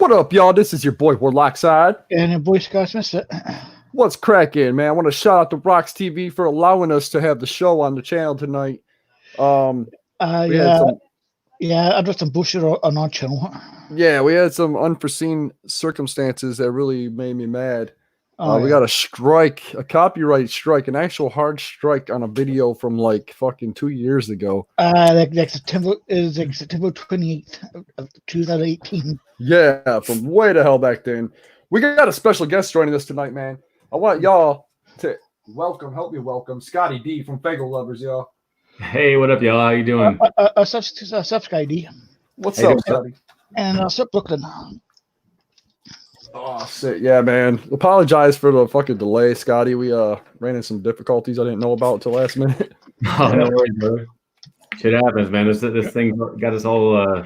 What up, y'all? This is your boy ROX-TV. And your boy Scottie missed it. What's cracking, man? I want to shout out to ROX-TV for allowing us to have the show on the channel tonight. I did some bullshit on our channel. Yeah, we had some unforeseen circumstances that really made me mad. We got a strike, a copyright strike, an actual hard strike on a video from like fucking 2 years ago. September 28th of 2018. Yeah, from way the hell back then. We got a special guest joining us tonight, man. I want y'all to help me welcome Scottie D from Faygoluvers, y'all. Hey, what up, y'all? How you doing? Scottie D. What's up, Scottie? And Brooklyn. Oh shit, yeah, man. Apologize for the fucking delay, Scottie. We ran into some difficulties I didn't know about until last minute. Oh, no worries, bro. Shit happens, man. This thing got us all,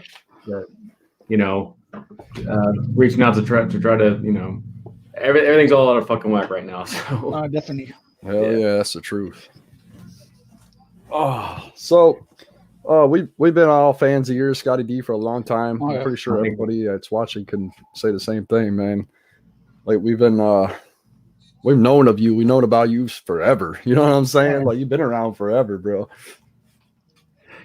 reaching out to try to, everything's all out of fucking whack right now. So definitely. Hell yeah, that's the truth. Oh, so we've been all fans of yours, Scottie D, for a long time. I'm pretty sure everybody that's watching can say the same thing, man. Like we've known of you, we've known about you forever. You know what I'm saying? Like you've been around forever, bro.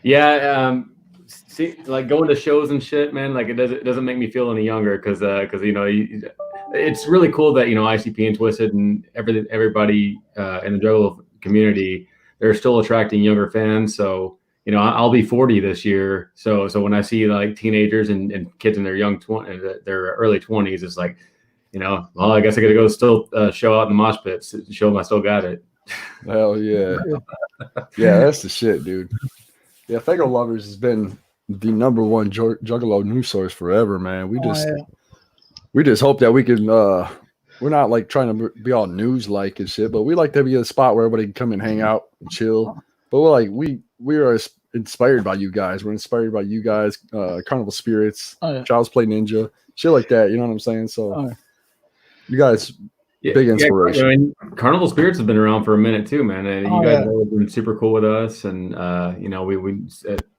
Yeah, see, like going to shows and shit, man. Like it doesn't make me feel any younger because it's really cool that ICP and Twisted and everybody in the Juggalo community, they're still attracting younger fans. So I'll be 40 this year. So when I see like teenagers and kids in their their early 20s, it's like, well, I guess I got to go still show out in the mosh pits, show them I still got it. Hell yeah. Yeah, that's the shit, dude. Yeah, Faygoluvers has been the #1 Juggalo news source forever, man. We just hope that we can, we're not like trying to be all news-like and shit, but we like to be a spot where everybody can come and hang out and chill. But we are inspired by you guys. We're inspired by you guys, Carnival Spirits, Child's Play Ninja, shit like that. You know what I'm saying? So you guys, big inspiration. I mean, Carnival Spirits have been around for a minute too, man. You guys have always been super cool with us, and I know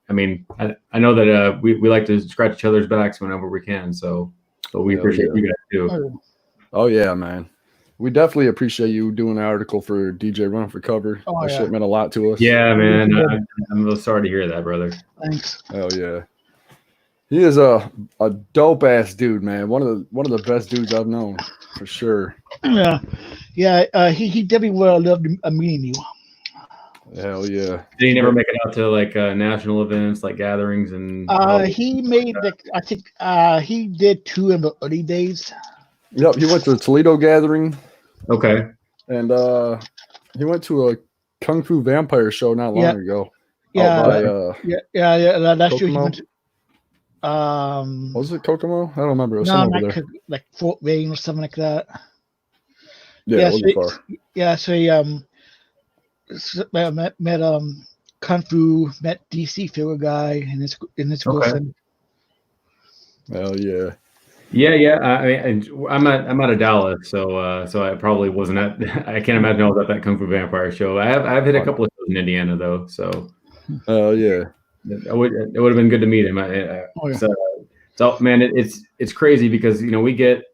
that we like to scratch each other's backs whenever we can. So we appreciate you guys too. Oh yeah, man. We definitely appreciate you doing an article for DJ Run for Cover. That shit meant a lot to us. Yeah, man. I'm real sorry to hear that, brother. Thanks. Hell yeah. He is a dope ass dude, man. One of the best dudes I've known, for sure. Yeah. He definitely would have loved meeting you. Hell yeah. Did he never make it out to like national events, like gatherings and? He made I think he did 2 in the early days. Yep, he went to a Toledo gathering. Okay. And he went to a Kung Fu Vampire show not long ago. Yeah. That's true. He went to, was it Kokomo? I don't remember. It was over there. Like Fort Wayne or something like that. Yeah, it wasn't far. Yeah, so he met Kung Fu, met DC Figure Guy and his girlfriend. Hell yeah. Yeah. I mean, I'm out of Dallas, so I probably wasn't at. I can't imagine I was at that Kung Fu Vampire show. I've hit a couple of shows in Indiana though, so. Oh yeah. It would have been good to meet him. So man, it's crazy because we get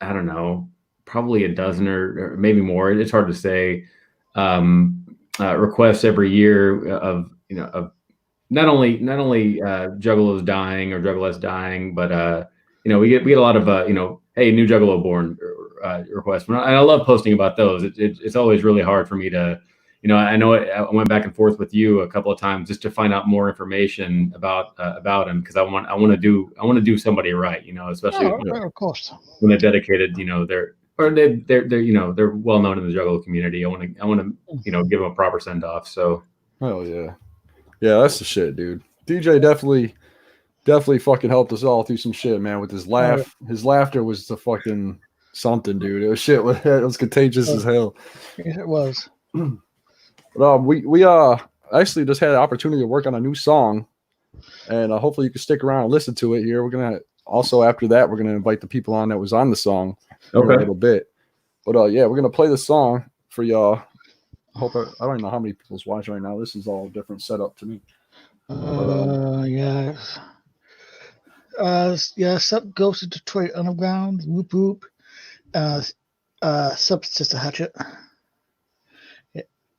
I don't know, probably a dozen or maybe more. It's hard to say. Requests every year of not only Juggalos dying or Juggalettes dying, but we get a lot of hey, new Juggalo born requests, and I love posting about those. It's always really hard for me to, I know I went back and forth with you a couple of times just to find out more information about him because I want to do somebody right, especially of course when they're dedicated, they're well known in the Juggalo community. I want to give them a proper send off. So hell yeah, that's the shit, dude. DJ definitely fucking helped us all through some shit, man. With his laugh, his laughter was the fucking something, dude. It was shit. It was contagious as hell. It was. But we actually just had an opportunity to work on a new song, and hopefully you can stick around and listen to it here. We're gonna also after that we're gonna invite the people on that was on the song in a little bit. But yeah, we're gonna play the song for y'all. I don't know how many people's watching right now. This is all a different setup to me. Yes. Sup goes to Detroit Underground. Whoop whoop. Sup's just a hatchet.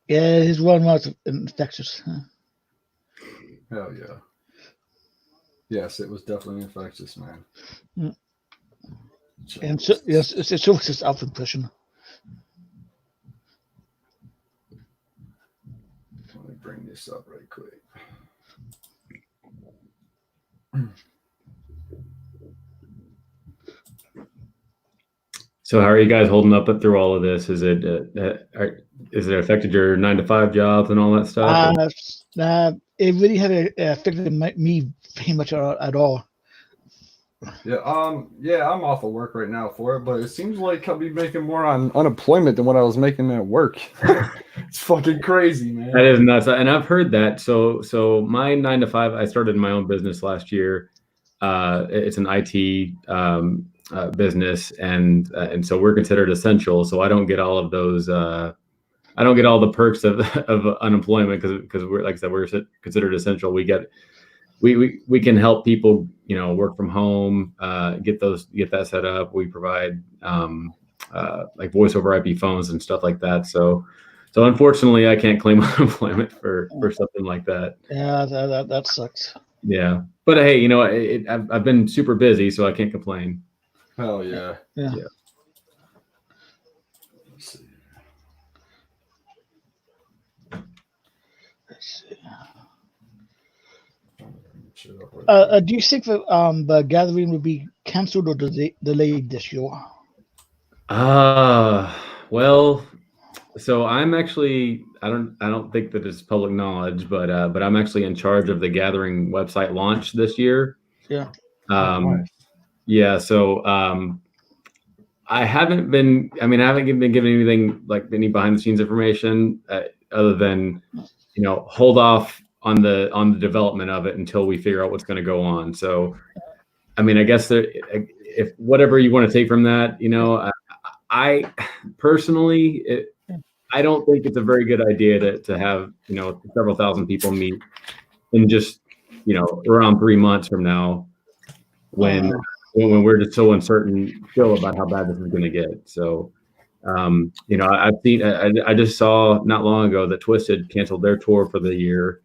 Yeah, his run was infectious. Hell yeah. Yes, it was definitely infectious, man. Mm. And so, yes, it's just out impression. Let me bring this up right quick. So how are you guys holding up through all of this? Is it affected your 9-to-5 jobs and all that stuff? It really hadn't affected me pretty much at all. Yeah, I'm off of work right now for it, but it seems like I'll be making more on unemployment than what I was making at work. It's fucking crazy, man. That is nuts, and I've heard that. So my 9-to-5, I started my own business last year. It's an IT business, and so we're considered essential. So I don't get all of those. I don't get all the perks of unemployment because we're, like I said, we're considered essential. We can help people, work from home, get that set up. We provide like voice over IP phones and stuff like that. So unfortunately, I can't claim unemployment for something like that. Yeah, that sucks. Yeah, but hey, I've been super busy, so I can't complain. Hell yeah. Yeah. Let's see. Do you think that the gathering would be canceled or delayed this year? Well, so I'm actually I don't think that it's public knowledge, but I'm actually in charge of the gathering website launch this year. Yeah. Yeah. So I haven't been given anything like any behind the scenes information other than hold off on the development of it until we figure out what's going to go on. So, I guess if whatever you want to take from that, I personally, I don't think it's a very good idea to have, several thousand people meet in just, around 3 months from now when we're just so uncertain still about how bad this is going to get. So, I've seen, I just saw not long ago that Twisted canceled their tour for the year.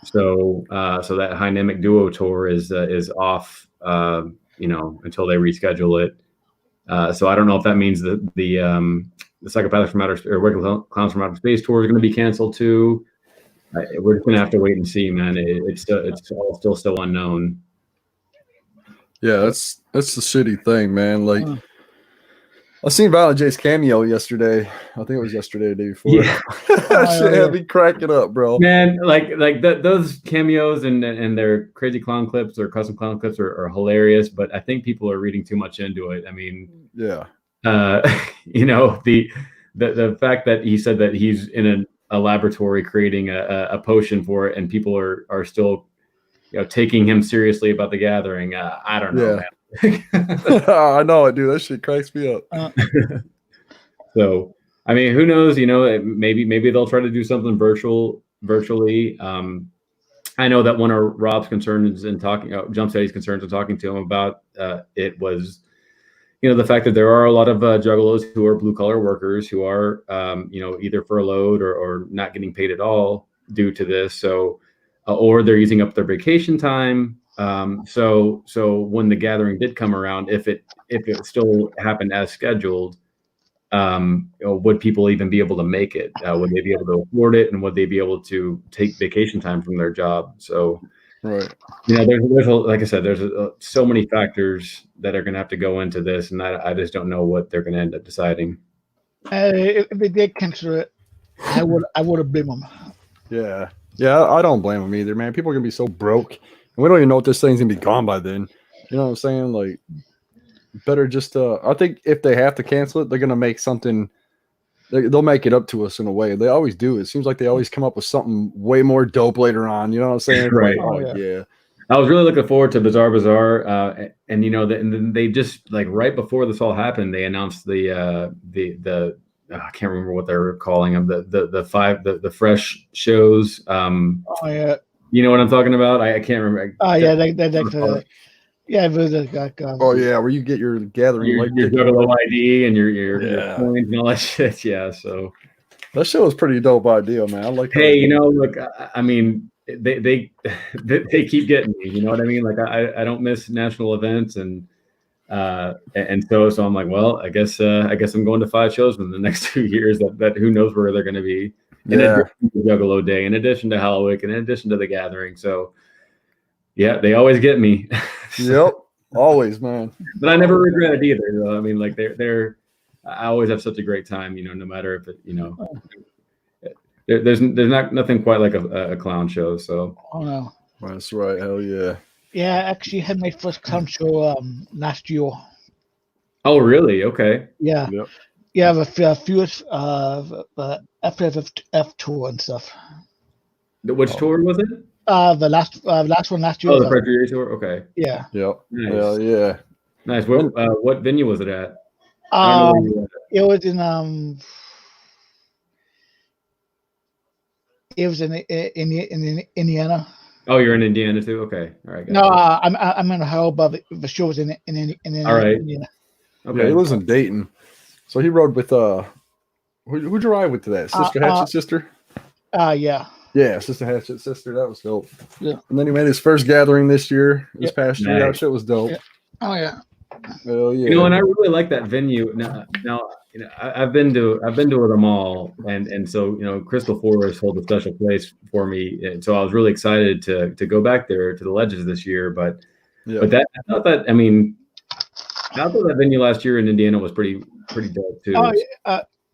So that Dynamic Duo tour is off, until they reschedule it. So I don't know if that means that the Psychopathics from Outer or Wicked Clowns from Outer Space tour is going to be canceled too. We're just going to have to wait and see, man. It's all still unknown. Yeah, that's the shitty thing, man. Like, I seen Violent J's cameo yesterday. I think it was yesterday, the day before. Yeah. That shit had me cracking up, bro. Man, those cameos and their crazy clown clips or custom clown clips are hilarious, but I think people are reading too much into it. Yeah. The fact that he said that he's in a laboratory creating a potion for it, and people are still taking him seriously about the gathering. I don't know, man. I know it, dude. That shit cracks me up. So, who knows? Maybe they'll try to do something virtually. I know that one of Rob's concerns in talking, Jump Steady's concerns in talking to him about it was, the fact that there are a lot of juggalos who are blue collar workers who are, either furloughed or not getting paid at all due to this. So, or they're using up their vacation time. So when the gathering did come around, if it still happened as scheduled, would people even be able to make it? Would they be able to afford it, and would they be able to take vacation time from their job? So, right. There's like I said, there's so many factors that are going to have to go into this, and I just don't know what they're going to end up deciding. If they did cancel it, I would blame them. Yeah. Yeah, I don't blame them either, man. People are going to be so broke. And we don't even know if this thing's going to be gone by then. You know what I'm saying? Like, better just, I think if they have to cancel it, they're going to make something, they'll make it up to us in a way. They always do. It seems like they always come up with something way more dope later on. You know what I'm saying? Right. Like, yeah. I was really looking forward to Bizarre Bazaar. And then they just, like, right before this all happened, they announced the I can't remember what they're calling them, the fresh shows. You know what I'm talking about? I can't remember. Yeah, it was like Oh yeah, where you get your gathering your ticket. Juggalo ID and your Yeah. coins and all that shit. Yeah, so that shit was pretty dope idea, man. I like. Hey, you know, look, I mean, they keep getting me. You know what I mean? Like I don't miss national events and so I'm like, well, I guess I'm going to 5 shows in the next 2 years. That who knows where they're going to be. In addition to Juggalo Day, in addition to Halloween, in addition to the gathering. So yeah, they always get me. Yep, always, man. But I never regret it either. Though. I mean, like they're I always have such a great time. You know, no matter if it, you know, there's nothing quite like a clown show. So oh no, that's right. Hell yeah. Yeah, I actually had my first clown show last year. Oh really? Okay. Yeah. Yep. Yeah, the few FFF tour and stuff. Which tour was it? The last one last year. Oh, the Frederick tour. Okay. Yeah. Yep. Nice. Hell yeah. Nice. What venue was it at? It was in It was in Indiana. Oh, you're in Indiana too. Okay. All right. No, I'm in Ohio, but the show was in All right. Indiana. Okay. Yeah, he lives in Dayton, so he rode with who'd you ride with to that? Sister Hatchet sister. Yeah. Yeah, Sister Hatchet sister. That was dope. Yeah. And then he made his first gathering this past year. Nice. That shit was dope. Yeah. Oh yeah. Hell yeah. You know, and I really like that venue. Now, you know, I've been to them all, and so you know, Crystal Forest holds a special place for me, and so I was really excited to go back there to the Ledges this year. But that I thought that venue last year in Indiana was pretty dope too. Oh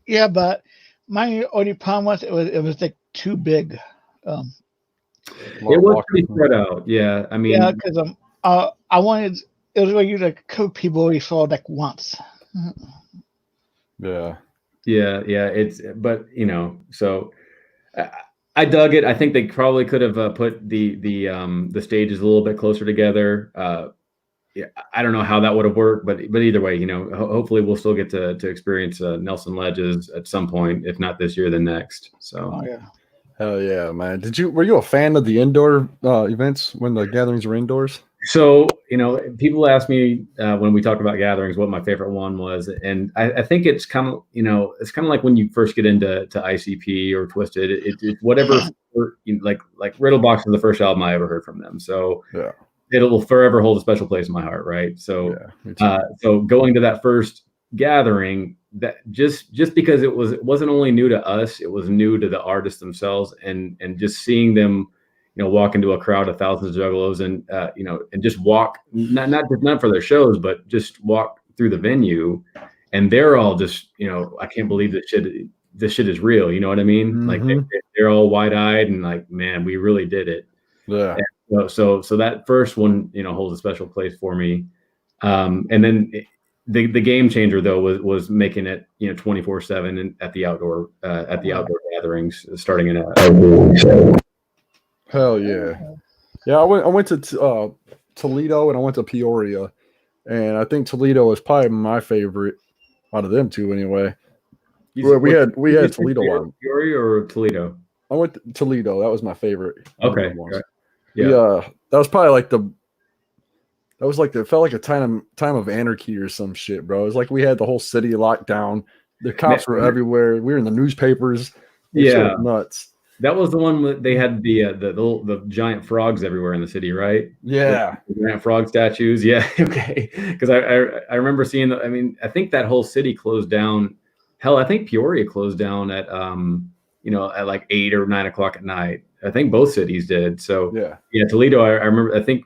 yeah, but my only problem was it was like too big. It was pretty spread out. Yeah, I mean, yeah, because I wanted it was where you like cook people we saw like once. Yeah. It's but you know, so I dug it. I think they probably could have put the stages a little bit closer together. Yeah, I don't know how that would have worked, but either way, you know, hopefully we'll still get to experience Nelson Ledges at some point, if not this year, then next. So. Oh yeah. Hell yeah, man! Were you a fan of the indoor events when the gatherings were indoors? So you know, people ask me when we talk about gatherings what my favorite one was, and I think it's kind of like when you first get into ICP or Twisted, it whatever like Riddlebox was the first album I ever heard from them. So yeah. It'll forever hold a special place in my heart, right? So, so going to that first gathering, that just because it wasn't only new to us, it was new to the artists themselves, and just seeing them, you know, walk into a crowd of thousands of juggalos, and you know, and just walk not for their shows, but just walk through the venue, and they're all just, you know, I can't believe this shit is real. You know what I mean? Mm-hmm. Like they're all wide eyed and like, man, we really did it. Yeah. So that first one, you know, holds a special place for me. And then the game changer though was making it, you know, 24/7 and at the outdoor gatherings starting in Hell yeah. Yeah, I went to Toledo and I went to Peoria, and I think Toledo was probably my favorite out of them two anyway. We had Toledo. Peoria or Toledo? I went to Toledo. That was my favorite. Okay. Yeah. That was probably like it felt like a time of anarchy or some shit, bro. It was like we had the whole city locked down. The cops were everywhere. We were in the newspapers. Yeah, nuts. That was the one where they had the giant frogs everywhere in the city, right? Yeah, the giant frog statues. Yeah, okay. Because I remember seeing I mean, I think that whole city closed down. Hell, I think Peoria closed down at you know, at like 8 or 9 o'clock at night. I think both cities did. So yeah, Toledo. I remember. I think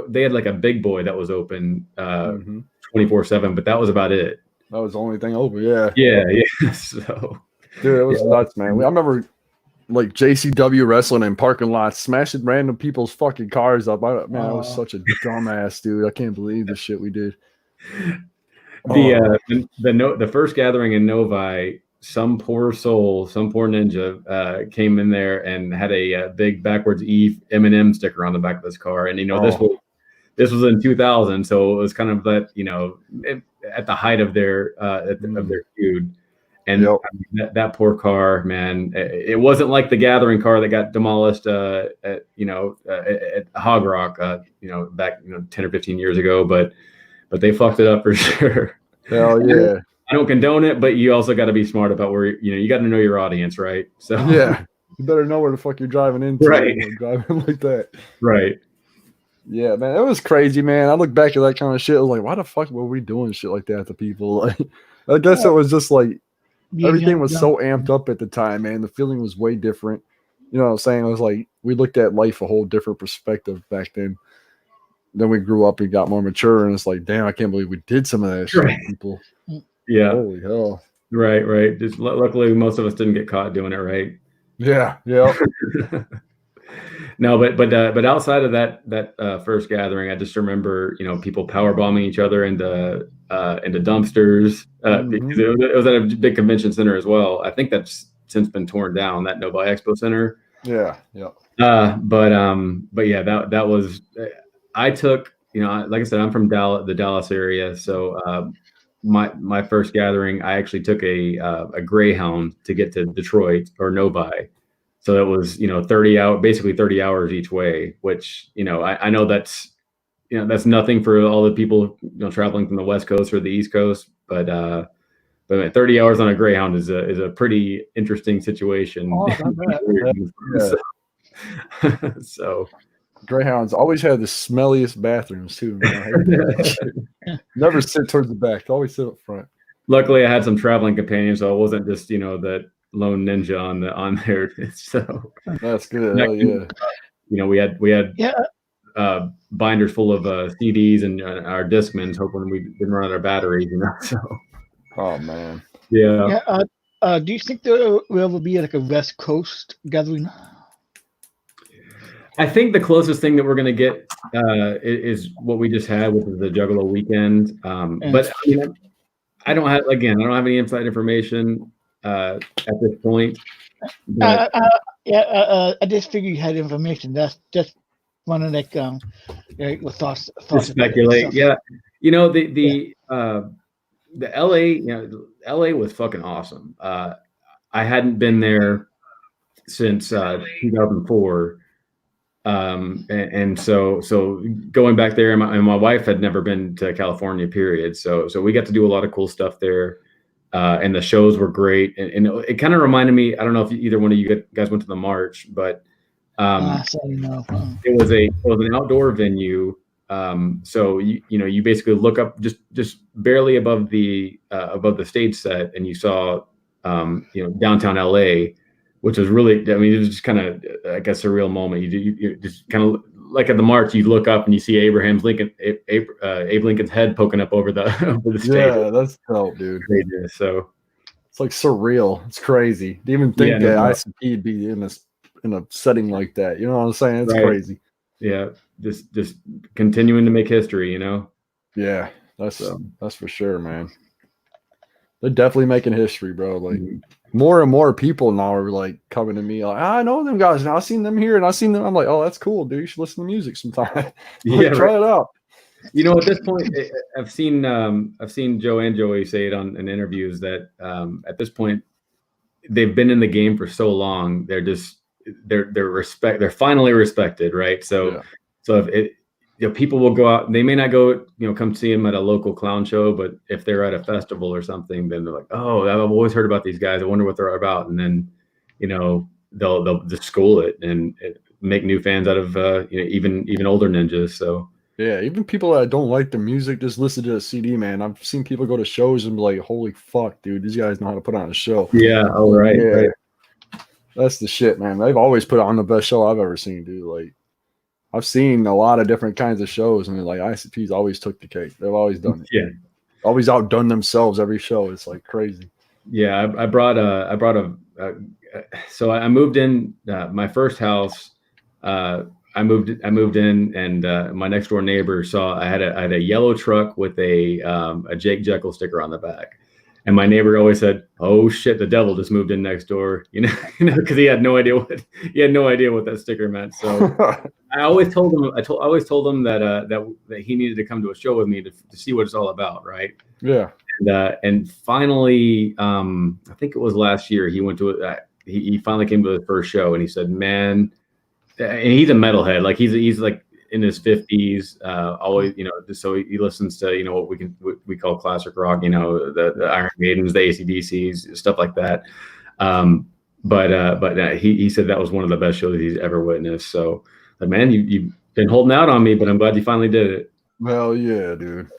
they had like a big boy that was open 24/7, but that was about it. That was the only thing open. Yeah. So, dude, it was nuts, man. I remember like JCW wrestling in parking lots, smashing random people's fucking cars up. I was such a dumbass, dude. I can't believe the shit we did. The first gathering in Novi, some poor soul, some poor ninja came in there and had a big backwards E M&M sticker on the back of his car, and you know this was in 2000, so it was kind of that, you know, at the height of their of their feud. And that poor car, man, it wasn't like the Gathering car that got demolished at Hog Rock, back 10 or 15 years ago, but they fucked it up for sure. Hell yeah. I don't condone it, but you also got to be smart about where you got to know your audience, right? So yeah, you better know where the fuck you're driving into, right? Driving like that, right? Yeah, man, it was crazy, man. I look back at that kind of shit. I was like, why the fuck were we doing shit like that to people? Like, I guess it was just like everything was so amped up at the time, man. The feeling was way different. You know what I'm saying? It was like we looked at life a whole different perspective back then. Then we grew up and got more mature, and it's like, damn, I can't believe we did some of that shit to people. Yeah. Holy hell. Right. Just luckily, most of us didn't get caught doing it, right? Yeah. No, but outside of that first gathering, I just remember people power bombing each other into dumpsters because it was at a big convention center as well. I think that's since been torn down, that Novi Expo Center. Yeah. But yeah, that was I took like I said, I'm from the Dallas area, so my first gathering, I actually took a Greyhound to get to Detroit or Novi. So it was, 30 hours each way, which, I know that's nothing for all the people, traveling from the West Coast or the East Coast, but 30 hours on a Greyhound is a pretty interesting situation. So Greyhounds always had the smelliest bathrooms too, man. Never sit towards the back, always sit up front. Luckily I had some traveling companions, so I wasn't just, that lone ninja on there. So that's good. Hell yeah. We had binders full of CDs and our Discmans, hoping we didn't run out of batteries. So. Oh man. Yeah. Do you think there will ever be like a West Coast gathering? I think the closest thing that we're going to get is what we just had, which is the Juggalo weekend. But I don't have any inside information at this point. I just figured you had information. That's just one of thoughts. To speculate. Yeah. The LA was fucking awesome. I hadn't been there since 2004. And so going back there, and my wife had never been to California, period. So we got to do a lot of cool stuff there. And the shows were great. And it kind of reminded me, I don't know if either one of you guys went to the March, but it was an outdoor venue. So you basically look up just barely above the stage set, and you saw downtown LA, which was really, it was just kind of like a surreal moment. You just kind of like at the March, you look up and you see Abe Lincoln's head poking up over the stage. Yeah, that's dope, dude. So it's like surreal. It's crazy to even think that ICP would be in a setting like that. You know what I'm saying? It's crazy. Yeah, just continuing to make history. Yeah, that's for sure, man. They're definitely making history, bro. Like more and more people now are like coming to me like, I know them guys now. I've seen them here and I've seen them. I'm like, oh, that's cool, dude. You should listen to music sometime. Try it out. At this point, I've seen Joe and Joey say it in interviews that at this point they've been in the game for so long. They're finally respected, right? So if people will go out, they may not go, come see them at a local clown show, but if they're at a festival or something, then they're like, oh, I've always heard about these guys. I wonder what they're about. And then, they'll just school it and make new fans out of, even older ninjas. So yeah, even people that don't like the music, just listen to the CD, man. I've seen people go to shows and be like, holy fuck, dude, these guys know how to put on a show. Yeah. Oh, right. Yeah. Right. That's the shit, man. They've always put on the best show I've ever seen, dude. Like, I've seen a lot of different kinds of shows, and like ICP's always took the cake. They've always done it. Yeah, always outdone themselves every show. It's like crazy. Yeah, so I moved in my first house. I moved in, and my next door neighbor saw I had a yellow truck with a Jake Jekyll sticker on the back. And my neighbor always said, "Oh shit, the devil just moved in next door," because he had no idea what that sticker meant. So I always told him, that he needed to come to a show with me to see what it's all about, right? Yeah. And finally, I think it was last year, he went to he finally came to the first show, and he said, "Man," and he's a metalhead, like he's like in his 50s, always, so he listens to, what we call classic rock, the Iron Maidens, the AC/DCs, stuff like that. But he said that was one of the best shows he's ever witnessed. So, man, you've been holding out on me, but I'm glad you finally did it. Well, yeah, dude.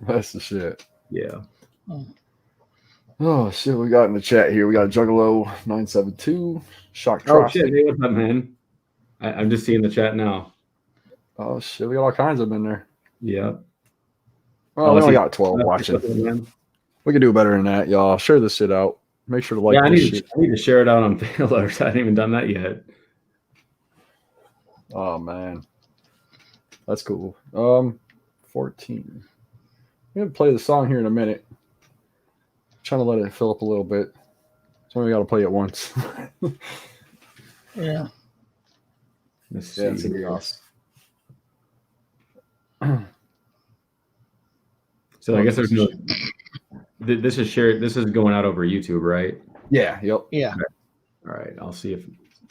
That's the shit. Yeah. Oh shit, we got in the chat here. We got Juggalo 972, Shock. Oh shit, hey, what's up, man? I'm just seeing the chat now. Oh shit, we got all kinds of them in there. Yeah. Oh, we only got 12 watching. We can do better than that, y'all. Share this shit out. Make sure to like this shit. I need to share it out on Faygoluvers. I haven't even done that yet. Oh man. That's cool. 14. We're gonna play the song here in a minute. Trying to let it fill up a little bit. So we gotta play it once. Yeah. Let's see. Yeah, it's gonna be awesome. So I guess there's no. This is shared. This is going out over YouTube, right? Yeah. Yep. Yeah. All right. I'll see if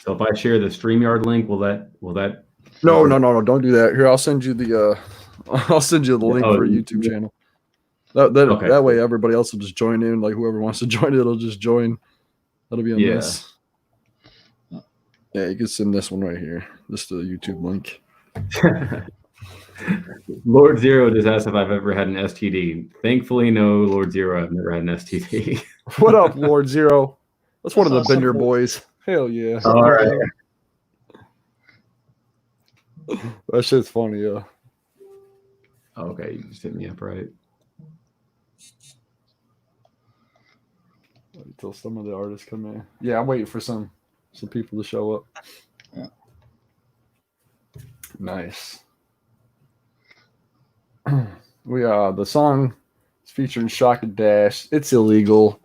I share the StreamYard link, will that? No. Don't do that. Here, I'll send you the link for a YouTube channel. That way everybody else will just join in. Like whoever wants to join it'll just join. That'll be a mess. Yeah, you can send this one right here. This is the YouTube link. Lord Zero just asked if I've ever had an STD. Thankfully, no, Lord Zero, I've never had an STD. What up, Lord Zero? That's one of the Bender boys. Hell yeah. All right. That shit's funny, yeah. Okay, you just hit me up, right? Until some of the artists come in. Yeah, I'm waiting for some people to show up. Yeah. Nice. The song is featuring Shock and Dash. It's illegal.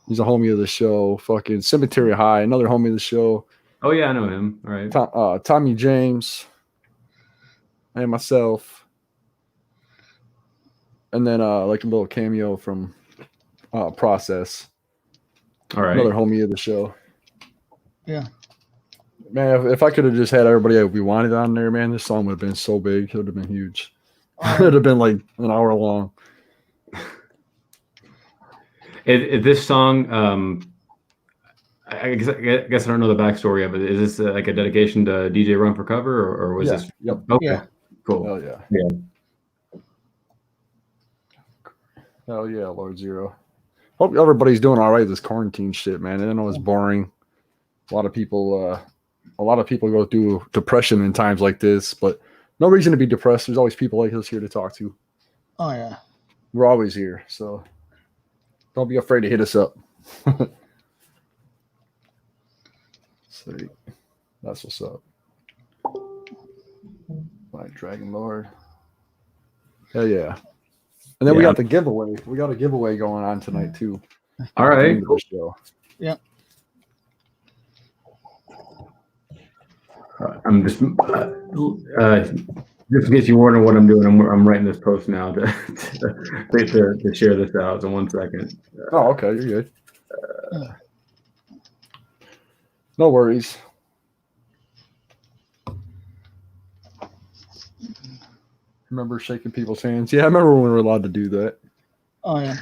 He's a homie of the show. Fucking Cemetery High, another homie of the show. Oh yeah, I know him. All right. Tommy James and myself. And then like a little cameo from Process. All right. Another homie of the show. Yeah. Man, if I could have just had everybody we wanted on there, man, this song would have been so big. It would have been huge. It would have been like an hour long. This song, I guess I don't know the backstory of it. Is this like a dedication to DJ Run for Cover, or was this? Yep. Okay. Yeah. Cool. Hell yeah. Yeah. Hell yeah, Lord Zero. Hope everybody's doing all right this quarantine shit, man. I know it's boring. A lot of people go through depression in times like this, but no reason to be depressed. There's always people like us here to talk to. Oh yeah. We're always here, so don't be afraid to hit us up. Sweet. That's what's up. My Dragon Lord. Hell yeah. And then we got the giveaway. We got a giveaway going on tonight too. All right. Show. Yeah. I'm just in case you're wondering what I'm doing, I'm writing this post now to share this out. So 1 second. Oh, okay, you're good. No worries. Remember shaking people's hands? Yeah, I remember when we were allowed to do that. Oh yeah.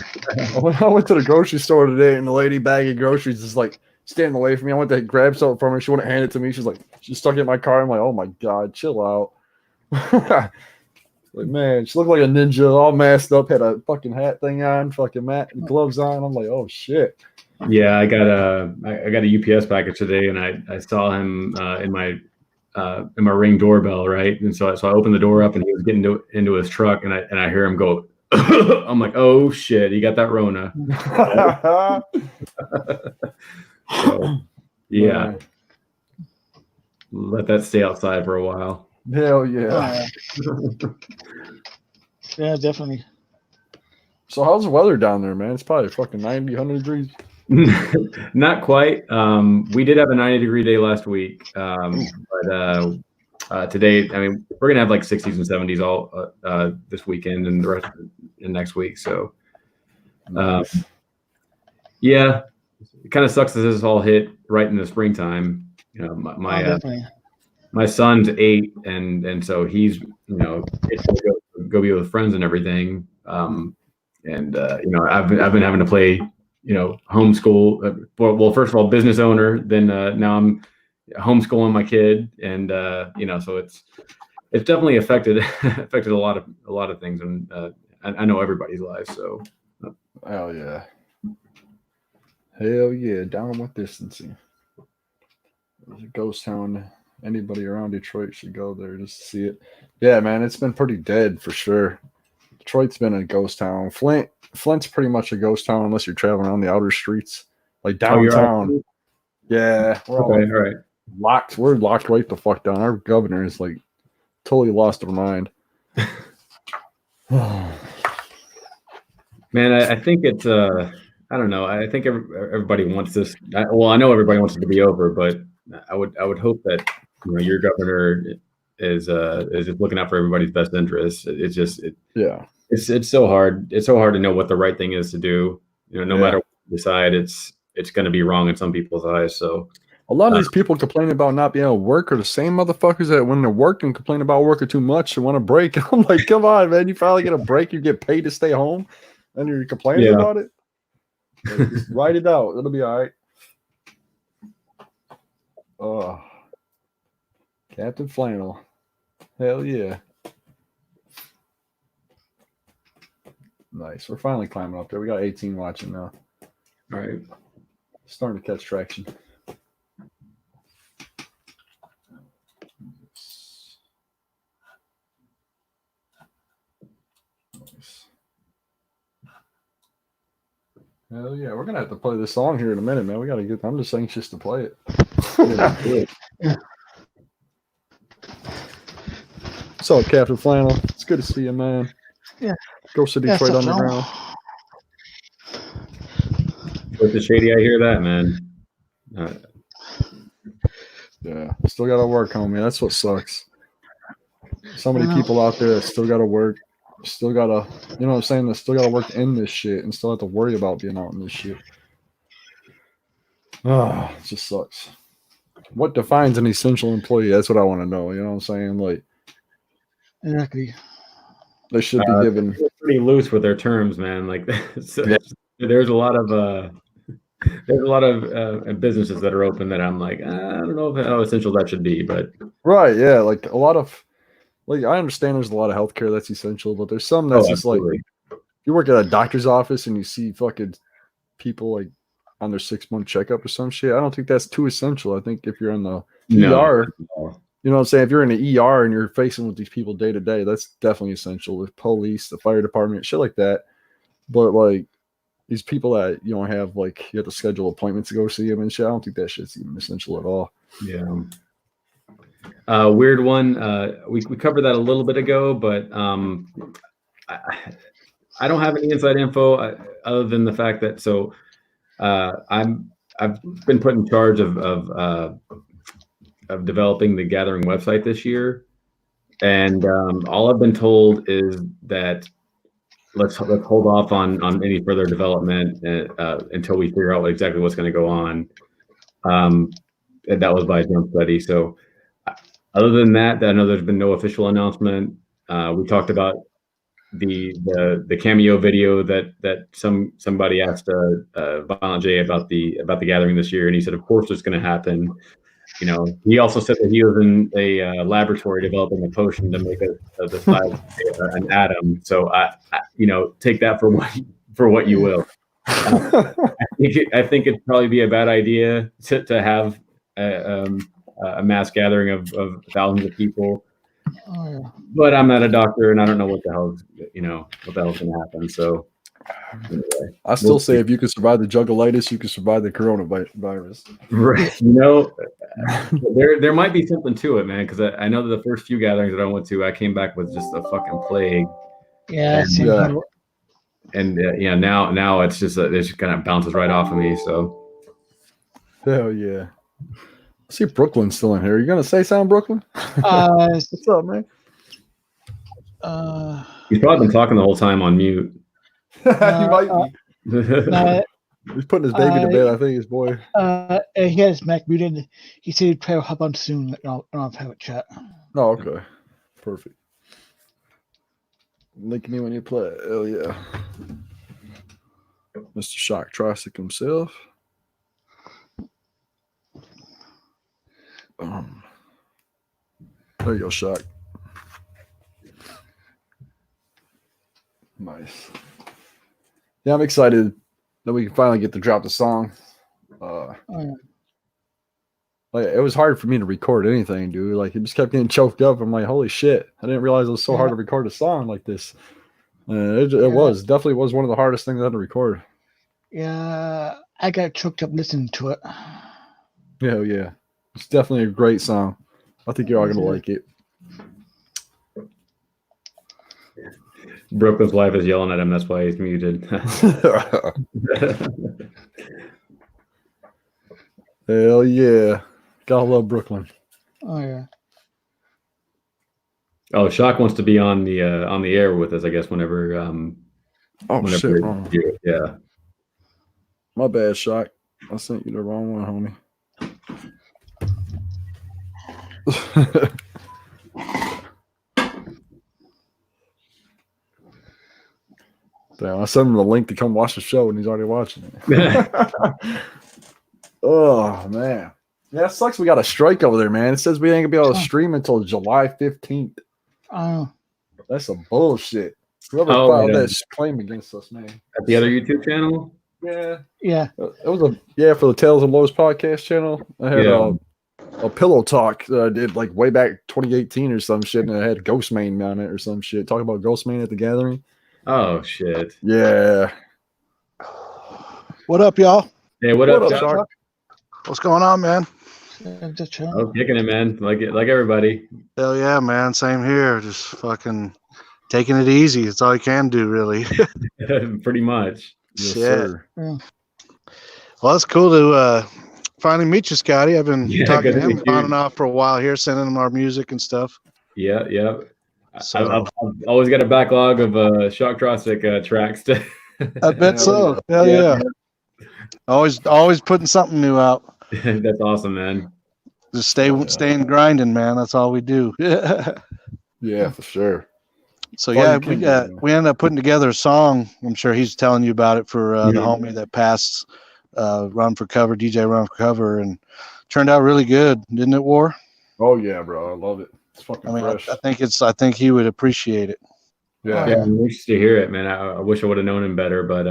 I went to the grocery store today, and the lady bagging groceries is like standing away from me. I went to grab something from her. She wouldn't hand it to me. She's like, she stuck it in my car. I'm like, oh my God, chill out. Like, man, she looked like a ninja, all masked up, had a fucking hat thing on, fucking mat and gloves on. I'm like, oh shit. Yeah, I got a UPS package today, and I saw him in my Ring doorbell, right? And so I opened the door up, and he was getting into his truck, and I hear him go. I'm like, oh shit, he got that Rona. So, yeah, let that stay outside for a while. Hell yeah. Yeah, definitely. So how's the weather down there, man? It's probably fucking 90, 100 degrees. Not quite. We did have a 90-degree day last week, but today, I mean, we're gonna have like 60s and 70s all this weekend and the rest of next week. So Nice. Yeah, it kind of sucks that this all hit right in the springtime. You know, my son's 8, and so he's it's go be with friends and everything. I've been having to play homeschool. Well, first of all, business owner. Then now I'm homeschooling my kid, and so it's definitely affected a lot of things, and I know everybody's lives. So, hell yeah, down with distancing. There's a ghost town. Anybody around Detroit should go there just to see it. Yeah, man, it's been pretty dead for sure. Detroit's been a ghost town. Flint's pretty much a ghost town unless you're traveling on the outer streets, like downtown. Yeah, we're all right. Locked. We're locked right the fuck down. Our governor is like totally lost her mind. Man, I think it's I don't know. I think everybody wants this. I know everybody wants it to be over, but I would hope that your governor is just looking out for everybody's best interests. It's so hard. It's so hard to know what the right thing is to do. No matter what you decide, it's going to be wrong in some people's eyes. So a lot of these people complaining about not being able to work are the same motherfuckers that when they're working complain about working too much and want a break. I'm like, come on, man! You finally get a break. You get paid to stay home, and you're complaining about it. Like, just write it out. It'll be all right. Oh, Captain Flannel. Hell yeah. Nice. We're finally climbing up there. We got 18 watching now. All right. Starting to catch traction. Nice. Hell yeah. We're going to have to play this song here in a minute, man. We got to get, I'm just anxious to play it. So, Captain Flannel, it's good to see you, man. Yeah. Go to Detroit Underground. With the shady, I hear that, man. Yeah, still got to work, homie. That's what sucks. So many people out there that still got to work, still got to, you know what I'm saying, that still got to work in this shit and still have to worry about being out in this shit. Oh, it just sucks. What defines an essential employee? That's what I want to know. You know what I'm saying? Like, exactly. They should be given pretty loose with their terms, man. Like, there's a lot of businesses that are open that I'm like, I don't know how essential that should be, but right, yeah, like a lot of, like, I understand there's a lot of healthcare that's essential, but there's some that's just like, you work at a doctor's office and you see fucking people like on their 6-month checkup or some shit. I don't think that's too essential. I think if you're in the ER, you know what I'm saying? If you're in the ER and you're facing with these people day to day, that's definitely essential. The police, the fire department, shit like that. But like these people that you don't have, like, you have to schedule appointments to go see them and shit, I don't think that shit's even essential at all. Yeah. Weird one. We covered that a little bit ago, but I don't have any inside info other than the fact that I've been put in charge of developing the Gathering website this year, and all I've been told is that let's hold off on any further development until we figure out exactly what's going to go on. And that was by a jump study. So other than that, I know there's been no official announcement. We talked about the cameo video that somebody asked Violent J about the Gathering this year, and he said, of course it's going to happen. You know, he also said that he was in a laboratory developing a potion to make an atom. So I take that for what you will. I think it'd probably be a bad idea to have a mass gathering of thousands of people. Oh, yeah. But I'm not a doctor, and I don't know what the hell's going to happen. So anyway, I still say if you can survive the juggalitis, you can survive the coronavirus. Right. There might be something to it, man, because I know that the first few gatherings that I went to, I came back with just a fucking plague. Yeah. Now it's just it just kind of bounces right off of me. So hell yeah. I see Brooklyn's still in here. You gonna say something, Brooklyn? What's up, man? He's probably been talking the whole time on mute. He might be. He's putting his baby to bed, I think, his boy. He has Mac muted. He said he'd try to hop on soon. I'll have a chat. Oh, okay. Perfect. Link me when you play. Hell yeah. Mr. Shock Trostic himself. There you go, Shock. Nice. Yeah, I'm excited that we can finally get to drop the song. Like, it was hard for me to record anything, dude. Like, it just kept getting choked up. I'm like, holy shit. I didn't realize it was so hard to record a song like this. It was. Definitely was one of the hardest things I had to record. Yeah, I got choked up listening to it. Yeah, yeah. It's definitely a great song. I think you're all going to like it. Brooklyn's wife is yelling at him. That's why he's muted. Hell yeah. Gotta love Brooklyn. Oh, yeah. Oh, Shock wants to be on the air with us, I guess, whenever shit. Yeah. My bad, Shock. I sent you the wrong one, homie. Damn, I sent him the link to come watch the show, and he's already watching it. Oh, man. Yeah, it sucks we got a strike over there, man. It says we ain't going to be able to stream until July 15th. Oh. That's some bullshit. Whoever filed that claim against us, man. At the other YouTube channel? Yeah. It was for the Tales of Lowe's podcast channel. I had a pillow talk that I did like way back 2018 or some shit, and I had Ghostman on it or some shit. Talking about Ghostman at the gathering. Oh shit. Yeah. What up, y'all? Hey, what up, Shock? What's going on, man? Just chilling. Oh, kicking it, man. Like everybody. Hell yeah, man. Same here. Just fucking taking it easy. It's all you can do, really. Pretty much. Yes, Shit. sir. Yeah. Well, it's cool to finally meet you, Scotty. I've been talking to him on and off for a while here, sending him our music and stuff. Yeah. So, I've always got a backlog of Shock Trostic tracks. I bet so. Hell yeah. Always putting something new out. That's awesome, man. Just staying grinding, man. That's all we do. Yeah, for sure. So we ended up putting together a song. I'm sure he's telling you about it for the homie that passed Run for Cover, DJ Run for Cover, and turned out really good, didn't it, War? Oh yeah, bro. I love it. It's fucking fresh. I think he would appreciate it. Yeah, I'm anxious to hear it, man. I wish I would have known him better, but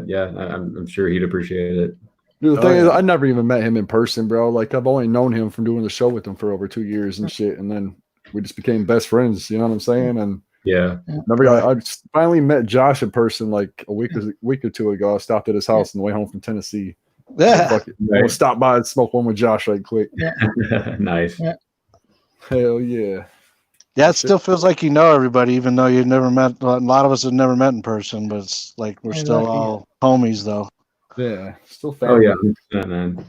yeah, I'm sure he'd appreciate it. Dude, the thing is, I never even met him in person, bro. Like, I've only known him from doing the show with him for over 2 years and shit, and then we just became best friends. You know what I'm saying? And yeah, I finally met Josh in person like a week or two ago. I stopped at his house on the way home from Tennessee. Yeah, I'll stop by and smoke one with Josh right quick. Yeah. Nice. Yeah. Hell yeah. Yeah, it still feels like you know everybody, even though you've never met. A lot of us have never met in person, but it's like we're still all homies, though. Yeah, still family. Oh yeah, 100%, man,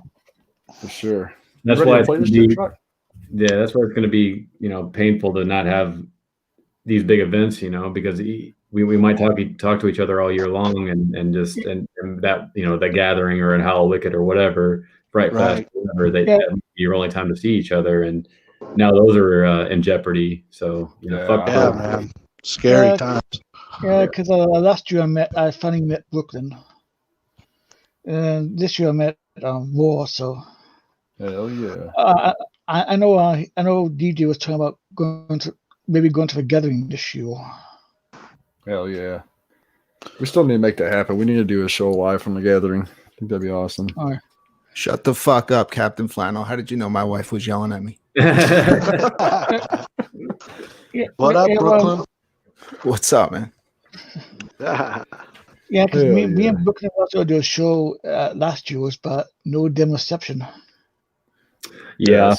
for sure. That's why that's why it's going to be painful to not have these big events, because we might talk to each other all year long and that the gathering or at Howl Wicked or whatever, Fright Fest, whatever, that your only time to see each other, and now those are in jeopardy. So fuck man, scary times. Yeah, because last year I finally met Brooklyn, and this year I met War. So hell yeah. I know DJ was talking about going to the gathering this year. Hell yeah. We still need to make that happen. We need to do a show live from the gathering. I think that'd be awesome. All right. Shut the fuck up, Captain Flannel. How did you know my wife was yelling at me? What up, Brooklyn? What's up, man? Yeah, because me and Brooklyn also do a show last year, but no damn reception. Yeah.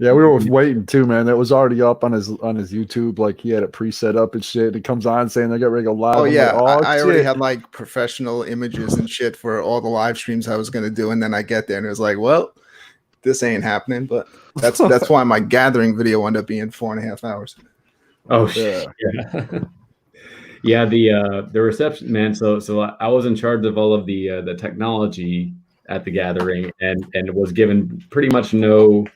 Yeah, we were waiting too, man. That was already up on his YouTube. Like, he had it pre-set up and shit. It comes on saying they got ready to go live. Oh, yeah. Like, I already had like professional images and shit for all the live streams I was going to do. And then I get there and it was like, well, this ain't happening. But that's why my gathering video ended up being 4.5 hours. Oh, shit. Yeah. Yeah, the reception, man. So I was in charge of all of the technology at the gathering, and was given pretty much no.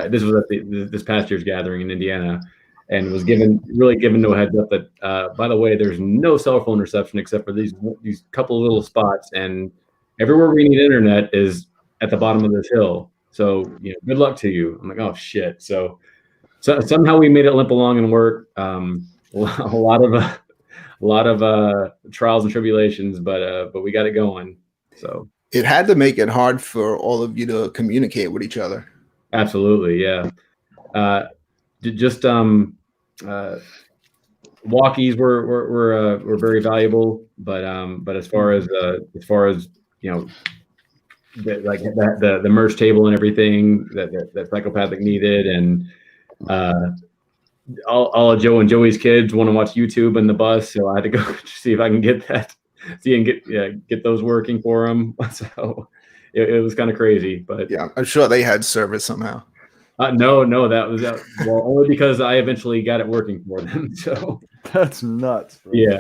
This was at this past year's gathering in Indiana, and was really given no heads up that by the way, there's no cell phone reception except for these couple of little spots, and everywhere we need internet is at the bottom of this hill. So good luck to you. I'm like, oh shit. So somehow we made it limp along and work. A lot of trials and tribulations, but we got it going. So it had to make it hard for all of you to communicate with each other. Absolutely, yeah. Just walkies were very valuable, but as far as the merch table and everything that Psychopathic needed, and all of Joe and Joey's kids want to watch YouTube in the bus, so I had to go see if I can get that, get those working for them. So it was kind of crazy, but yeah, I'm sure they had service somehow. No, that was well, only because I eventually got it working for them. So that's nuts, bro. Yeah,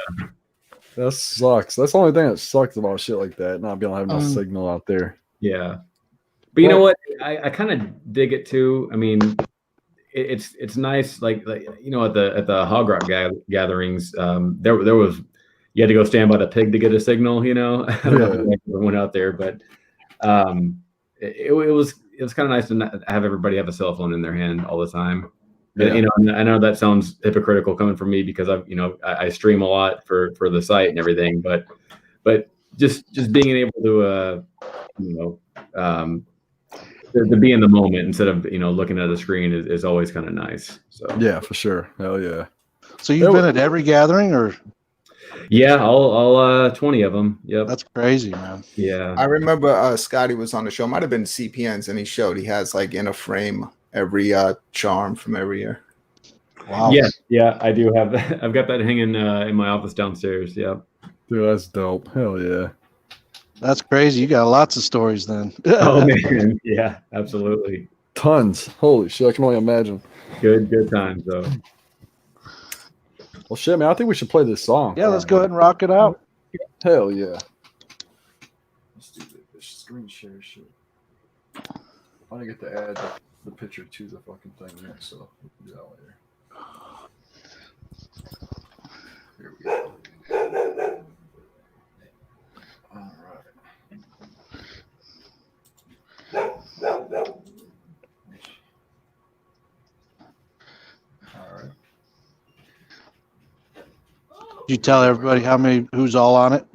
that sucks. That's the only thing that sucks about shit like that, not being able to have no signal out there. Yeah, but you know what? I kind of dig it too. I mean, it's nice, like at the Hog Rock gatherings, there was, you had to go stand by the pig to get a signal. I don't know if anyone went out there, but it was kind of nice to not have everybody have a cell phone in their hand all the time. Yeah. I know that sounds hypocritical coming from me because I stream a lot for the site and everything, but just being able to to be in the moment instead of looking at a screen is always kind of nice. So yeah, for sure. Hell yeah. So you've been at every gathering, or? Yeah, all 20 of them. Yep. That's crazy, man. Yeah. I remember Scottie was on the show. Might have been CPNs, and he has like in a frame every charm from every year. Wow. Yeah, I do have that. I've got that hanging in my office downstairs. Yeah. Dude, that's dope. Hell yeah. That's crazy. You got lots of stories then. Oh man, yeah, absolutely. Tons. Holy shit, I can only imagine. Good times though. Well, shit, man, I think we should play this song. Yeah, let's go ahead and rock it out. Hell yeah. Let's do this screen share shit. I want to get to add the picture to the fucking thing next, so we'll do that later. Here we go. All right. Did you tell everybody who's all on it?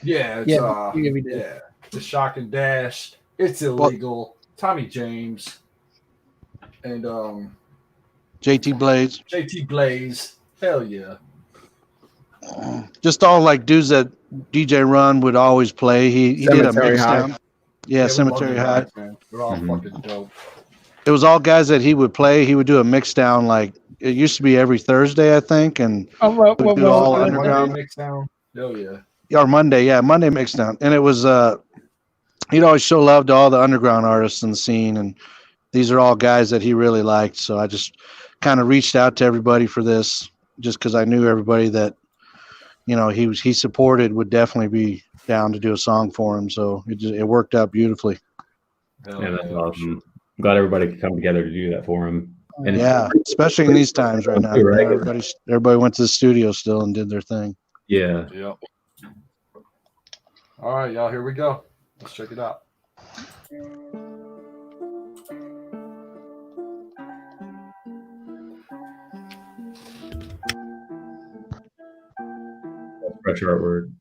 Yeah, the Shock and Dash. It's illegal. Tommy James and JT Blaze. JT Blaze. Hell yeah. Just all like dudes that DJ Run would always play. He did a mix down. Yeah, Cemetery High. They're all fucking dope. It was all guys that he would play. He would do a mix down, like it used to be every Thursday, I think, and do all underground mix down. Hell yeah. Or Monday, Monday mix down, and it was he'd always show love to all the underground artists in the scene, and these are all guys that he really liked. So I just kind of reached out to everybody for this, just because I knew everybody that he supported would definitely be down to do a song for him. So it worked out beautifully. Yeah, that's awesome. I'm glad everybody could come together to do that for him. And yeah, especially in these times right now. Right? Everybody went to the studio still and did their thing. Yeah. Yep. All right, y'all. Here we go. Let's check it out. Fresh artwork.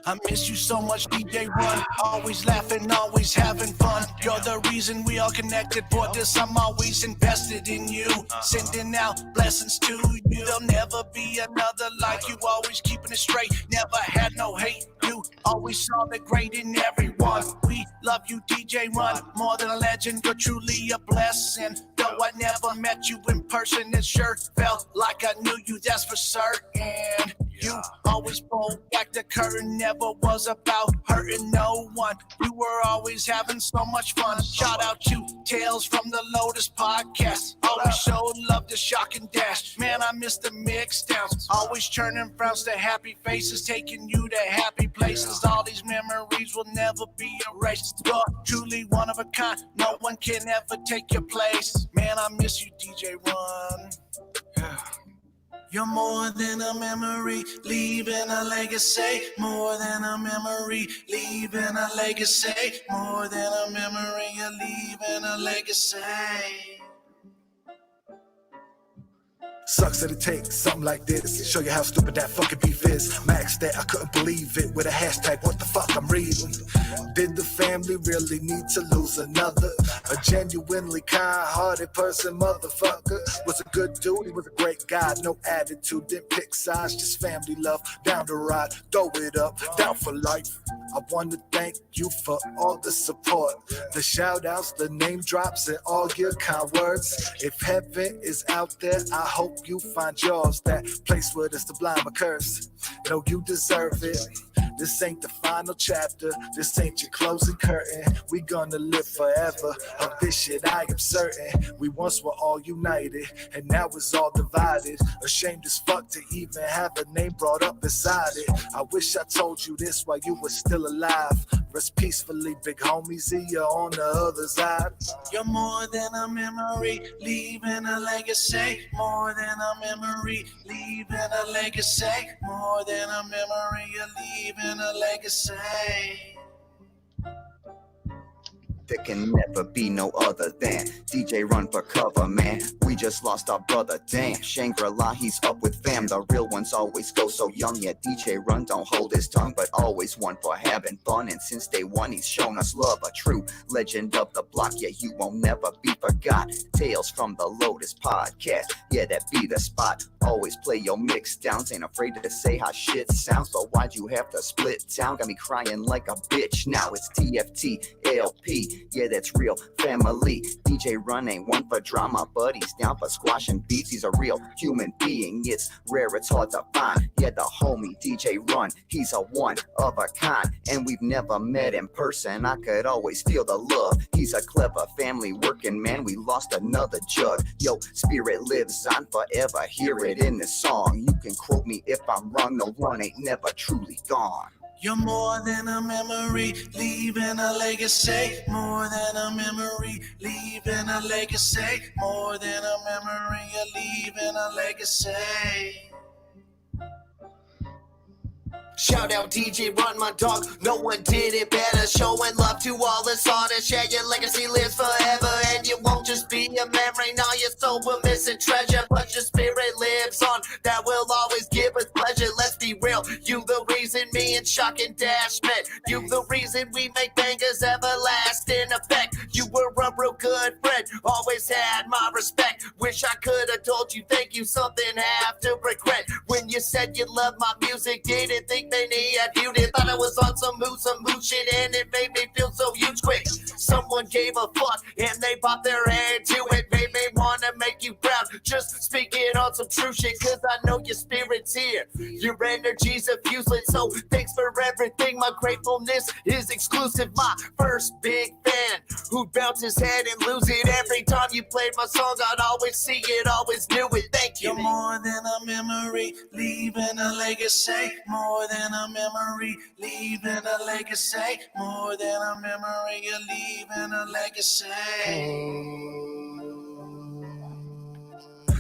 I miss you so much, DJ Run. Always laughing, always having fun. You're the reason we all connected. For this, I'm always invested in you. Sending out blessings to you. There'll never be another like you. Always keeping it straight. Never had no hate. You always saw the great in everyone. We love you, DJ Run. More than a legend, you're truly a blessing. Though I never met you in person, it sure felt like I knew you, that's for certain. You always pulled back the curtain, never was about hurting no one. You were always having so much fun. Shout out to Tales from the Lotus podcast. Always showed love to Shock and Dash. Man, I miss the mix downs. Always turning frowns to happy faces, taking you to happy places. All these memories will never be erased. You're truly one of a kind. No one can ever take your place. Man, I miss you, DJ Run. You're more than a memory, leaving a legacy. More than a memory, leaving a legacy. More than a memory, you're leaving a legacy. Sucks that it takes something like this. Show you how stupid that fucking beef is. Max that I couldn't believe it with a hashtag, what the fuck I'm reading. Did the family really need to lose another? A genuinely kind-hearted person, motherfucker. Was a good dude, he was a great guy. No attitude, didn't pick sides, just family love. Down to ride, throw it up, down for life. I want to thank you for all the support, the shout outs, the name drops, and all your kind words. If heaven is out there, I hope you find yours. That place where the sublime occurs. No, you deserve it. This ain't the final chapter. This ain't your closing curtain. We gonna live forever. Of this shit I am certain. We once were all united, and now it's all divided. Ashamed as fuck to even have a name brought up beside it. I wish I told you this while you were still alive. Rest peacefully, big homie. See you on the other side. You're more than a memory, leaving a legacy. More than a memory, leaving a legacy. More than a memory, you're leaving a legacy. There can never be no other than DJ Run for cover, man. We just lost our brother, damn. Shangri-La, he's up with fam. The real ones always go so young. Yeah, DJ Run don't hold his tongue, but always one for having fun. And since day one, he's shown us love. A true legend of the block, yeah, you won't never be forgot. Tales from the Lotus podcast, yeah, that be the spot. Always play your mix downs, ain't afraid to say how shit sounds. But why'd you have to split town? Got me crying like a bitch. Now it's TFTLP, yeah, that's real family. DJ Run ain't one for drama, but he's down for squashing beats. He's a real human being, it's rare, it's hard to find. Yeah, the homie DJ Run, he's a one of a kind. And we've never met in person, I could always feel the love. He's a clever family working man, we lost another jug. Yo, spirit lives on forever, hear it in this song. You can quote me if I'm wrong, no one ain't never truly gone. You're more than a memory, leaving a legacy. More than a memory, leaving a legacy. More than a memory, you're leaving a legacy. Shout out DJ Run, my dog, no one did it better. Showing love to all the artists, yeah, your legacy lives forever. And you won't just be a memory, now your soul will miss a treasure. But your spirit lives on, that will always give us pleasure. Let's be real, you the reason me and Shock and Dash met. You the reason we make bangers everlasting effect. You were a real good friend, always had my respect. Wish I could have told you thank you, something have to regret. When you said you loved my music, didn't think they needed you. They thought I was on some mood shit, and it made me feel so huge quick. Someone gave a fuck and they popped their head to it. Made me wanna make you proud, just speaking on some true shit. Cause I know your spirit's here, your energy's effuseless. So thanks for everything, my gratefulness is exclusive. My first big fan who'd bounce his head and lose it every time you played my song. I'd always see it, always knew it. Thank you. You're more than a memory, leaving a legacy. More than a memory, leaving a legacy. More than a memory, you're leaving a legacy.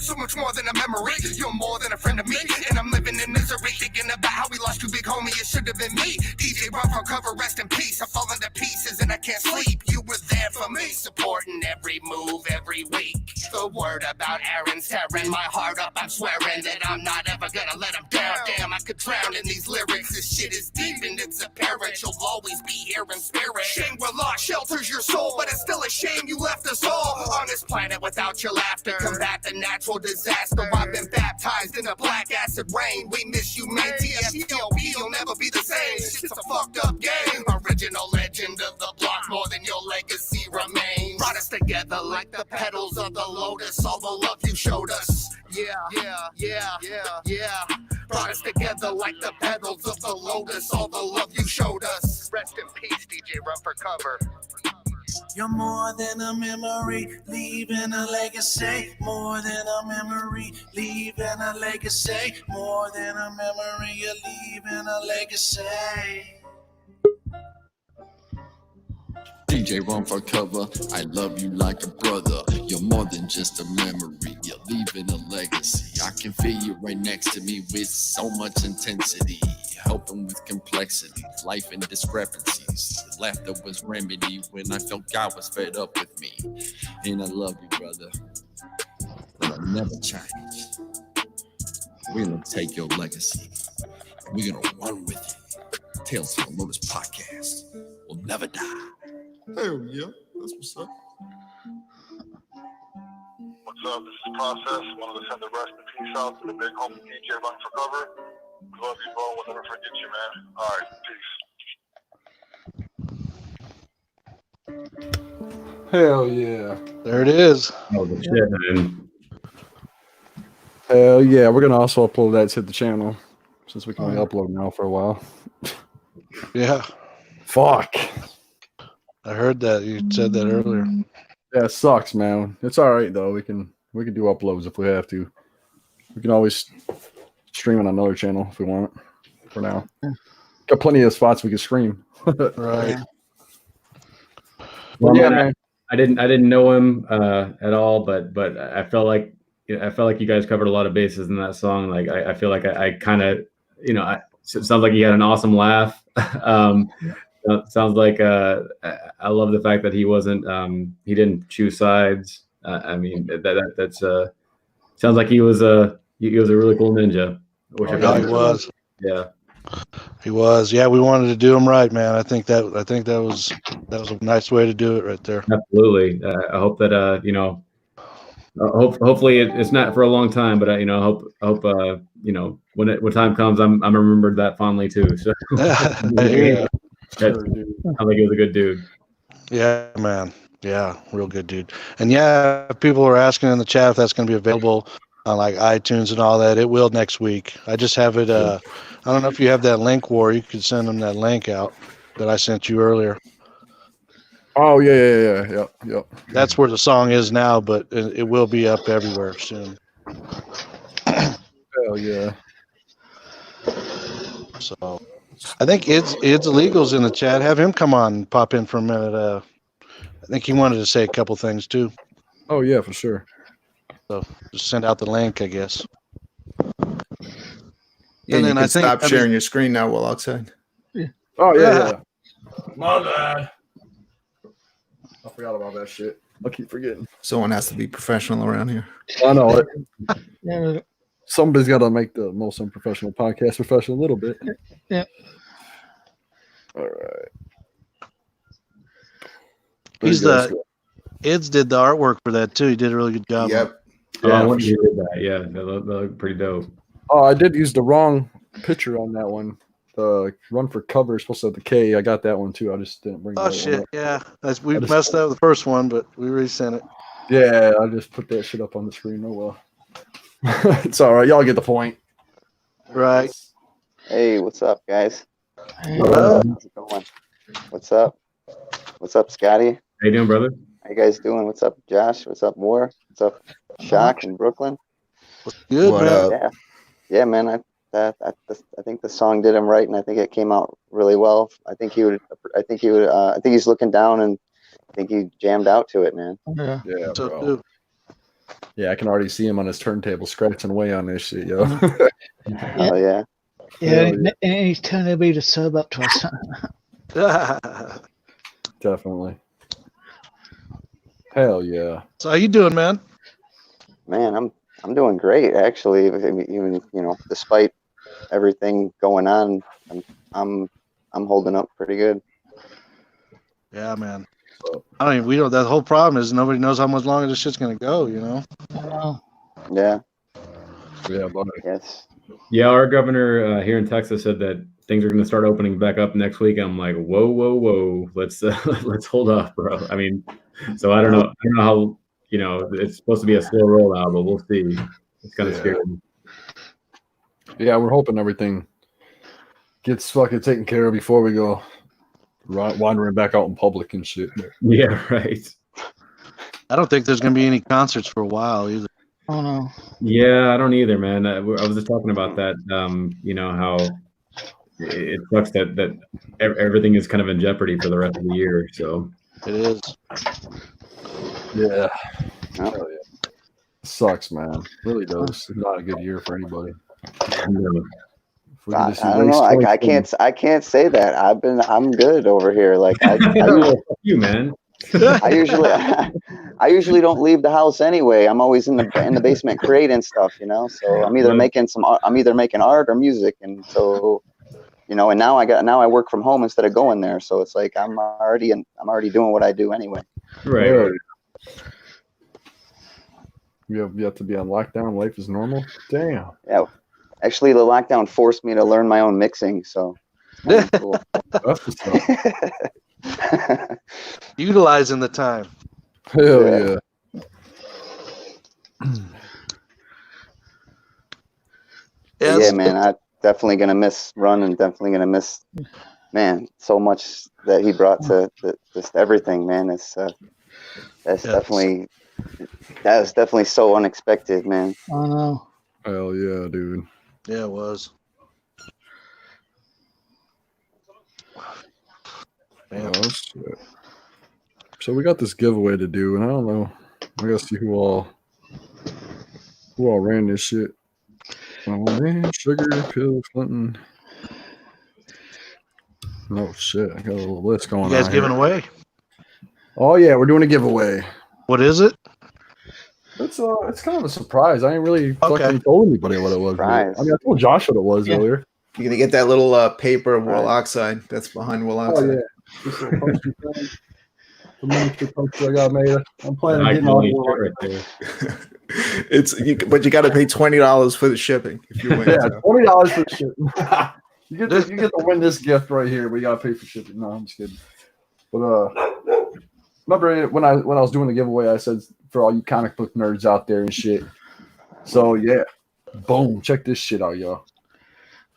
So much more than a memory, you're more than a friend of me. And I'm living in misery, thinking about how we lost you, big homie, it should have been me. DJ Run for cover, rest in peace. I'm falling to pieces and I can't sleep. You were there for me, supporting every move every week. The word about Aaron's tearing my heart up, I'm swearing that I'm not ever gonna let him down. Damn, I could drown in these lyrics, this shit is deep and it's apparent. You'll always be here in spirit. Shangri-La shelters your soul, but it's still a shame you left us all on this planet without your laughter. Combat the natural disaster. I've been baptized in a black acid rain. We miss you, man. TFTLP, you'll never be the same. Shit's a fucked up game. Original legend of the block, more than your legacy remains. Brought us together like the petals of the lotus. All the love you showed us. Yeah. brought us together like the petals of the lotus. All the love you showed us. Rest in peace, DJ Run for Cover. You're more than a memory, leaving a legacy. More than a memory, leaving a legacy. More than a memory, you're leaving a legacy. DJ Run for Cover, I love you like a brother. You're more than just a memory, you're leaving a legacy. I can feel you right next to me with so much intensity, helping with complexity, life and discrepancies. Laughter was remedy when I felt God was fed up with me. And I love you, brother, but I'll never change. We're gonna take your legacy. We're gonna run with you. Tales from the Lotus podcast will never die. Hell yeah, that's what's up. What's up? This is Process. Wanted to send a rest in peace out to the big homie DJ Run for Cover. Love you, bro. We'll never forget you, man. All right, peace. Hell yeah. There it is. Oh, the shit, man. Hell yeah. We're gonna also upload that to the channel since we can only upload now for a while. Yeah. Fuck. I heard that. You said that earlier. Yeah, it sucks, man. It's all right though. We can do uploads if we have to. We can always stream on another channel if we want. For now, got plenty of spots we can stream. Right. Well, yeah, man, I didn't know him at all, but I felt like you guys covered a lot of bases in that song. Like I feel like I kind of, it sounds like you had an awesome laugh. Sounds like I love the fact that he wasn't he didn't choose sides. I mean that's sounds like he was a really cool ninja. He was. Yeah. He was. Yeah, we wanted to do him right, man. I think that was a nice way to do it right there. Absolutely. I hope that hopefully it's not for a long time, but I hope when time comes, I'm remembered that fondly too. So Yeah. Sounds like he was a good dude. Yeah, man. Yeah, real good dude. And yeah, people are asking in the chat if that's going to be available on like iTunes and all that. It will next week. I just have it. I don't know if you have that link, War. You could send them that link out that I sent you earlier. Oh yeah. That's where the song is now, but it will be up everywhere soon. Hell yeah. So I think it's Illegal's in the chat. Have him come on and pop in for a minute. I think he wanted to say a couple things too. Oh yeah, for sure. So just send out the link, I guess. Yeah, and then I think stop sharing your screen now while outside. Yeah. Oh yeah. My bad. I forgot about that shit. I keep forgetting. Someone has to be professional around here. I know it. Somebody's got to make the most unprofessional podcast professional a little bit. Yeah. All right. Ids did the artwork for that too. He did a really good job. Yep. I wonder if you did that. Yeah, that looked pretty dope. Oh, I did use the wrong picture on that one. The Run for Cover is supposed to have the K. I got that one too. I just didn't bring. Oh shit! Yeah, we messed up the first one, but we resent it. Yeah, I just put that shit up on the screen. Oh well. It's all right. Y'all get the point. Right. Hey, what's up, guys? Hello. How's it going? What's up? What's up, Scottie? How you doing, brother? How you guys doing? What's up, Josh? What's up, War? What's up, Shock in Brooklyn? Good, what man. Up? Yeah, man. I think the song did him right, and I think it came out really well. I think he's looking down, and I think he jammed out to it, man. Yeah. Yeah, So bro. too. Yeah, I can already see him on his turntable scratching away on this shit, yo. Oh yeah. Yeah, and he's telling everybody to sub up to us. Definitely. Hell yeah. So how you doing, man? Man, I'm doing great actually. Even despite everything going on, I'm holding up pretty good. Yeah, man. I mean, that whole problem is nobody knows how much longer this shit's gonna go. Yeah. Yeah, buddy. Yes. Yeah, our governor here in Texas said that things are going to start opening back up next week. I'm like, whoa, let's hold off, bro. I mean, so I don't know how it's supposed to be a slow rollout, but we'll see. It's kind of scary. Yeah, we're hoping everything gets fucking taken care of before we go wandering back out in public and shit. Yeah, right. I don't think there's going to be any concerts for a while either. Oh no. Yeah, I don't either, man. I was just talking about that. How it sucks that everything is kind of in jeopardy for the rest of the year. So it is. Yeah. Hell yeah. Sucks, man. Really does. It's not a good year for anybody. I don't know. I can't say that. I'm good over here. Like I you, man. I usually don't leave the house anyway. I'm always in the basement creating stuff, So I'm either making art or music, and so and now I work from home instead of going there. So it's like I'm already doing what I do anyway. Right. You have to be on lockdown. Life is normal. Damn. Yeah. Actually, the lockdown forced me to learn my own mixing. So cool. That's what's up. Utilizing the time. Hell yeah. Yeah, man. I'm definitely gonna miss Run, and definitely gonna miss, man, so much that he brought to just everything, man. That's definitely so unexpected, man. I know. Hell yeah, dude. Yeah, it was. Man. Oh, shit. So we got this giveaway to do, and I don't know. I gotta see who all ran this shit. Oh man, Sugar, Pill, Clinton. Oh shit, I got a little list going on. You guys giving away? Oh yeah, we're doing a giveaway. What is it? It's kind of a surprise. I ain't really fucking told anybody what it was. I mean, I told Josh what it was earlier. You're gonna get that little paper World Oxide that's behind World Oxide. Oh yeah, this little poster thing. The miniature poster I got made. I'm planning on getting all right there. But you got to pay $20 for the shipping if you win. Yeah, $20 for the shipping. you get to win this gift right here. We got to pay for shipping. No, I'm just kidding. But remember when I was doing the giveaway, I said for all you comic book nerds out there and shit. So yeah, boom, check this shit out, y'all.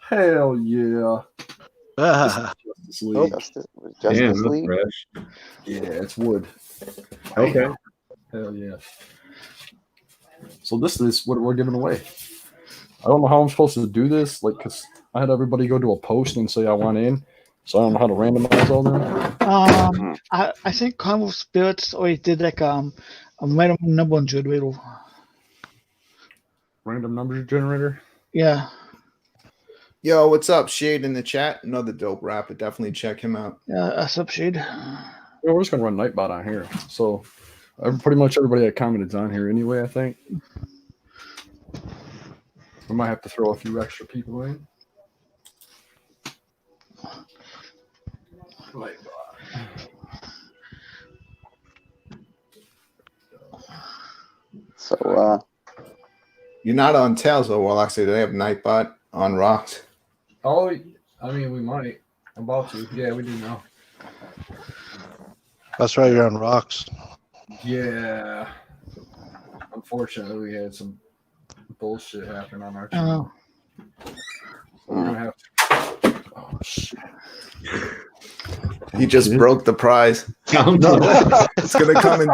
Hell yeah. Justice League. Justice League. Yeah, it's wood. Okay. Hell yeah. So this is what we're giving away. I don't know how I'm supposed to do this, because I had everybody go to a post and say I want in, so I don't know how to randomize all them. I think Carnival Spirits always did like a random number generator. Random number generator. Yeah. Yo, what's up, Shade in the chat? Another dope rapper. Definitely check him out. Yeah, what's up, Shade? Yeah, we're just gonna run Nightbot on here, so pretty much everybody that commented is on here anyway. I think we might have to throw a few extra people in. So you're not on Tails though. Well, actually, they have Nightbot on ROX. Oh, I mean, we might. I'm about to. Yeah, we do now. That's right. You're on ROX. Yeah. Unfortunately, we had some bullshit happen on our channel. We're gonna have to. Oh shit. He just broke the prize. It's gonna come in.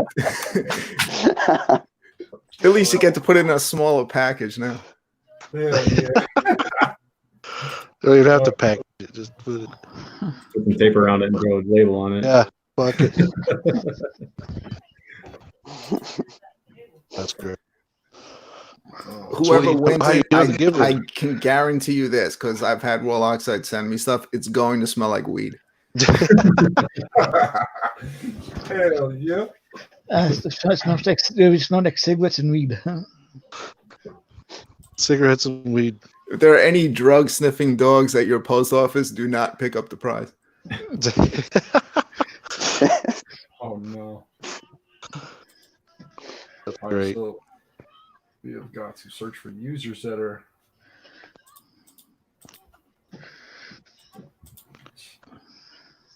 At least you get to put it in a smaller package now. Yeah. You don't even have to pack it. Just put it. Put some tape around it and throw a label on it. Yeah, fuck it. That's great. Whoever wins it, I can guarantee you this, because I've had World Oxide send me stuff. It's going to smell like weed. Hell yeah. It's not like cigarettes and weed. Cigarettes and weed. If there are any drug sniffing dogs at your post office, do not pick up the prize. Oh no. That's great. So we have got to search for users that are.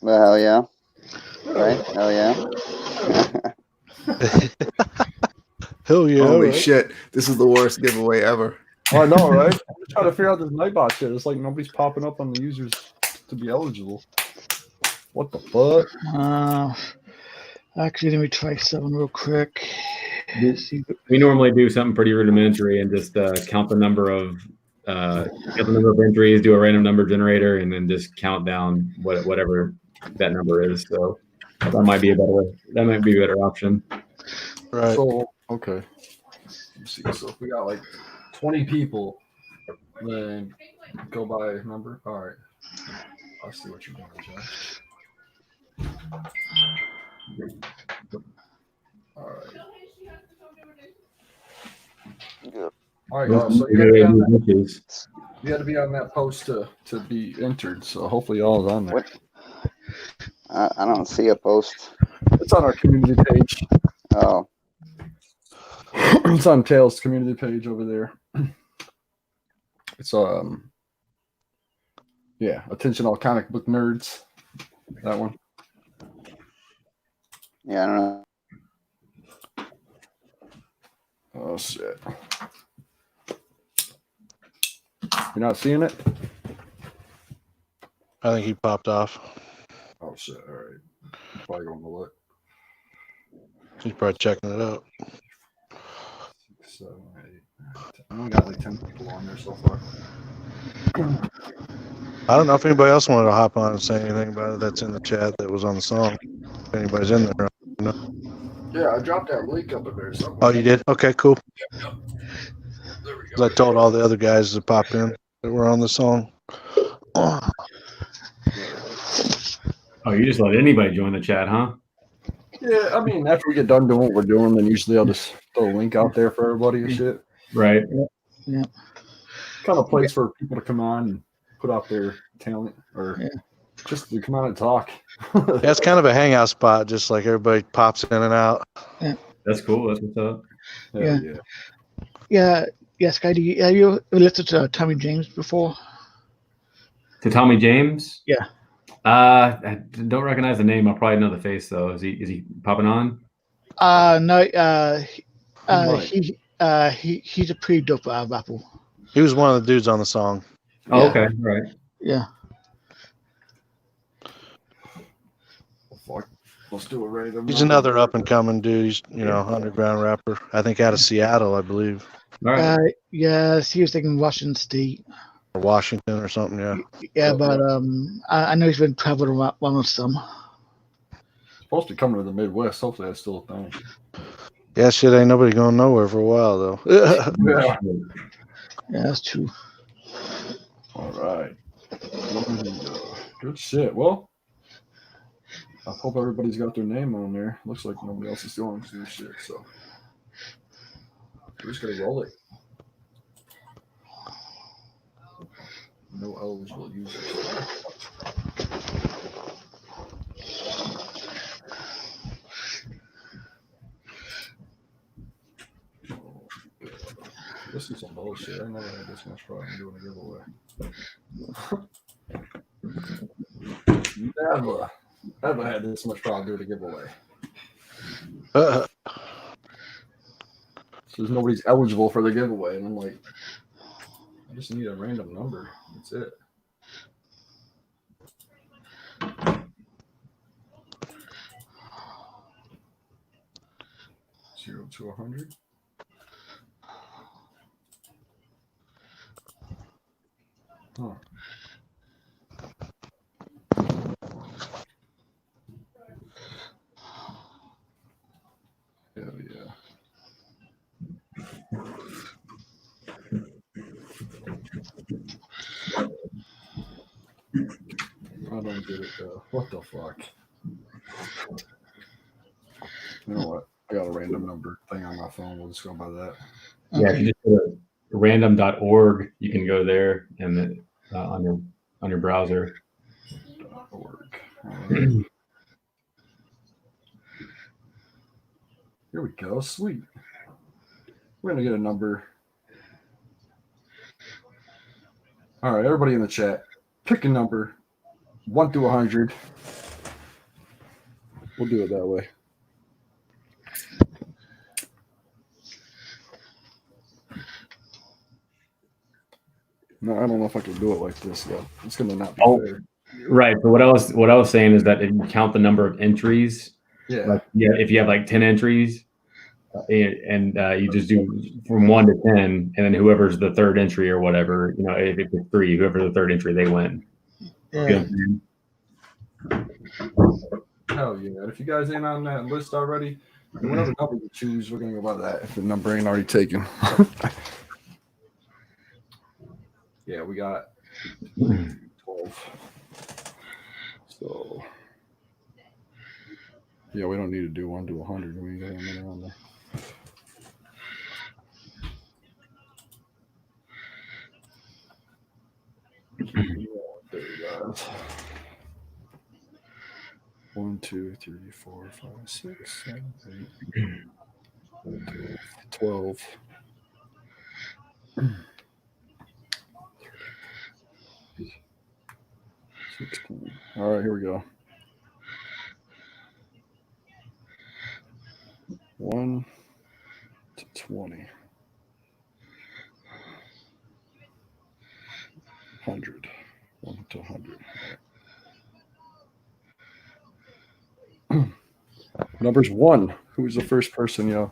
Well, hell yeah. Right? Hell yeah. Hell yeah. Holy right? shit. This is the worst giveaway ever. I know, right? I'm trying to figure out this Nightbot shit. It's like nobody's popping up on the users to be eligible. What the fuck? Actually, let me try 7 real quick. We normally do something pretty rudimentary and just count the number of entries, do a random number generator, and then just count down whatever that number is. So that might be a better option. Right. So okay. Let's see. So if we got like 20 people, then go by number. All right. I'll see what you're doing, Josh. All right. Good. All right, y'all. So you had to be on that post to be entered. So hopefully y'all is on there. What? I don't see a post. It's on our community page. Oh. It's on Tails community page over there. It's yeah, attention all comic book nerds. That one. Yeah, I don't know. Oh shit. You're not seeing it? I think he popped off. Oh shit, all right. Probably going to look. He's probably checking it out. 6, 7, 8, 9, 10. I only got like 10 people on there so far. I don't know if anybody else wanted to hop on and say anything about it that's in the chat that was on the song. If anybody's in there. No. Yeah, I dropped that link up in there somewhere. Oh, you did? Okay, cool. Yep. There we go. I told all the other guys to pop in that were on the song. Oh, you just let anybody join the chat, huh? Yeah, I mean, after we get done doing what we're doing, then usually I'll just throw a link out there for everybody and shit. Right. Yeah. Kind of place for people to come on and put out their talent or just to come on and talk. Yeah, it's kind of a hangout spot, just like everybody pops in and out. Yeah. That's cool. That's what's up. Yeah, Scottie, have you listened to Tommy James before? To Tommy James? Yeah. I don't recognize the name. I'll probably know the face though. Is he popping on? No. He's a pretty dope rapper. He was one of the dudes on the song. Oh, yeah. Okay, right. Yeah. Let's do a random. He's another up and coming dude. He's underground rapper. I think out of Seattle, I believe. Right. Yeah, he was thinking Washington State. Or Washington or something, yeah. Yeah, but I know he's been traveling around with some. Supposed to be coming to the Midwest. Hopefully that's still a thing. Yeah, shit, ain't nobody going nowhere for a while though. Yeah, that's true. All right. Good shit. Well, I hope everybody's got their name on there. Looks like nobody else is doing some shit, so we're just gonna roll it. No eligible users. This is some bullshit. I never had this much problem doing a giveaway. Never had this much problem doing a giveaway. So nobody's eligible for the giveaway, and I'm like, I just need a random number. That's it. Zero to 100. Huh. Hell yeah. I don't get it though. What the fuck? You know what? I got a random number thing on my phone. We'll just go by that. Yeah, if you just go to random.org, you can go there and then on your browser. .org. Here we go. Sweet. We're gonna get a number. All right, everybody in the chat, pick a number, 1 through 100. We'll do it that way. No, I don't know if I can do it like this though. It's gonna not be fair. Right. But what I was saying is that if you count the number of entries, like if you have like 10 entries, and you just do from 1 to 10, and then whoever's the third entry or whatever, if it's 3, whoever's the third entry, they win. Yeah. Hell yeah! If you guys ain't on that list already, whatever number you choose, we're gonna go by that. If the number ain't already taken. Yeah, we got 12. So yeah, we don't need to do 1 to 100. We got a minute on there. There you go. 1, 2, 3, 4, 5, 6, 7, 8, 12. 16. All right, here we go. 1 to 20. 100. 1 to 100. Number's 1. Who was the first person, yo?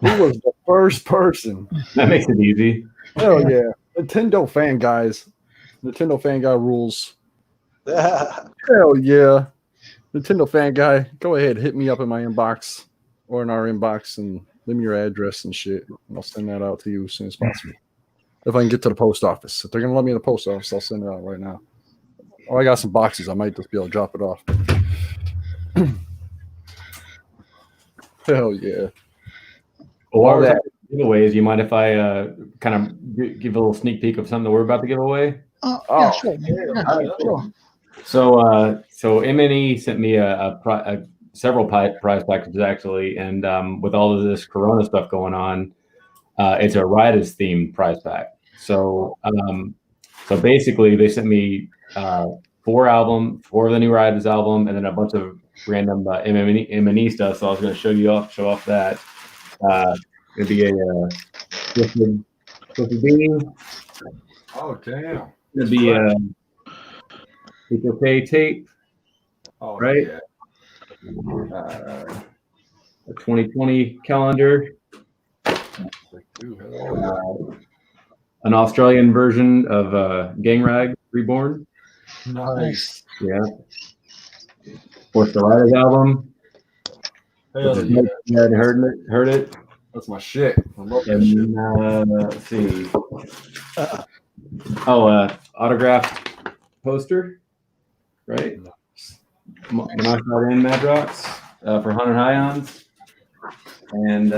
Who was the first person? That makes it easy. Hell yeah. Nintendo fan guys. Nintendo fan guy rules. Hell yeah. Nintendo fan guy, go ahead, hit me up in my inbox or in our inbox and leave me your address and shit. And I'll send that out to you as soon as possible. If I can get to the post office. If they're going to let me in the post office, I'll send it out right now. Oh, I got some boxes. I might just be able to drop it off. Hell yeah. Well, while we're talking giveaways, you mind if I kind of give a little sneak peek of something that we're about to give away? Yeah, sure. Yeah, sure. So MNE sent me several prize packages actually, and with all of this Corona stuff going on, it's a Riders themed prize pack. So basically, they sent me 4 of the new Riders album, and then a bunch of random MNE stuff. So I was going to show off that. It'd be a Twisted Beanie. Oh damn! It'd be a HOK tape. Oh, right. Yeah. A 2020 calendar. An Australian version of Gang Rag Reborn. Nice. Yeah. Of course, the Riders album. Hell You yeah. hadn't heard it. That's my shit. I love that shit. Let's see. Autographed poster, right? Monoxide and Mad ROX for 100 Hions. And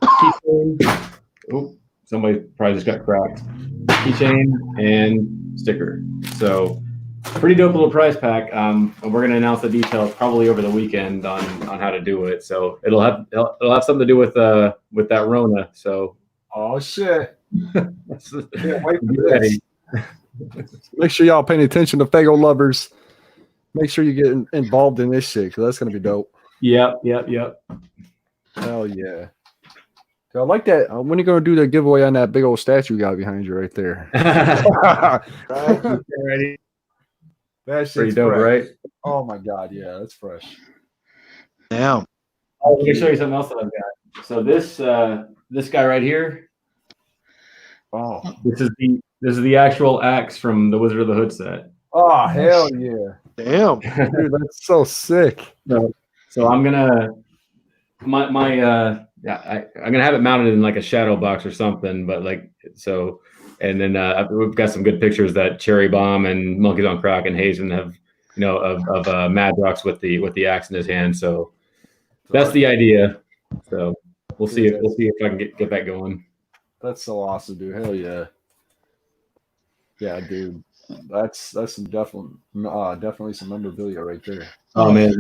keychain. Oh, somebody probably just got cracked. Keychain and sticker. So pretty dope little prize pack. And we're gonna announce the details probably over the weekend on how to do it. So it'll have something to do with that Rona. So oh shit. Can't wait for this. Make sure y'all paying attention to Faygoluvers. Make sure you get involved in this shit because that's gonna be dope. Yep. Hell yeah. I like that. When are you gonna do the giveaway on that big old statue you got behind you right there? Ready? That shit's pretty dope, fresh. right? Oh my god, yeah, that's fresh. Damn. Oh, let me show you something else that I've got. So this guy right here. Oh, this is the actual axe from the Wizard of the Hood set. Oh hell yeah! Damn, dude, that's so sick. So I'm gonna I'm gonna have it mounted in like a shadow box or something. But and then we've got some good pictures that Cherry Bomb and Monkeys on Crack and Hazen have, of Mad ROX with the axe in his hand. So that's the idea. So we'll see if I can get that going. That's so awesome, dude. Hell yeah. Yeah, dude. That's some definitely some memorabilia right there. Oh man,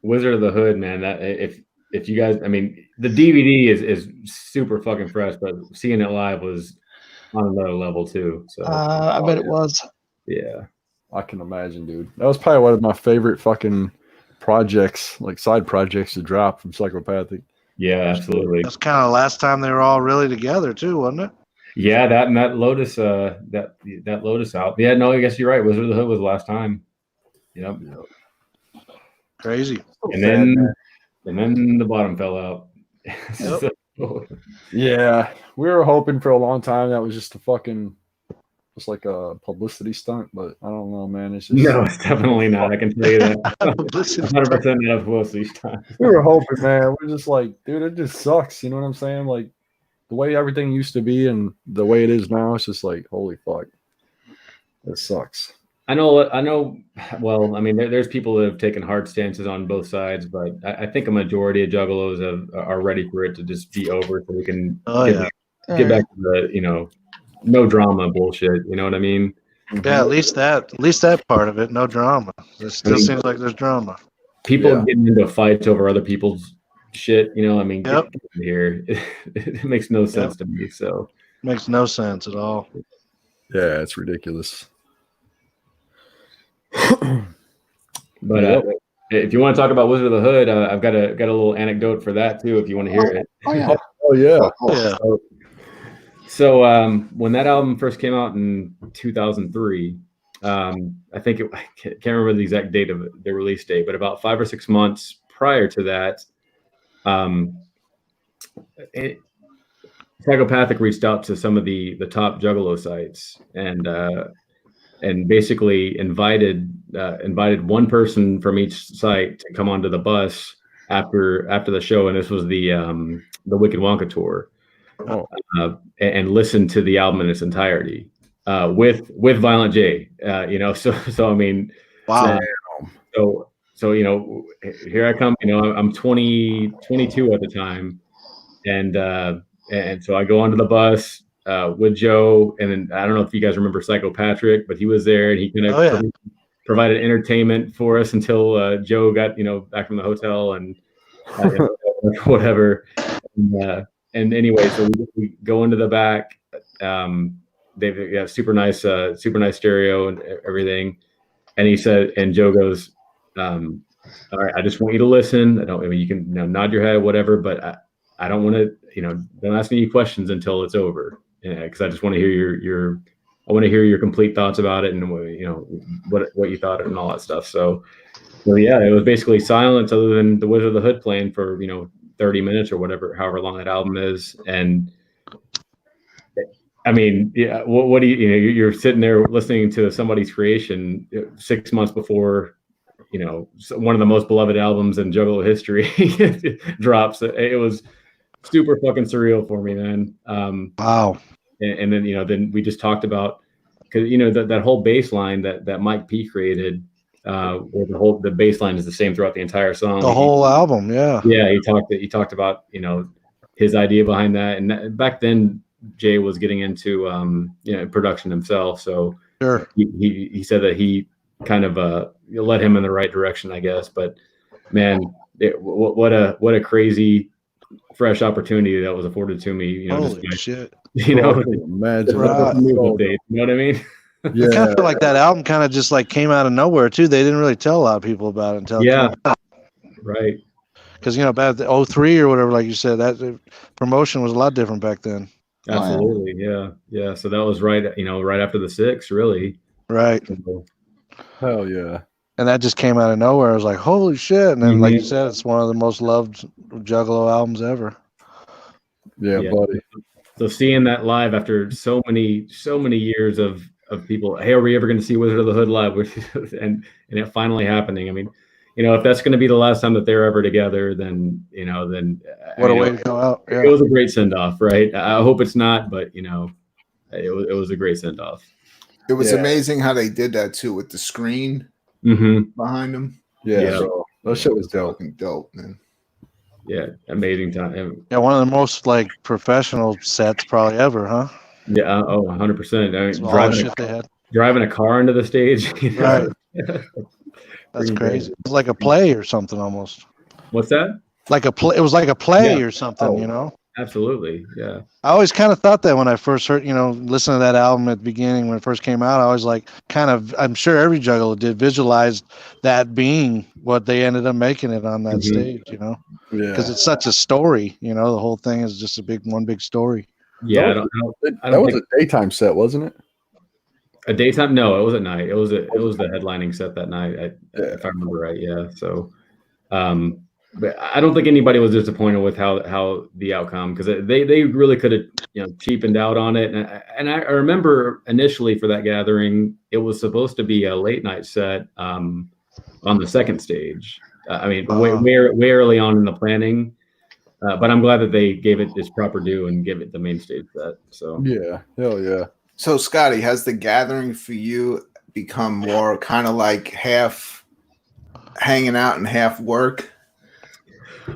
Wizard of the Hood, man. That if you guys, I mean, the DVD is super fucking fresh, but seeing it live was on another level too. So I bet it was. Yeah, I can imagine, dude. That was probably one of my favorite fucking projects, like side projects to drop from Psychopathic. Yeah, absolutely. That's kind of the last time they were all really together too, wasn't it? Yeah, that Lotus that Lotus album. Yeah, no, I guess you're right. Wizard of the Hood was the last time. Yep. Crazy. And then the bottom fell out. Yep. Yeah, we were hoping for a long time that was just like a publicity stunt, but I don't know, man. It's just No, it's definitely not. I can tell you that. 100% not a publicity stunt. we were hoping, man. We're just like, dude, it just sucks. You know what I'm saying? Like the way everything used to be and the way it is now, it's just like, holy fuck, it sucks. I know. Well, I mean, there's people that have taken hard stances on both sides, but I think a majority of juggalos are ready for it to just be over, so we can get back to the no drama bullshit. You know what I mean? Yeah, at least that part of it, no drama. It still seems like there's drama. People getting into fights over other people's shit. You know, I mean, get here. It makes no sense to me. So makes no sense at all. Yeah, it's ridiculous. But if you want to talk about Wizard of the Hood, I've got a little anecdote for that too. If you want to hear it. Oh yeah. So when that album first came out in 2003, I think I can't remember the exact date of the release date, but about 5 or 6 months prior to that, Psychopathic reached out to some of the top Juggalo sites and basically invited one person from each site to come onto the bus after the show, and this was the Wicked Wonka tour, and listen to the album in its entirety with Violent J. So I mean, wow. So here I come. I'm 22 at the time, and so I go onto the bus with Joe, and then I don't know if you guys remember Psycho Patrick, but he was there, and he kind of provided entertainment for us until Joe got back from the hotel and whatever. And anyway, so we go into the back. They've got super nice stereo and everything. And he said, and Joe goes, "All right, I just want you to listen. I mean, you can nod your head, whatever, but I don't want to, don't ask me any questions until it's over, because I just want to hear I want to hear your complete thoughts about it, and what you thought and all that stuff." So yeah, it was basically silence other than the Wizard of the Hood playing for 30 minutes or whatever, however long that album is. And I mean, yeah, what do you're sitting there listening to somebody's creation 6 months before one of the most beloved albums in Juggalo history drops. It was super fucking surreal for me, man. Wow. And then then we just talked about, because that whole bass line that Mike P created, where the bass line is the same throughout the entire song. The whole album, yeah. Yeah, he talked about his idea behind that, and back then Jay was getting into production himself, so sure. He said that he kind of led him in the right direction, I guess. But man, what a crazy fresh opportunity that was afforded to me. Holy shit! Imagine. Right. You know what I mean? Yeah. I kind of feel like that album kind of just like came out of nowhere too. They didn't really tell a lot of people about it until right. Because back at 03 or whatever, like you said, that promotion was a lot different back then. Absolutely, yeah. So that was right after the 6, really. Right. Hell yeah. And that just came out of nowhere. I was like, holy shit. And then, like you said, it's one of the most loved Juggalo albums ever. Yeah, buddy. So seeing that live after so many years of people, hey, are we ever going to see Wizard of the Hood live? and it finally happening. I mean, if that's going to be the last time that they're ever together, then what a way to go out. Yeah. It was a great send off, right? I hope it's not, but it was a great send off. It was amazing how they did that too, with the screen behind them. Yeah. That shit was dope. Dope, man. Yeah, amazing time. Yeah, one of the most like professional sets probably ever, huh? Yeah, 100%. I mean, driving a car into the stage. Right. That's crazy. It's like a play or something almost. What's that? Like a play. It was like a play or something, Absolutely, yeah. I always kind of thought that when I first heard, listen to that album at the beginning when it first came out. I was like, I'm sure every Juggalo did visualize that being what they ended up making it on that stage, because it's such a story. The whole thing is just one big story. Yeah, that was a daytime set, wasn't it? A daytime? No, it was at night. It was the headlining set that night, if I remember right. Yeah. So, but I don't think anybody was disappointed with how the outcome, because they really could have cheapened out on it. And I remember initially for that gathering, it was supposed to be a late night set on the second stage. I mean, way early on in the planning. But I'm glad that they gave it its proper due and give it the main stage set. So yeah, hell yeah. So Scottie, has the gathering for you become more kind of like half hanging out and half work?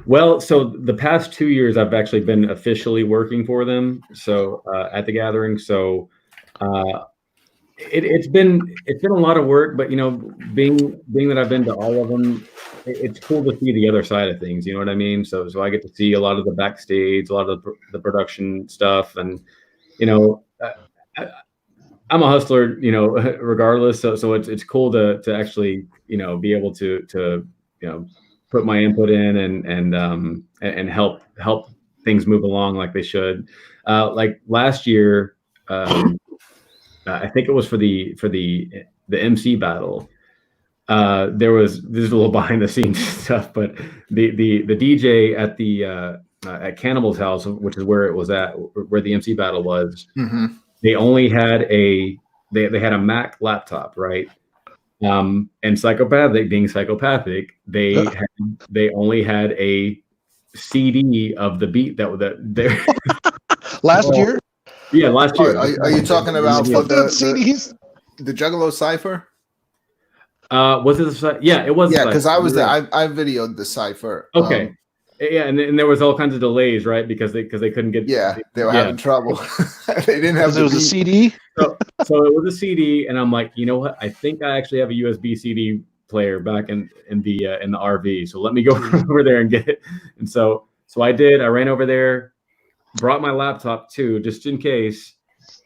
Well, so the past 2 years I've actually been officially working for them. So at the gathering, so it's been a lot of work. But being that I've been to all of them, it's cool to see the other side of things. You know what I mean? So I get to see a lot of the backstage, a lot of the production stuff, and I'm a hustler, regardless. So it's cool to actually be able to put my input in and help things move along like they should. Like last year, I think it was for the MC battle. This is a little behind the scenes stuff, but the DJ at Cannibal's house, which is where it was at, where the MC battle was, they only had they had a Mac laptop, right? And being psychopathic, they only had a CD of the beat that there last year. Yeah, last year. Are you talking about for the CDs? The Juggalo Cypher? Was it? Yeah, it was. Yeah, because I was there. I videoed the Cypher. Okay. Yeah, and there was all kinds of delays, right? Because they couldn't get. Yeah, they were having trouble. They didn't have. It was a CD. So it was a CD, and I'm like, you know what? I think I actually have a USB CD player back in the RV. So let me go over there and get it. And so I did. I ran over there, brought my laptop too, just in case.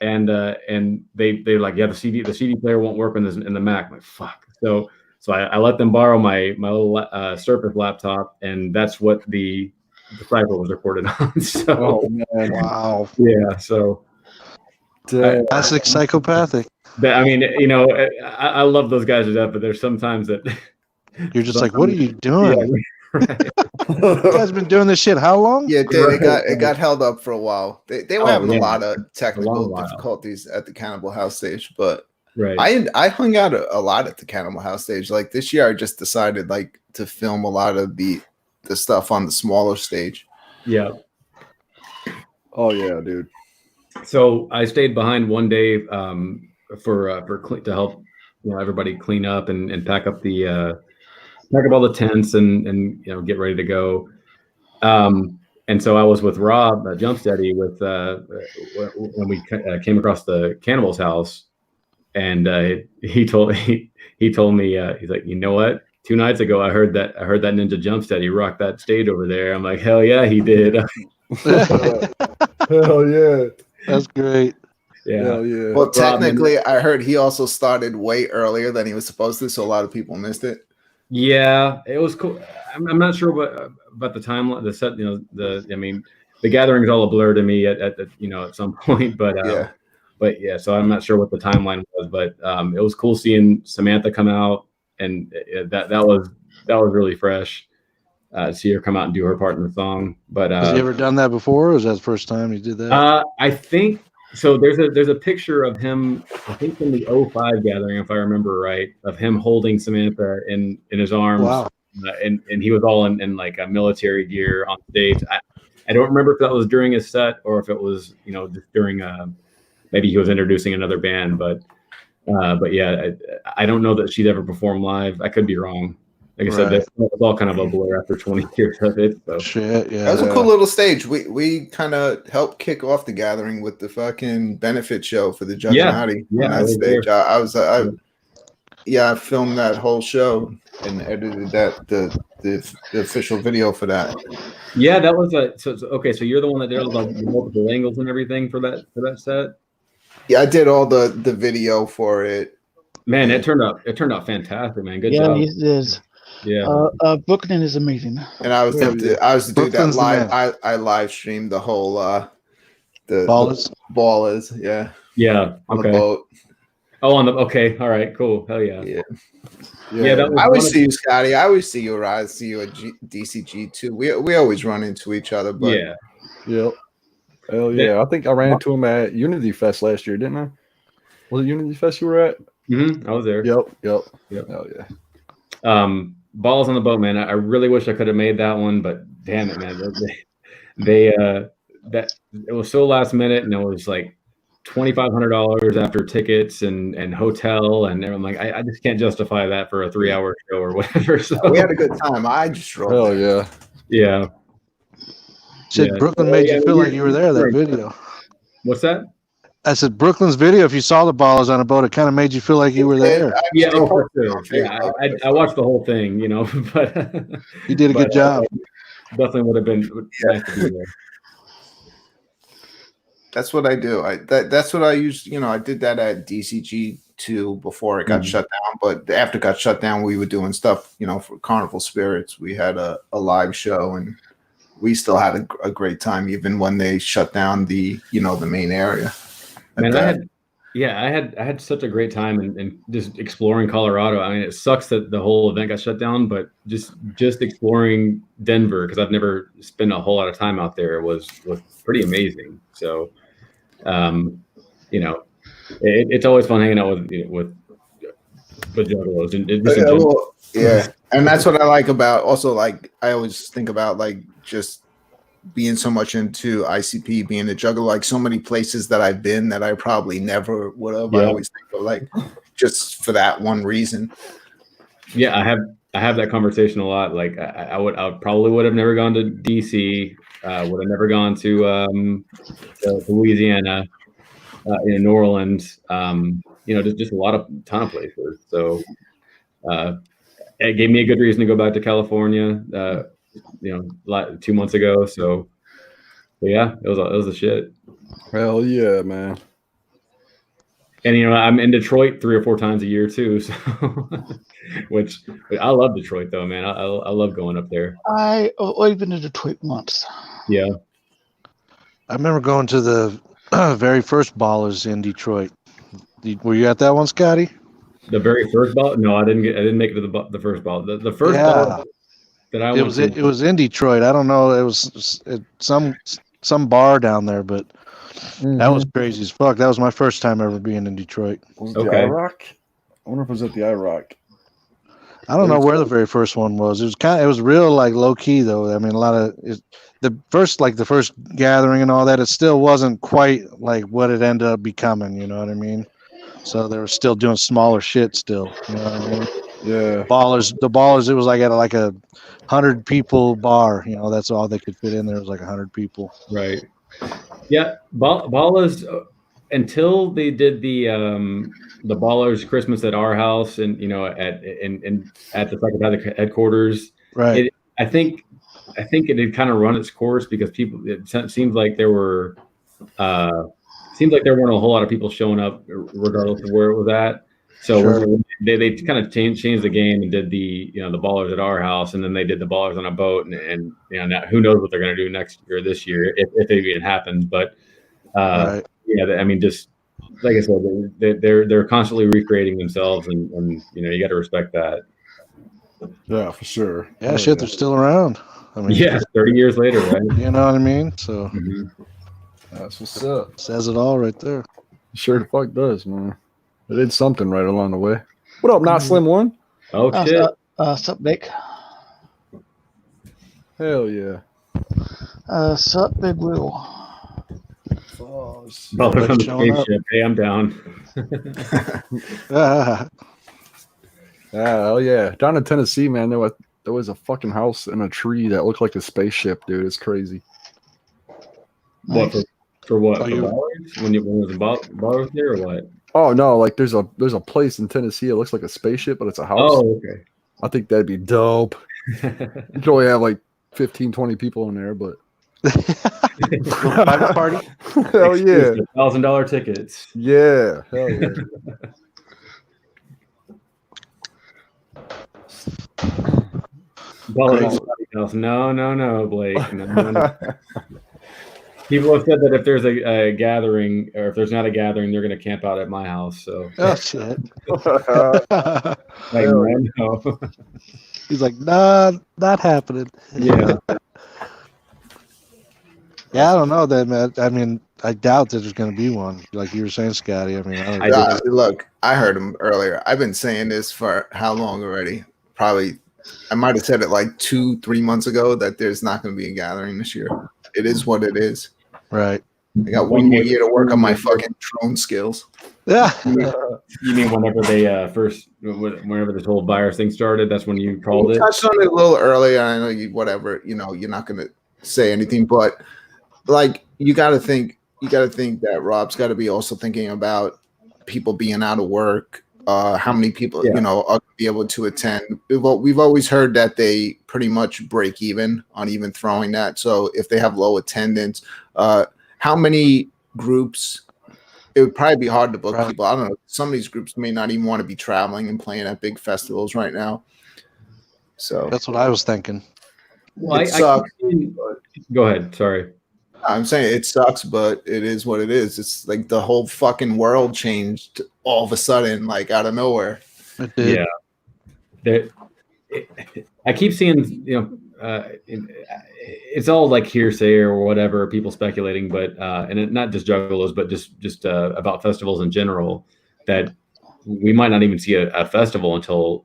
And they're like, yeah, the CD player won't work in the Mac. I'm like, fuck. So I let them borrow my little Surface laptop, and that's what the Cypher was recorded on. So, oh man, wow, yeah. So classic psychopathic. I mean, I love those guys to death, but there's sometimes that you're just like, what are you doing? Yeah, right. You guys been doing this shit how long? Yeah, it got held up for a while. They were having a lot of technical difficulties at the Cannibal House stage, but. Right. I hung out a lot at the Cannibal House stage. Like this year, I just decided like to film a lot of the stuff on the smaller stage. Yeah. Oh yeah, dude. So I stayed behind one day to help everybody clean up and pack up all the tents and get ready to go. And so I was with Rob Jumpsteady when we came across the Cannibal's house. And he told me he's like, you know what? 2 nights ago I heard that Ninja Jumpsteady rocked that stage over there. I'm like, hell yeah, he did. Hell yeah, that's great. Yeah, hell yeah. Well, technically, I heard he also started way earlier than he was supposed to, so a lot of people missed it. Yeah, it was cool. I'm not sure about the timeline. The set, the gathering is all a blur to me at some point, but yeah. But yeah, so I'm not sure what the timeline was, but it was cool seeing Samantha come out, and that was really fresh. See her come out and do her part in the song. But has he ever done that before? Or was that the first time he did that? I think so. There's a picture of him, I think in the 05 gathering, if I remember right, of him holding Samantha in his arms. Wow. And he was all in like a military gear on stage. I don't remember if that was during his set or if it was just during maybe he was introducing another band, but yeah, I don't know that she's ever performed live. I could be wrong. Like I said, that was all kind of a blur after 20 years of it. So. Shit, yeah. That was a cool little stage. We kind of helped kick off the gathering with the fucking benefit show for the Juggernaut on that stage. I filmed that whole show and edited the official video for that. Yeah, that was okay. So you're the one that did all the multiple angles and everything for that set. Yeah, I did all the video for it. Man, it turned out fantastic, man. Good job. Yeah, it is. Yeah. Brooklyn is amazing. And I was the dude that live. I live streamed the whole Ballers, yeah. Yeah. On Okay. the boat. Oh, okay. All right. Cool. Hell yeah. Yeah. That was I always see you, Scotty. I always see you around. I see you at DCG too. We always run into each other. But Yep. Hell yeah. I think I ran into him at Unity Fest last year, didn't I? Was it Unity Fest you were at? I was there. Yep. Hell yeah. Balls on the boat, man. I really wish I could have made that one, but damn it, man. That it was so last minute, and it was like $2,500 after tickets and hotel, and I'm like, I just can't justify that for a 3-hour show or whatever. So we had a good time. I just drove. Hell yeah. Yeah. Said Brooklyn made you feel like you were there. That video. What's that? I said Brooklyn's video. If you saw the ballers on a boat, it kind of made you feel like you were there. Yeah, for sure. Yeah, I watched the whole thing, but you did a good job. Definitely would have been nice to be there. That's what I do. That's what I used. I did that at DCG too before it got shut down. But after it got shut down, we were doing stuff. For Carnival Spirits, we had a live show, and we still had a great time even when they shut down the the main area. Man, I had such a great time and just exploring Colorado. I mean, it sucks that the whole event got shut down, but just exploring Denver, because I've never spent a whole lot of time out there, was pretty amazing. So, it's always fun hanging out with juggalos. Yeah, and that's what I like about. Also, like, I always think about just being so much into ICP, being a juggler, like so many places that I've been that I probably never would have. I always think of just for that one reason. Yeah, I have that conversation a lot. Like I probably would have never gone to DC, would have never gone to Louisiana, in New Orleans, just a ton of places. So it gave me a good reason to go back to California. 2 months ago. So yeah, it was a shit. Hell yeah, man. And I'm in Detroit 3 or 4 times a year too. So which I love Detroit though, man. I love going up there. I've only been to Detroit once. Yeah. I remember going to the very first Ballers in Detroit. Were you at that one, Scotty? The very first ball? No, I didn't make it to the first ball. The first ball that I went to. It was in Detroit. I don't know. It was some bar down there, but that was crazy as fuck. That was my first time ever being in Detroit. Was it the IROC? I wonder if it was at the IROC. I don't know where the very first one was. It was real low key though. I mean, the first gathering and all that, it still wasn't quite like what it ended up becoming. You know what I mean? So they were still doing smaller shit still. You know what I mean? Yeah. The Ballers. It was like at a 100 people bar. That's all they could fit in there. It was 100 people. Right. Yeah. Ballers, until they did the Ballers Christmas at our house and at the psychopathic headquarters. Right. I think it had kind of run its course because it seems like there weren't a whole lot of people showing up regardless of where it was at. So they kind of changed the game and did the Ballers at our house, and then they did the Ballers on a boat, and now who knows what they're going to do next year, this year, if it even happens. But I mean, just like I said, they're constantly recreating themselves, and you got to respect that. Yeah, for sure. Yeah, they're still around. I mean, 30 years later, right? You know what I mean? So that's what's up. Says it all right there. Sure the fuck does, man. They did something right along the way. What up, Not Slim One? Oh shit. Sup, Nick? Hell yeah. Sup, Big Will? Oh, on the spaceship. Hey, I'm down. Hell yeah. Down in Tennessee, man, there was a fucking house in a tree that looked like a spaceship, dude. It's crazy. What for what? For Ballers? When was the Ballers there or what? Oh no, there's a place in Tennessee. It looks like a spaceship, but it's a house. Oh, okay. I think that'd be dope. You could only have 15, 20 people in there, but private party. Hell yeah. $1,000 tickets. Yeah. Hell yeah. No, Blake. No. People have said that if there's a gathering, or if there's not a gathering, they're going to camp out at my house. So. Oh shit. Like, man, no. He's like, nah, not happening. Yeah. Yeah, I don't know that, man. I mean, I doubt that there's going to be one. Like you were saying, Scotty. I mean, look, I heard him earlier. I've been saying this for how long already? Probably, I might have said it like 2-3 months ago that there's not going to be a gathering this year. It is what it is. Right. I got one more year to work on my fucking drone skills. Yeah. You mean whenever they whenever this whole virus thing started, that's when you called it? Touched on it a little earlier. I know you, whatever, you're not going to say anything, but like you got to think that Rob's got to be also thinking about people being out of work. How many people, are going to be able to attend? We've always heard that they pretty much break even on even throwing that. So if they have low attendance, how many groups? It would probably be hard to book people. I don't know. Some of these groups may not even want to be traveling and playing at big festivals right now. So that's what I was thinking. Well, it sucks. Go ahead. Sorry. I'm saying it sucks, but it is what it is. It's like the whole fucking world changed all of a sudden, like out of nowhere. Yeah. I keep seeing, it's all like hearsay or whatever, people speculating, but not just Juggalos, but just about festivals in general, that we might not even see a festival until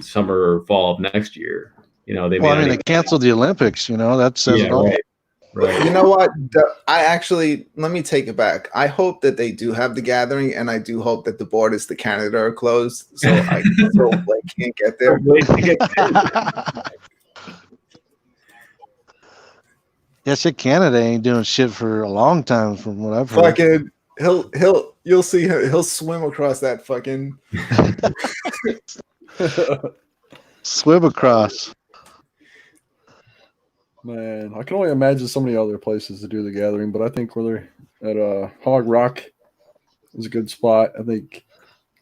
summer or fall of next year. They canceled the Olympics. That says it all. Right. You know what? Let me take it back. I hope that they do have the gathering, and I do hope that the borders to Canada are closed, so I can't get there. Yes, Canada ain't doing shit for a long time, from what I've heard. Fucking, you'll see him. He'll swim across that fucking. Swim across. Man, I can only imagine so many other places to do the gathering, but I think where they're at Hog Rock is a good spot. I think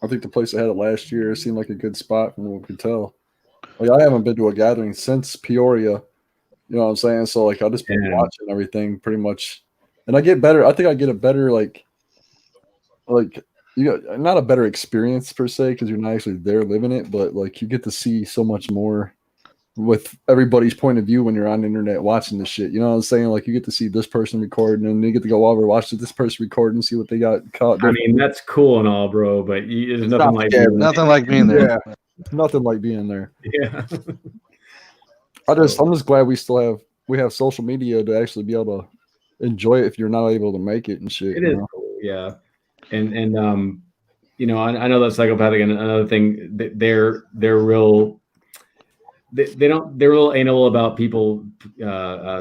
the place I had it last year seemed like a good spot from what we could tell. Like, I haven't been to a gathering since Peoria. You know what I'm saying? So like I just been watching everything pretty much, and I get better. I think I get a better like you got not a better experience per se because you're not actually there living it, but like you get to see so much more with everybody's point of view when you're on the internet watching this shit. You know what I'm saying? Like you get to see this person recording and you get to go over watch this person record and see what they got caught doing. I mean, that's cool and all, bro, but there's nothing like being there. Yeah, nothing like being there. Yeah. I'm just glad we have social media to actually be able to enjoy it if you're not able to make it and shit. It is cool, yeah. And I know that psychopathic and another thing, they're real. They're real anal about people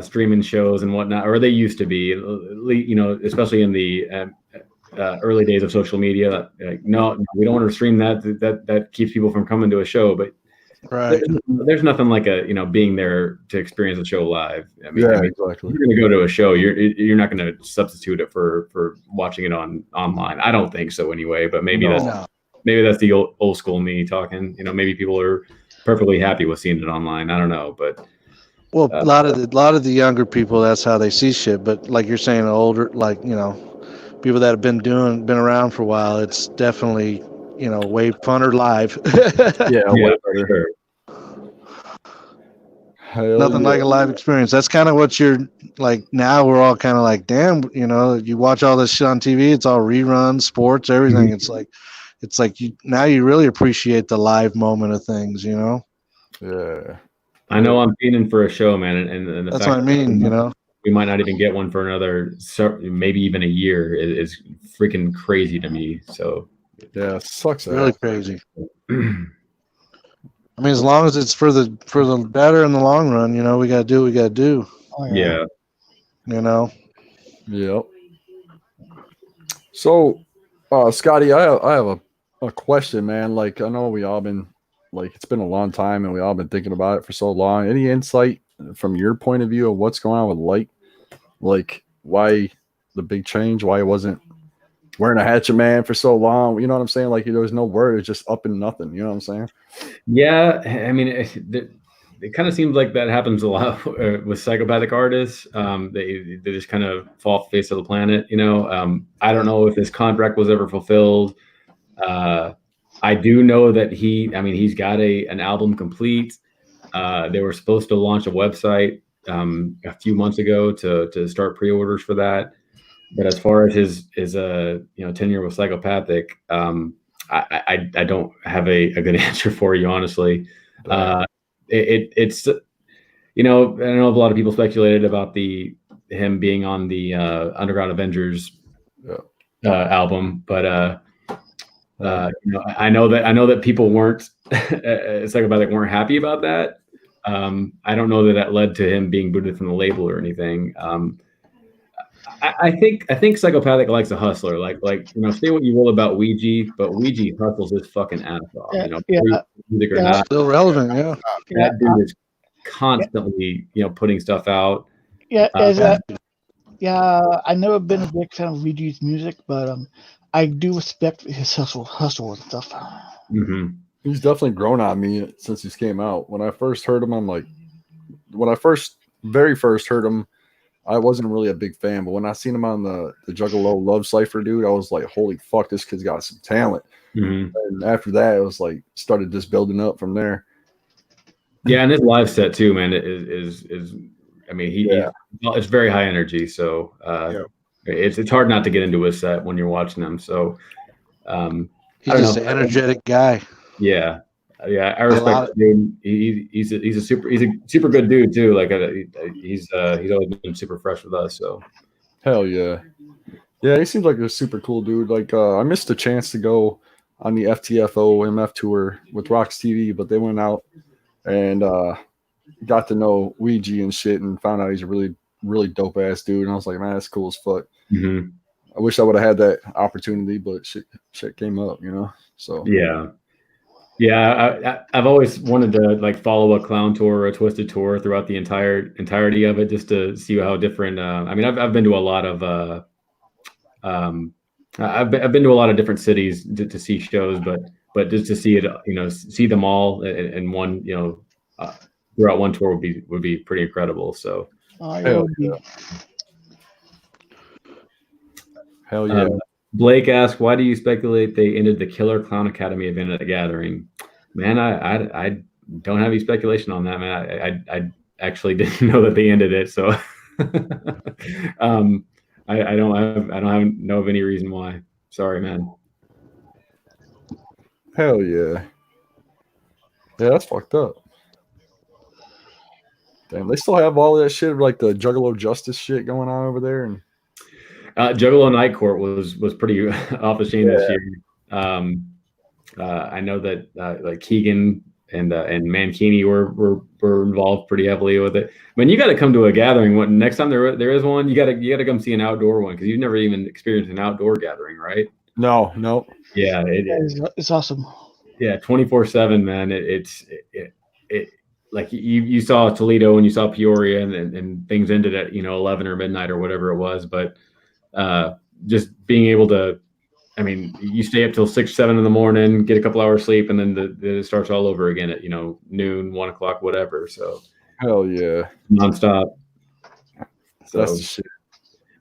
streaming shows and whatnot, or they used to be, especially in the early days of social media. Like, no, we don't want to stream that. That keeps people from coming to a show. But there's nothing like being there to experience a show live. I mean, exactly. If you're going to go to a show, you're not going to substitute it for watching it online. I don't think so anyway. But maybe that's the old school me talking. Maybe people are perfectly happy with seeing it online. I don't know, but a lot of the younger people, that's how they see shit. But like you're saying, older, people that have been around for a while, it's definitely way funner live. For sure. Nothing like a live experience. That's kind of what you're like now. We're all kind of like, damn, you watch all this shit on TV. It's all reruns, sports, everything. Mm-hmm. It's like you really appreciate the live moment of things, Yeah. I know I'm feeling for a show, man, and that's what I mean. We might not even get one for another, maybe even a year. Is freaking crazy to me. So yeah, it sucks. Really crazy. I mean, as long as it's for the better in the long run, we got to do what we got to do. Oh, yeah. Yep. So, Scotty, I have a question, man. Like, I know we all been it's been a long time and we all been thinking about it for so long. Any insight from your point of view of what's going on with Light? Like, why the big change? Why it wasn't wearing a Hatchet Man for so long? You know what I'm saying? Like, there was no word. It's just up and nothing. You know what I'm saying? Yeah. I mean, it kind of seems like that happens a lot with psychopathic artists. They just kind of fall off the face of the planet. I don't know if his contract was ever fulfilled. I do know that he's got an album complete. They were supposed to launch a website a few months ago to start pre-orders for that. But as far as his tenure with psychopathic, I don't have a good answer for you, honestly. It's I know a lot of people speculated about him being on the Underground Avengers album, but I know that people weren't psychopathic weren't happy about that. I don't know that led to him being booted from the label or anything. I think psychopathic likes a hustler. Like say what you will about Ouija, but Ouija hustles his fucking ass off. Music or not, still relevant. Yeah, that dude is constantly putting stuff out. I've never been a big fan of Ouija's music, but I do respect his hustle and stuff. Mm-hmm. He's definitely grown on me since he's came out. When I first heard him, very first heard him, I wasn't really a big fan, but when I seen him on the Juggalo Love Cypher, dude, I was like, holy fuck, this kid's got some talent. Mm-hmm. And after that, it was like started just building up from there. Yeah, and his live set too, man, is it's very high energy. So it's hard not to get into his set when you're watching him. So he's just an energetic guy. Yeah. I respect him. He's a super good dude too. Like he's always been super fresh with us. So hell yeah, he seems like a super cool dude. Like I missed a chance to go on the FTFO MF tour with ROX-TV, but they went out and got to know Ouija and shit, and found out he's a really really dope ass dude. And I was like, man, that's cool as fuck. Mm-hmm. I wish I would have had that opportunity, but shit came up, So yeah, I've always wanted to follow a clown tour or a twisted tour throughout the entirety of it, just to see how different. I've been to a lot of I've been to a lot of different cities to see shows, but just to see it, see them all in one, throughout one tour would be pretty incredible. So hell yeah. Blake asked, why do you speculate they ended the Killer Clown Academy event at the gathering? Man, I don't have any speculation on that, man. I actually didn't know that they ended it, so I don't know of any reason why. Sorry, man. Hell yeah. Yeah, that's fucked up. Damn, they still have all that shit, like the Juggalo Justice shit going on over there, and Juggalo Night Court was pretty off the chain this year. I know that like Keegan and Mankini were involved pretty heavily with it. I mean, you got to come to a gathering. Next time there is one, you got to come see an outdoor one, because you've never even experienced an outdoor gathering, right? No. Yeah, it's awesome. Yeah, 24/7, man. It's like you saw Toledo and you saw Peoria, and things ended at 11 or midnight or whatever it was, but just being able to, you stay up till 6, 7 in the morning, get a couple hours sleep, and then it starts all over again at noon, 1 o'clock, whatever. So hell yeah, nonstop. So that's the shit.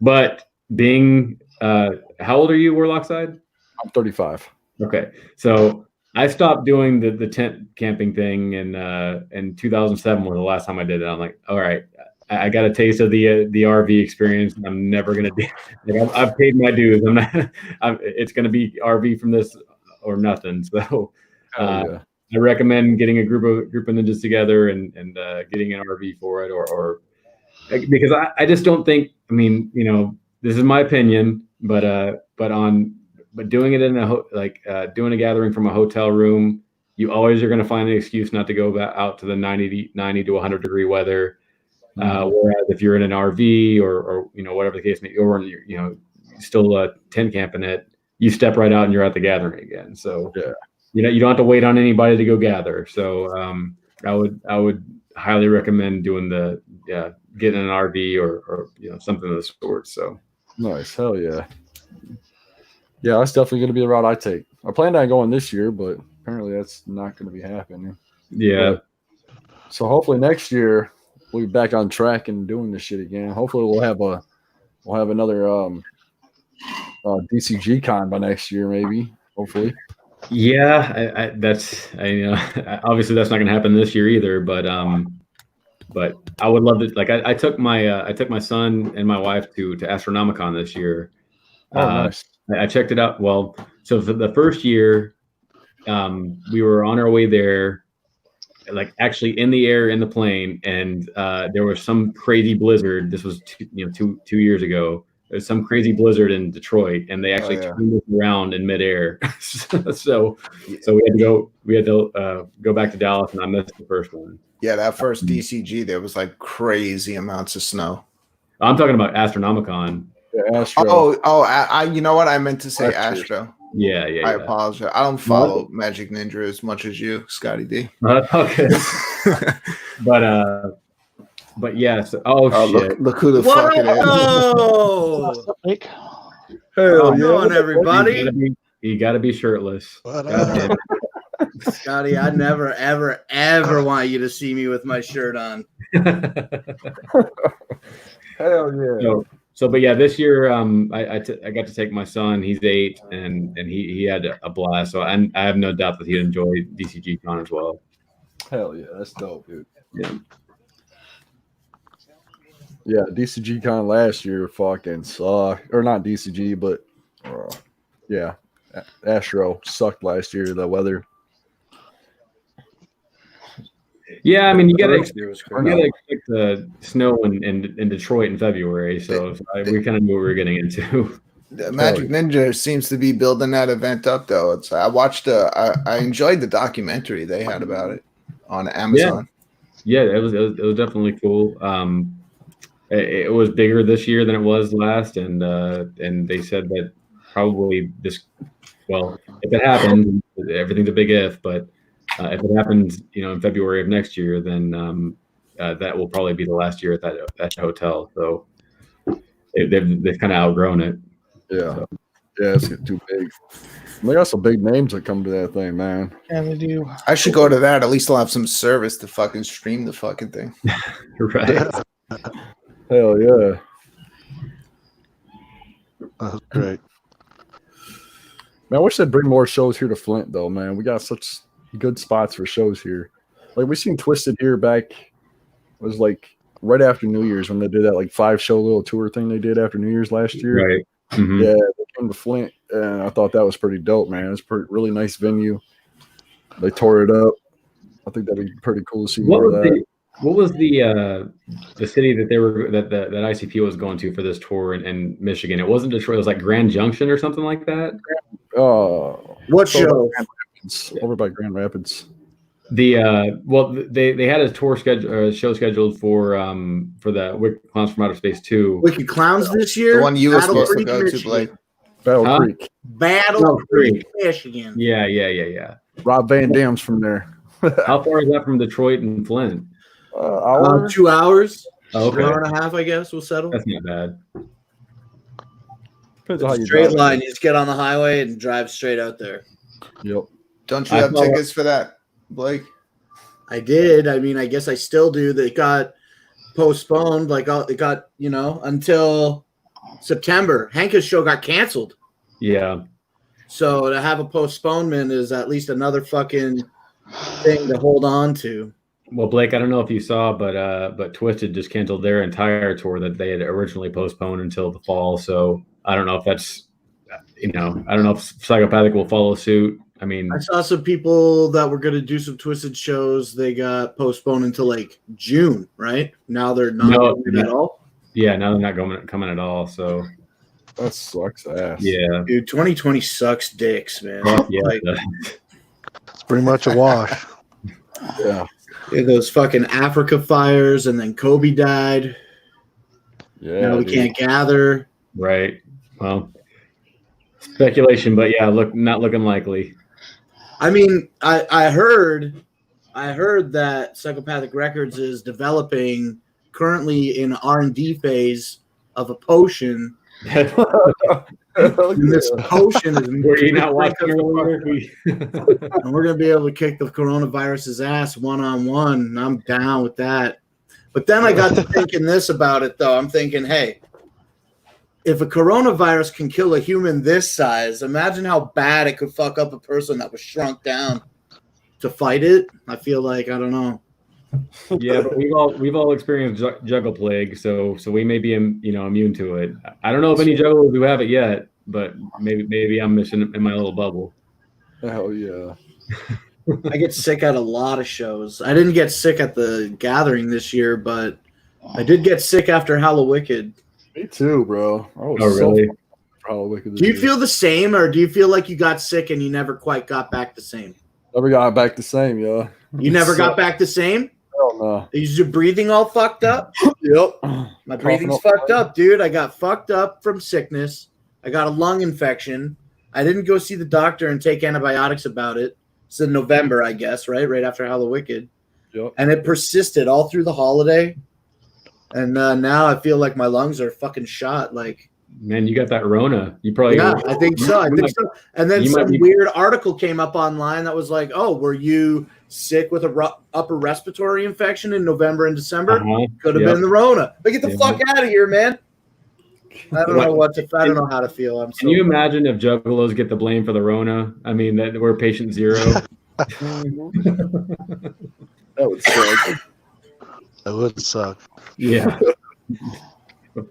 But being how old are you, Warlockside? I'm 35. Okay, so I stopped doing the tent camping thing in 2007 was the last time I did it. I'm like, all right, I got a taste of the RV experience. I'm never gonna do. I've paid my dues. It's gonna be RV from this or nothing. So I recommend getting a group of ninjas together and getting an RV for it, or because I just don't think. This is my opinion, but doing it in doing a gathering from a hotel room, you always are going to find an excuse not to go out to the 90 to 100 degree weather. Whereas if you're in an RV or whatever the case may be, or still tent camping it, you step right out and you're at the gathering again. So you don't have to wait on anybody to go gather. So I would highly recommend doing getting an RV or something of the sort. So nice, hell yeah. Yeah, that's definitely going to be the route I take. I planned on going this year, but apparently that's not going to be happening. Yeah. But So hopefully next year we'll be back on track and doing this shit again. Hopefully we'll have another DCG con by next year, maybe. Hopefully. Yeah, obviously that's not going to happen this year either. But I would love to. Like I took my son and my wife to Astronomicon this year. Oh, nice. I checked it out. Well, so for the first year, we were on our way there, like actually in the air in the plane, and there was some crazy blizzard. This was two years ago. There's some crazy blizzard in Detroit, and they actually turned it around in midair. so we had to go back to Dallas, and I missed the first one. Yeah, that first DCG, there was like crazy amounts of snow. I'm talking about Astronomicon. Yeah, Astro. I you know what I meant to say, Astro. Yeah. I apologize. I don't follow Magic Ninja as much as you, Scotty D. Okay. But yes. Shit! Look who the fuck it is. Hell yeah! On everybody. You got to be shirtless. Scotty, I never, ever, ever want you to see me with my shirt on. Hell yeah! But yeah, this year I got to take my son. He's 8, and he had a blast. So I have no doubt that he'd enjoy DCG Con as well. Hell yeah, that's dope, dude. Yeah. Yeah, DCG Con last year fucking sucked. Or not DCG, but yeah, Astro sucked last year. The weather. Yeah, I mean you gotta expect the snow in Detroit in February, so we kind of knew what we were getting into. Magic Ninja seems to be building that event up, though. I enjoyed the documentary they had about it on Amazon. Yeah, it was definitely cool. It was bigger this year than it was last, and they said that probably if it happens, everything's a big if, but if it happens, in February of next year, then that will probably be the last year at that hotel. So they've kind of outgrown it. Yeah, it's getting too big. They got some big names that come to that thing, man. Yeah, they do. I should go to that. At least I'll have some service to fucking stream the fucking thing. Right. Hell yeah. That's great. Man, I wish they'd bring more shows here to Flint, though, man. We got such good spots for shows here. Like, we seen Twisted here back, it was like right after New Year's when they did that like 5-show little tour thing they did after New Year's last year. Right. Mm-hmm. Yeah, they came to Flint, and I thought that was pretty dope, man. It was a really nice venue. They tore it up. I think that'd be pretty cool to see more of that. What was the city that that ICP was going to for this tour in Michigan? It wasn't Detroit. It was like Grand Junction or something like that. What show? Over by Grand Rapids. They had a tour show scheduled for the Wicked Clowns from Outer Space 2. Wicked Clowns this year. The one you were supposed to go to, Blake. Battle Creek. Battle Creek, Michigan. Yeah. Rob Van Dam's from there. How far is that from Detroit and Flint? 2 hours. Okay. An hour and a half, I guess. We'll settle. That's not bad. Depends on how you straight drive. line. You just get on the highway and drive straight out there. Yep. Don't you have tickets for that, Blake? I did. I mean, I guess I still do. They got postponed. Like it got until September. Hanka's show got canceled. Yeah. So to have a postponement is at least another fucking thing to hold on to. Well, Blake, I don't know if you saw, but Twisted just canceled their entire tour that they had originally postponed until the fall. So I don't know if that's, I don't know if Psychopathic will follow suit. I mean, I saw some people that were going to do some Twisted shows. They got postponed until like June, right? Now they're not coming at all. Yeah, now they're not coming at all. So that sucks ass. Yeah, dude, 2020 sucks dicks, man. Yeah, it's pretty much a wash. Yeah. Those fucking Africa fires, and then Kobe died. Yeah, now we can't gather. Right. Well, speculation, but yeah, not looking likely. I mean, I heard that Psychopathic Records is developing currently in R&D phase of a potion And this potion is Were you not watching earlier? And we're gonna be able to kick the coronavirus's ass one-on-one. And I'm down with that. But then I got to thinking this about it, though. I'm thinking, hey, if a coronavirus can kill a human this size, imagine how bad it could fuck up a person that was shrunk down to fight it. I feel like, I don't know. Yeah, but we've all experienced juggle plague, so we may be immune to it. I don't know if any jugglers who have it yet, but maybe I'm missing in my little bubble. Hell yeah. I get sick at a lot of shows. I didn't get sick at the gathering this year, but I did get sick after Hallowicked. Me too, bro. Really? Do you feel the same, or do you feel like you got sick and you never quite got back the same? Never got back the same, yeah. You never got back the same? Hell no. Is your breathing all fucked up? Yep. My breathing's fucked up, dude. I got fucked up from sickness. I got a lung infection. I didn't go see the doctor and take antibiotics about it. It's in November, I guess, right? Right after Hallowicked. Yep. And it persisted all through the holiday. And now I feel like my lungs are fucking shot. Like, man, you got that Rona. You probably I think so. And then some weird article came up online that was like, "Oh, were you sick with a upper respiratory infection in November and December? Could have been the Rona." But get the fuck out of here, man. I don't know I don't know how to feel. Can you imagine if juggalos get the blame for the Rona? I mean, that we're patient zero. That would suck. That would suck. Yeah.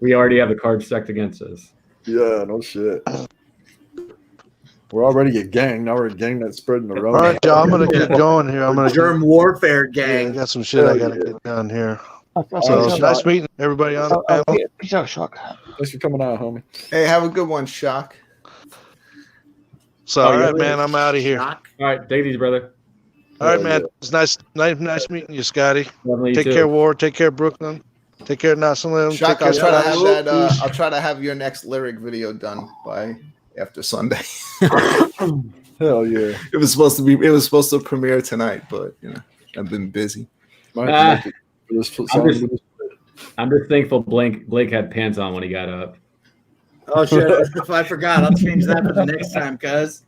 We already have the cards stacked against us. Yeah, no shit. We're already a gang. Now we're a gang that's spreading the road. All right, Joe, I'm going to get going here. I'm going to germ warfare gang. I got some shit I got to get done here. So it's nice meeting everybody on the panel. Peace out, Shock. Thanks for coming out, homie. Hey, have a good one, Shock. So, all right, man, I'm out of here. All right, take it easy, brother. All right, man. It's nice meeting you, Scotty. Take care, Ward. Take care, Brooklyn. Take care, Nasalim. Shock, I'll try to have that. I'll try to have your next lyric video done by after Sunday. Hell yeah! It was supposed to premiere tonight, but I've been busy. I'm just thankful Blake had pants on when he got up. Oh shit! If I forgot, I'll change that for the next time, cuz.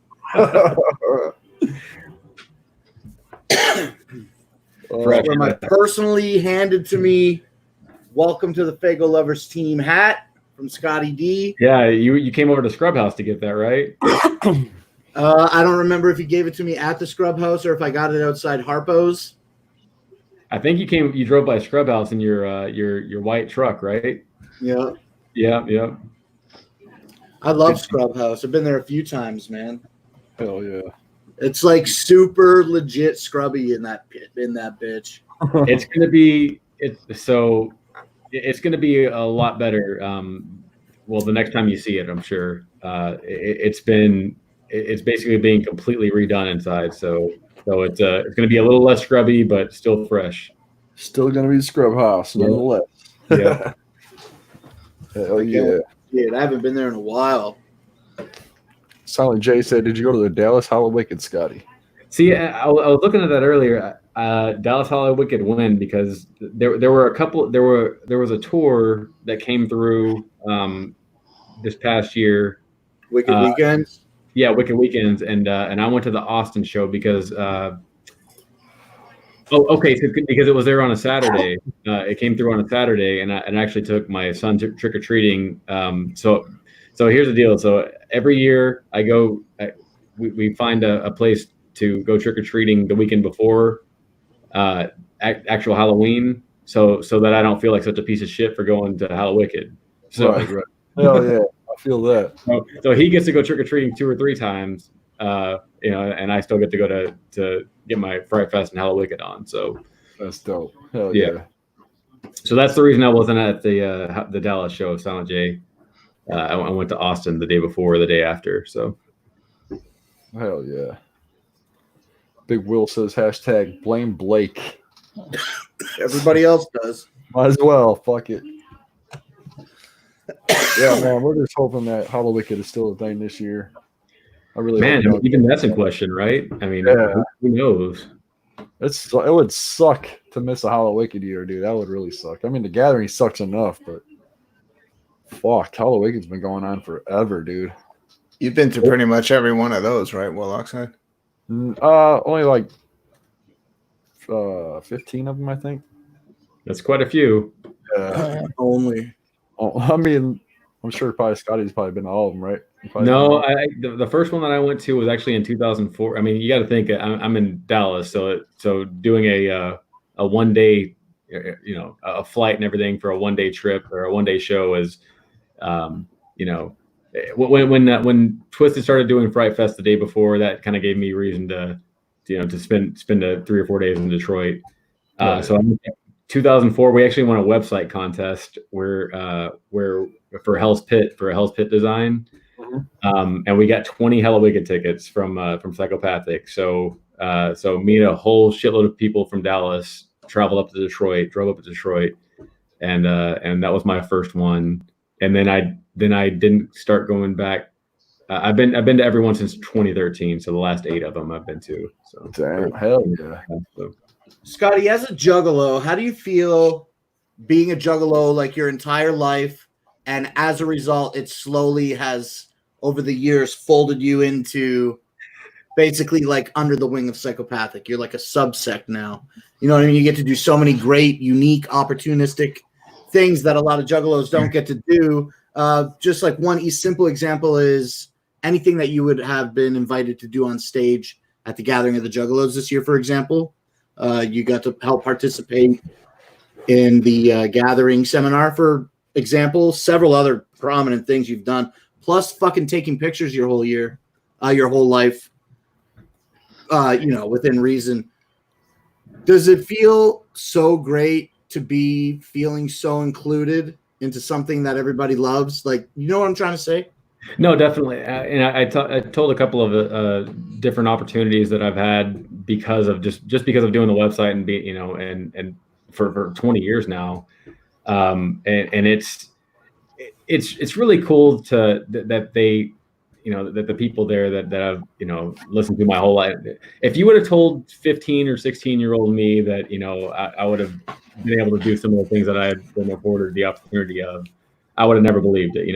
For my personally handed to me welcome to the Faygoluvers team hat from Scottie D. Yeah, you came over to Scrub House to get that, right? I don't remember if he gave it to me at the Scrub House or if I got it outside Harpo's. I think you drove by Scrub House in your white truck, right? Yeah. Yeah. I love Scrub House. I've been there a few times, man. Hell yeah. It's like super legit scrubby in that bitch. It's gonna be a lot better. Well, the next time you see it, I'm sure. It's basically being completely redone inside. So it's gonna be a little less scrubby, but still fresh. Still gonna be Scrub House, nonetheless. Yeah. Hell yeah. Dude, I haven't been there in a while. Silent J said, "Did you go to the Dallas Hallowicked, Scotty?" See, I was looking at that earlier. Dallas Hallowicked win because there was a tour that came through this past year. Wicked Weekends. Yeah, Wicked Weekends, and I went to the Austin show because because it was there on a Saturday. It came through on a Saturday, and I actually took my son trick or treating. So here's the deal. So every year I go, we find a place to go trick or treating the weekend before actual Halloween, so that I don't feel like such a piece of shit for going to Hallowicked. So, right. Hell yeah, I feel that. So he gets to go trick or treating 2 or 3 times, and I still get to go to get my Fright Fest and Hallowicked on. So that's dope. Hell yeah. So that's the reason I wasn't at the Dallas show, Silent J. I went to Austin the day before or the day after. So hell yeah. Big Will says hashtag blame Blake. Everybody else does. Might as well. Fuck it. Yeah, man. We're just hoping that Hallowicked is still a thing this year. I really hope even that's in question, right? I mean, who knows? It would suck to miss a Hallowicked year, dude. That would really suck. I mean, the gathering sucks enough, but fuck, Hallowicked's been going on forever, dude. You've been to pretty much every one of those, right? Warlock side? Only like 15 of them, I think. That's quite a few. Only. Oh, I mean, I'm sure probably Scottie's probably been to all of them, right? No, the first one that I went to was actually in 2004. I mean, you got to think I'm in Dallas, so doing a 1 day, a flight and everything for a 1 day trip or a 1 day show is, when Twisted started doing Fright Fest the day before, that kind of gave me reason to spend 3 or 4 days in Detroit. So 2004, we actually won a website contest where for Hell's Pit, for a Hell's Pit design. And we got 20 Hella Wicked tickets from Psychopathic. So me and a whole shitload of people from Dallas drove up to Detroit, and that was my first one. And then I didn't start going back. I've been to everyone since 2013. So the last 8 of them I've been to. So damn, hell yeah. So, Scottie, as a juggalo, how do you feel being a juggalo like your entire life, and as a result, it slowly has over the years folded you into basically like under the wing of Psychopathic? You're like a subsect now. You know what I mean? You get to do so many great, unique, opportunistic things that a lot of juggalos don't get to do. Just like one simple example is anything that you would have been invited to do on stage at the Gathering of the Juggalos this year, for example. You got to help participate in the Gathering seminar, for example. Several other prominent things you've done, plus fucking taking pictures your whole year, your whole life, within reason. Does it feel so great to be feeling so included into something that everybody loves? Like, you know what I'm trying to say? No, definitely. And I told a couple of different opportunities that I've had because of just because of doing the website and being, and for 20 years now. And it's really cool that they, that the people there that I've, listened to my whole life. If you would have told 15 or 16-year-old me that, I would have been able to do some of the things that I had been afforded the opportunity of, I would have never believed it.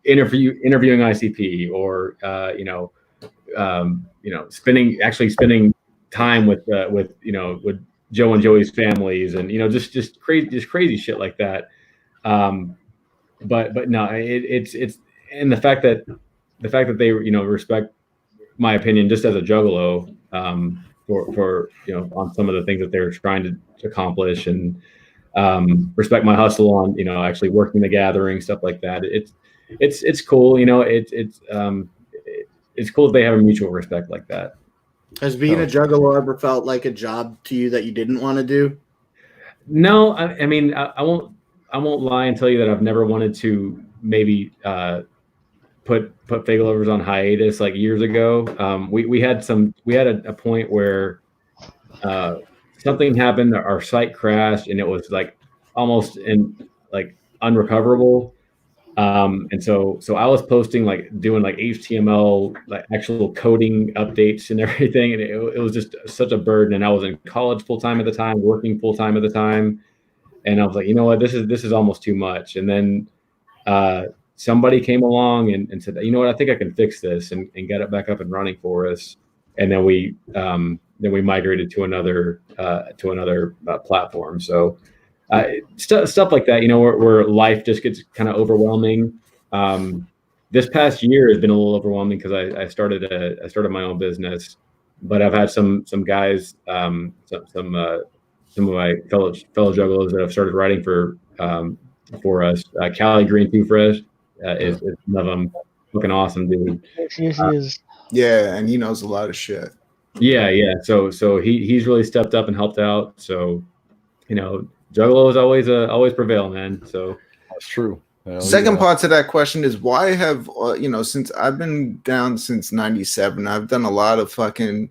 Interviewing ICP or spending time with Joe and Joey's families, and just crazy shit like that. But no, it's and the fact that they respect my opinion just as a juggalo, for on some of the things that they're trying to accomplish, and respect my hustle on actually working the Gathering, stuff like that. It's cool. It's cool that they have a mutual respect like that. Has being a juggalo ever felt like a job to you that you didn't want to do? No, I mean, I won't lie and tell you that I've never wanted to maybe put Faygoluvers on hiatus like years ago. We had a point where something happened, our site crashed, and it was like almost unrecoverable. And so I was posting, doing HTML, actual coding updates and everything. And it was just such a burden. And I was in college full time at the time, working full time at the time. And I was like, you know what, this is almost too much. And then somebody came along and said, you know what, I think I can fix this and get it back up and running for us. And then we migrated to another platform. So stuff like that, where life just gets kind of overwhelming. This past year has been a little overwhelming because I started my own business, but I've had some guys, some of my fellow juggalos that have started writing for us. Callie Green Too Fresh is one of them. Fucking awesome dude. Yes. Yeah, and he knows a lot of shit. Yeah. So he's really stepped up and helped out. So, juggalos always prevail, man. So that's true. Second part to that question is, why have since I've been down since '97, I've done a lot of fucking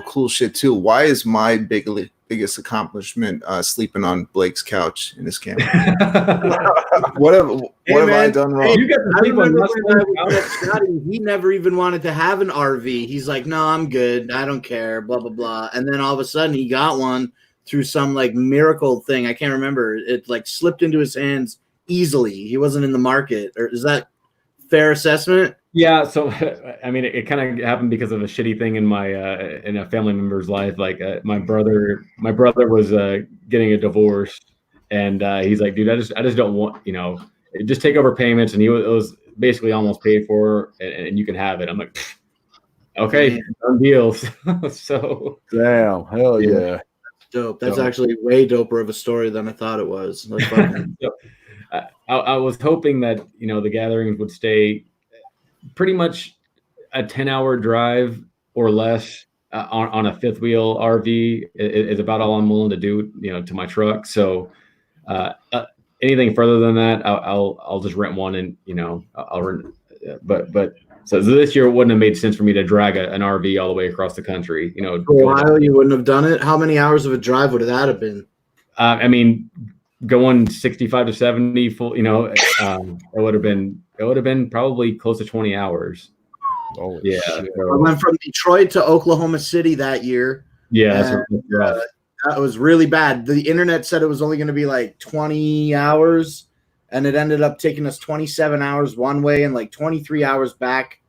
cool shit too. Why is my biggest accomplishment sleeping on Blake's couch in his camper? What have I done wrong? You got to sleep on Scottie. He never even wanted to have an RV. He's like, no, I'm good. I don't care. Blah blah blah. And then all of a sudden, he got one through some miracle thing. I can't remember. It slipped into his hands easily. He wasn't in the market. Or is that fair assessment? Yeah, so I mean, it kind of happened because of a shitty thing in my in a family member's life. Like my brother was getting a divorce, and he's like, dude, I just don't want, just take over payments, and it was basically almost paid for, and you can have it. I'm like, okay, done deals. So damn, hell yeah. Dope. That's actually way doper of a story than I thought it was. So, I was hoping that the gatherings would stay pretty much a 10-hour drive or less on a fifth wheel RV is about all I'm willing to do, to my truck. So anything further than that, I'll just rent one, and I'll rent. But so this year it wouldn't have made sense for me to drag an RV all the way across the country. For a while you wouldn't have done it. How many hours of a drive would that have been? I mean, going 65 to 70 full, it would have been probably close to 20 hours. Oh yeah. So I went from Detroit to Oklahoma City that year. Yeah, that's rough. That was really bad. The internet said it was only going to be like 20 hours, and it ended up taking us 27 hours one way and like 23 hours back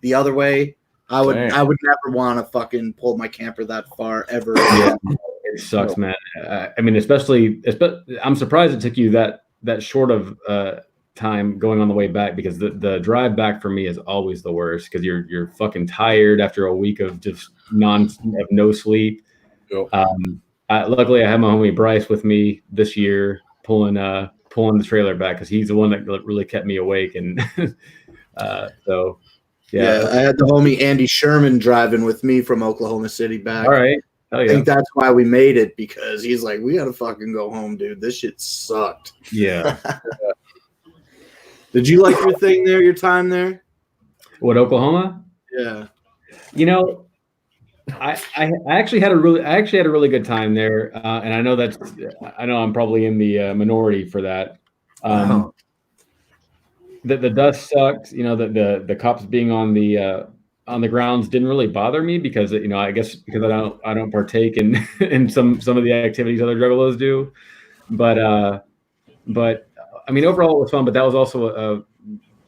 the other way. I would never want to fucking pull my camper that far ever. Yeah, it sucks, man. I mean, especially I'm surprised it took you that short of time going on the way back, because the drive back for me is always the worst, because you're fucking tired after a week of just no sleep. Yep. Luckily I had my homie Bryce with me this year pulling the trailer back, because he's the one that really kept me awake. And so yeah, I had the homie Andy Sherman driving with me from Oklahoma City back. All right. Oh, yeah. I think that's why we made it, because he's like, we gotta fucking go home, dude. This shit sucked. Yeah. Did you like your time there? What, Oklahoma? Yeah. I actually had a really good time there, and I know I'm probably in the minority for that. The dust sucked. The cops being on the grounds didn't really bother me, because I guess because I don't partake in some of the activities other juggalos do, but I mean, overall it was fun. But that was also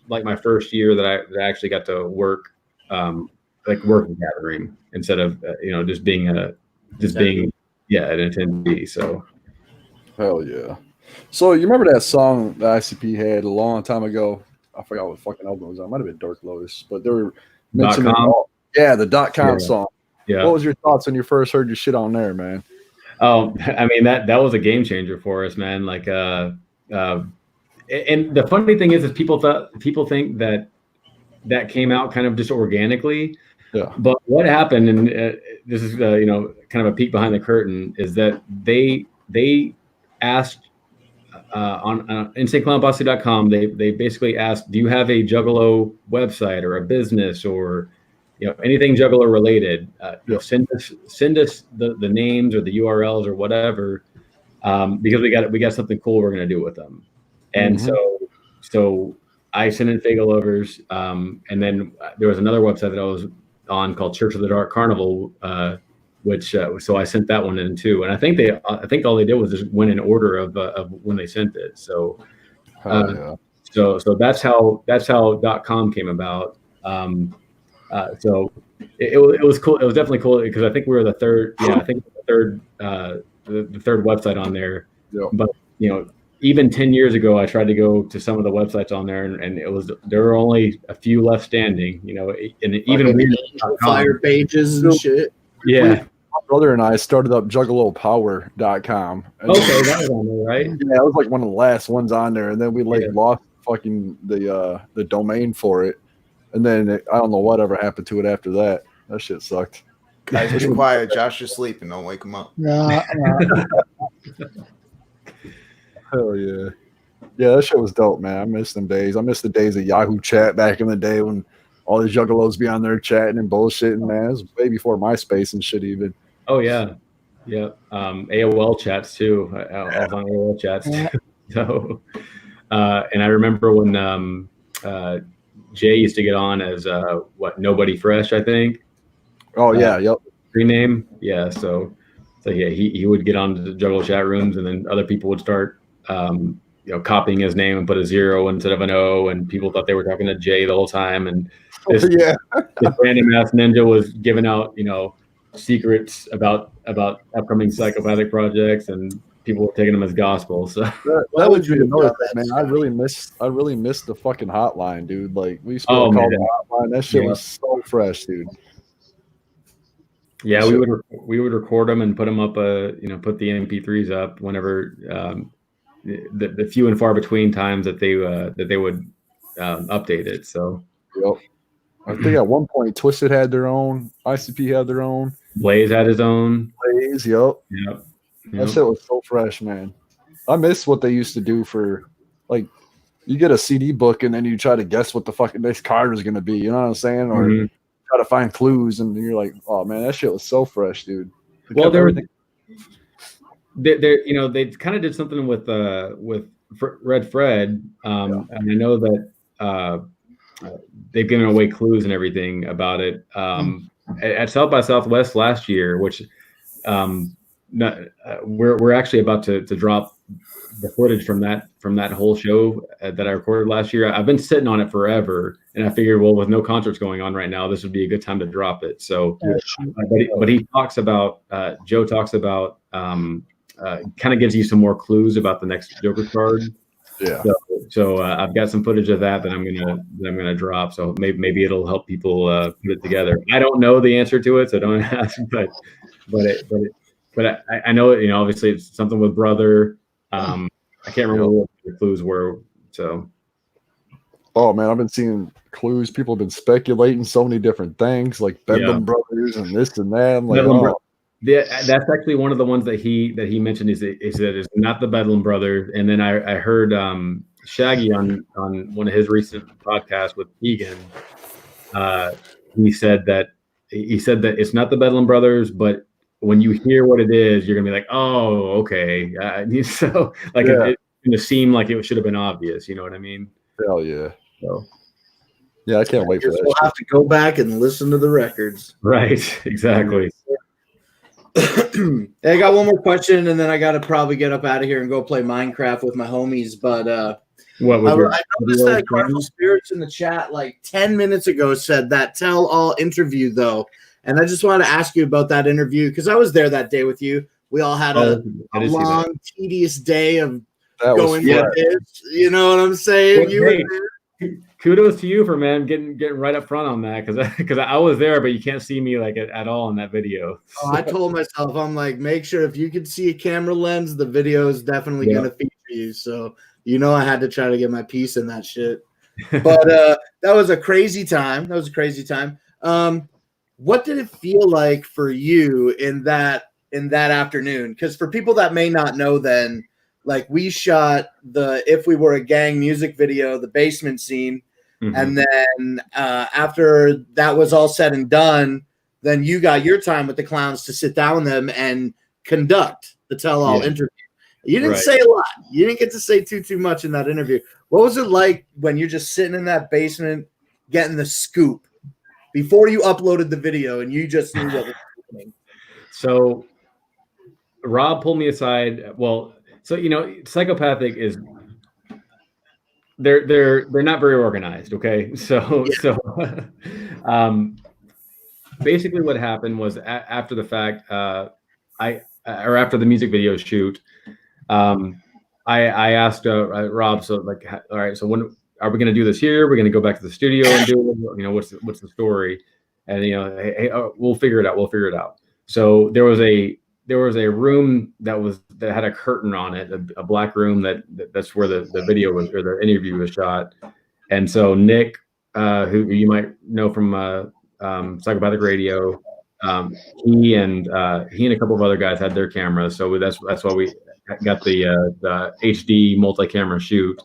like my first year that I actually got to work, like working gathering, instead of just being an attendee. So hell yeah. So you remember that song that ICP had a long time ago? I forgot what fucking album it was on. It might have been Dark Lotus, but they were mentioning the .com song. Yeah. What was your thoughts when you first heard your shit on there, man? Oh, I mean, that was a game changer for us, man. Like and the funny thing is people think that came out kind of just organically. Yeah. But what happened, and this is kind of a peek behind the curtain, is that they asked on InstantClownPosse.com, they basically asked, do you have a Juggalo website or a business or anything Juggalo related? Send us the names or the URLs or whatever, because we got something cool we're gonna do with them. And so I sent in Faygoluvers, and then there was another website that I was on called Church of the Dark Carnival, which so I sent that one in too. And I think all they did was just went in order of when they sent it. So so that's how .com came about. So it was cool. It was definitely cool, because I think we were the third. Yeah, I think the third website on there. Yeah. But even 10 years ago, I tried to go to some of the websites on there, and there were only a few left standing. And even fire pages and shit. Yeah. My brother and I started up juggalopower.com. Okay, that was on there, right? Yeah, it was like one of the last ones on there, and then we lost fucking the domain for it, and then I don't know whatever happened to it after that. That shit sucked. Guys, be quiet. Josh is sleeping. Don't wake him up. Hell yeah. Yeah, that shit was dope, man. I miss them days. I miss the days of Yahoo Chat back in the day when all the juggalos be on there chatting and bullshitting, man. It was way before MySpace and shit even. Oh, yeah. Yeah. AOL chats, too. I was on AOL chats, too. So, and I remember when Jay used to get on as, Nobody Fresh, I think. Oh, yeah. Yep. Rename. Yeah. So yeah, he would get on to the Juggalo chat rooms, and then other people would start copying his name and put a 0 instead of an O, and people thought they were talking to Jay the whole time. And this, this random ass ninja was giving out, secrets about upcoming psychopathic projects, and people were taking them as gospel. So that was another thing, man. I really miss the fucking hotline, dude. Like we used to call the hotline. That shit was so fresh, dude. Yeah, we would record them and put them up. Put the MP3s up whenever the few and far between times that they would update it. So, I think at one point Twisted had their own, ICP had their own, Blaze had his own. Blaze, that shit was so fresh, man. I miss what they used to do for, like, you get a CD book and then you try to guess what the fucking next card is gonna be. You know what I'm saying? Or try to find clues, and you're like, oh man, that shit was so fresh, dude. Well, they kind of did something with Red Fred, and I know that they've given away clues and everything about it at South by Southwest last year, which we're actually about to drop the footage from that whole show that I recorded last year. I've been sitting on it forever, and I figured, well, with no concerts going on right now, this would be a good time to drop it. So, but he talks about Joe talks about kind of gives you some more clues about the next Joker card. Yeah. So I've got some footage of that I'm gonna drop. So maybe it'll help people put it together. I don't know the answer to it, so don't ask. But I know it. Obviously it's something with brother. I can't remember what the clues were. So. Oh man, I've been seeing clues. People have been speculating so many different things, like Bedlam Brothers and this and that. I'm like, that's actually one of the ones that he mentioned. Is that it's not the Bedlam Brothers. And then I heard Shaggy on one of his recent podcasts with Egan. He said that it's not the Bedlam Brothers, but when you hear what it is, you're gonna be like, oh, okay. So like it's gonna seem like it should have been obvious. You know what I mean? Hell yeah. So yeah, I can't wait for that. We'll have to go back and listen to the records. Right. Exactly. I got one more question, and then I got to probably get up out of here and go play Minecraft with my homies. But I noticed that Carnival Spirits in the chat like 10 minutes ago said that tell all interview though. And I just wanted to ask you about that interview because I was there that day with you. We all had a long, tedious day of going through this. You know what I'm saying? Well, you were there. Kudos to you for getting right up front on that because I was there, but you can't see me like at all in that video. Oh, I told myself, I'm like, make sure if you can see a camera lens, the video is definitely going to feature you. So I had to try to get my piece in that shit. But that was a crazy time. What did it feel like for you in that afternoon? Because for people that may not know, then like we shot the If We Were a Gang music video, the basement scene. And then after that was all said and done, then you got your time with the clowns to sit down with them and conduct the tell-all interview. You didn't say a lot. You didn't get to say too much in that interview. What was it like when you're just sitting in that basement getting the scoop before you uploaded the video and you just knew what was happening? So Rob pulled me aside. Well, so psychopathic is they're not very organized. Okay, so basically what happened was after the fact, after the music video shoot, I asked Rob, so like, all right, so when are we going to do this here? We're going to go back to the studio and do it. What's the story? And hey, we'll figure it out. So there was a room that had a curtain on it, a black room that's where the video was, or the interview was shot. And so Nick, who you might know from Psychopathic Radio, he and a couple of other guys had their cameras. So that's why we got the HD multi-camera shoot.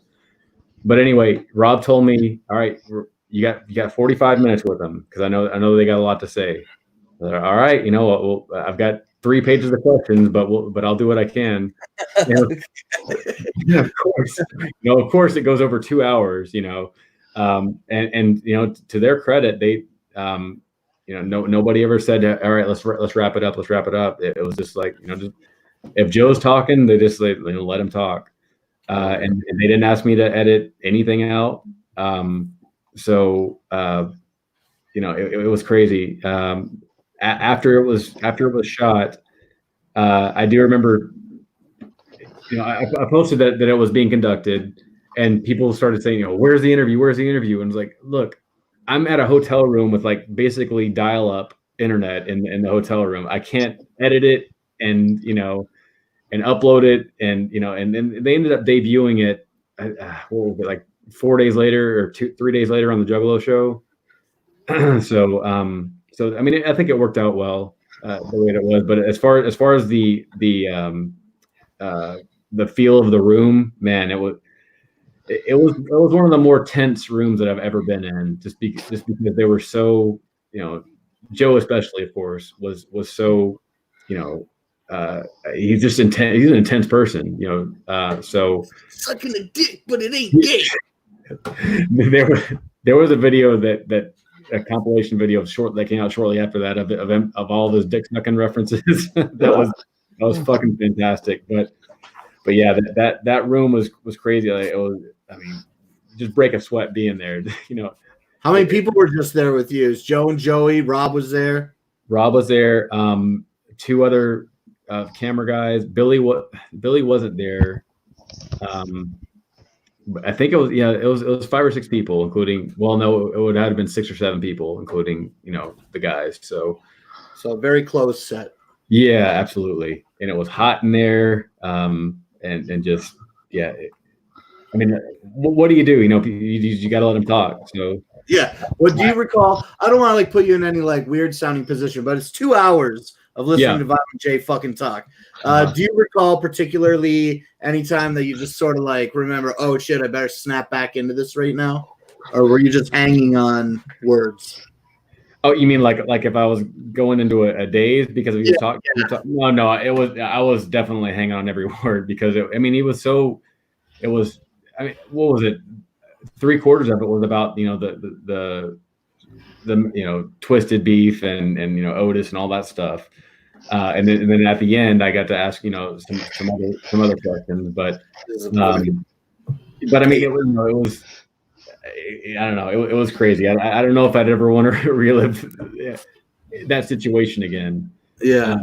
But anyway, Rob told me, all right, you got 45 minutes with them because I know they got a lot to say. All right, I've got 3 pages of questions, but I'll do what I can. Of course, it goes over 2 hours. And to their credit, they nobody ever said, all right, let's wrap it up. It was just like, just if Joe's talking, they just let him talk. and they didn't ask me to edit anything out. So it was crazy. After it was shot, I do remember, I posted that it was being conducted, and people started saying, where's the interview? Where's the interview? And I was like, look, I'm at a hotel room with like basically dial-up internet in the hotel room. I can't edit it and upload it, and then they ended up debuting it like 4 days later or 3 days later on the Juggalo show. So I mean, I think it worked out well the way it was. But as far as the feel of the room, man, it was one of the more tense rooms that I've ever been in. Just because they were so, Joe especially, of course, was so, he's just intense. He's an intense person, so sucking a dick, but it ain't gay. There was a video that a compilation video that came out shortly after that of all those dick sucking references. that was fucking fantastic. But yeah, that room was crazy. Like, it was, I mean, just break a sweat being there. How many people were just there with you? Is Joe and Joey? Rob was there. Rob was there. 2 other camera guys. Billy wasn't there. I think it was 5 or 6 people, including, well, no, it would have been 6 or 7 people, including, the guys. So a very close set. Yeah, absolutely. And it was hot in there. And just, yeah. I mean, what do you do? You got to let them talk. So yeah. Well, do you recall? I don't want to like put you in any like weird sounding position, but it's 2 hours of listening to Violent J fucking talk. Do you recall particularly any time that you just sort of like remember, oh shit, I better snap back into this right now? Or were you just hanging on words? Oh, you mean like if I was going into a daze because we were talking? No, I was definitely hanging on every word because what was it? 3/4 of it was about the Twisted Beef and Otis and all that stuff. And then at the end, I got to ask some other questions, but I mean, it was I don't know, it was crazy. I don't know if I'd ever want to relive that situation again. Yeah.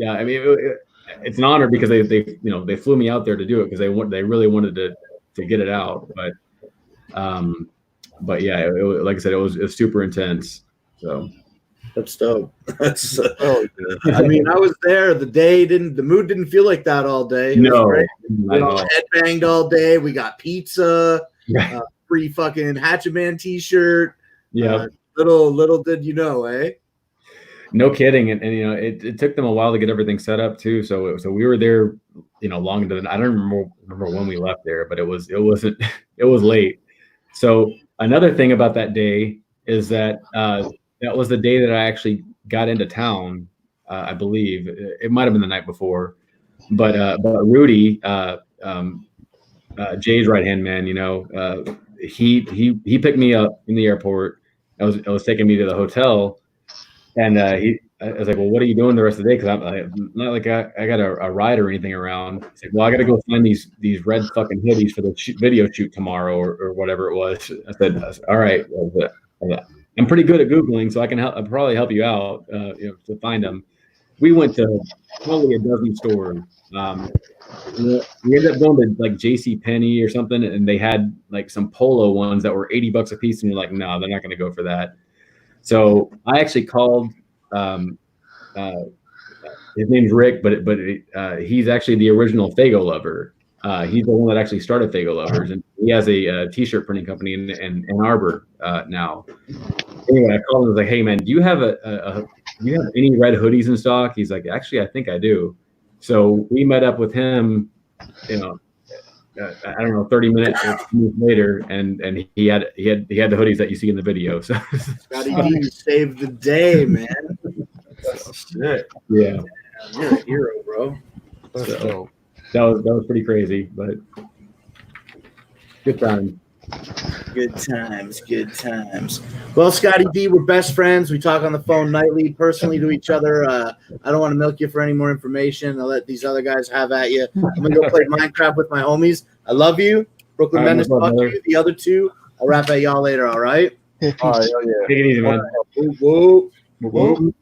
I mean, it's an honor because they flew me out there to do it because they really wanted to get it out, but yeah, like I said, it was super intense. So. That's dope. That's I mean, I was there. The mood didn't feel like that all day. No, headbanged all day. We got pizza, free fucking Hatchetman t-shirt. Yeah. Little did you know, eh? No kidding. And it took them a while to get everything set up too. So we were there, long into the, I don't remember when we left there, but it was late. So another thing about that day is that that was the day that I actually got into town. I believe it might've been the night before, but Rudy, Jay's right-hand man, he picked me up in the airport. I was taking me to the hotel, and I was like, well, what are you doing the rest of the day? Because I'm not like I got a ride or anything around. He's like, well, I got to go find these red fucking hoodies for the video shoot tomorrow or whatever it was. I said, all right. I'm pretty good at Googling, so I'll probably help you out to find them. We went to probably a dozen stores. We ended up going to like JCPenney or something, and they had like some polo ones that were $80 a piece, and you're like, no, they're not going to go for that. So I actually called. His name's Rick, but he's actually the original Faygolovers. He's the one that actually started Faygoluvers, and he has a t-shirt printing company in Ann Arbor now. Anyway, I called him and was like, "Hey man, do you have any red hoodies in stock?" He's like, "Actually, I think I do." So we met up with him, I don't know, 30 minutes later, and he had the hoodies that you see in the video. So Scottie D saved the day, man. Shit. Yeah, you're a hero, bro. So, that was pretty crazy, but good time. Good times, good times. Well, Scotty D, we're best friends. We talk on the phone nightly, personally to each other. I don't want to milk you for any more information. I'll let these other guys have at you. I'm gonna go play Minecraft with my homies. I love you, Brooklyn Menace. Fuck you. The other two, I'll rap at y'all later. All right. All right, yeah. Take it easy, man. Whoa, whoa.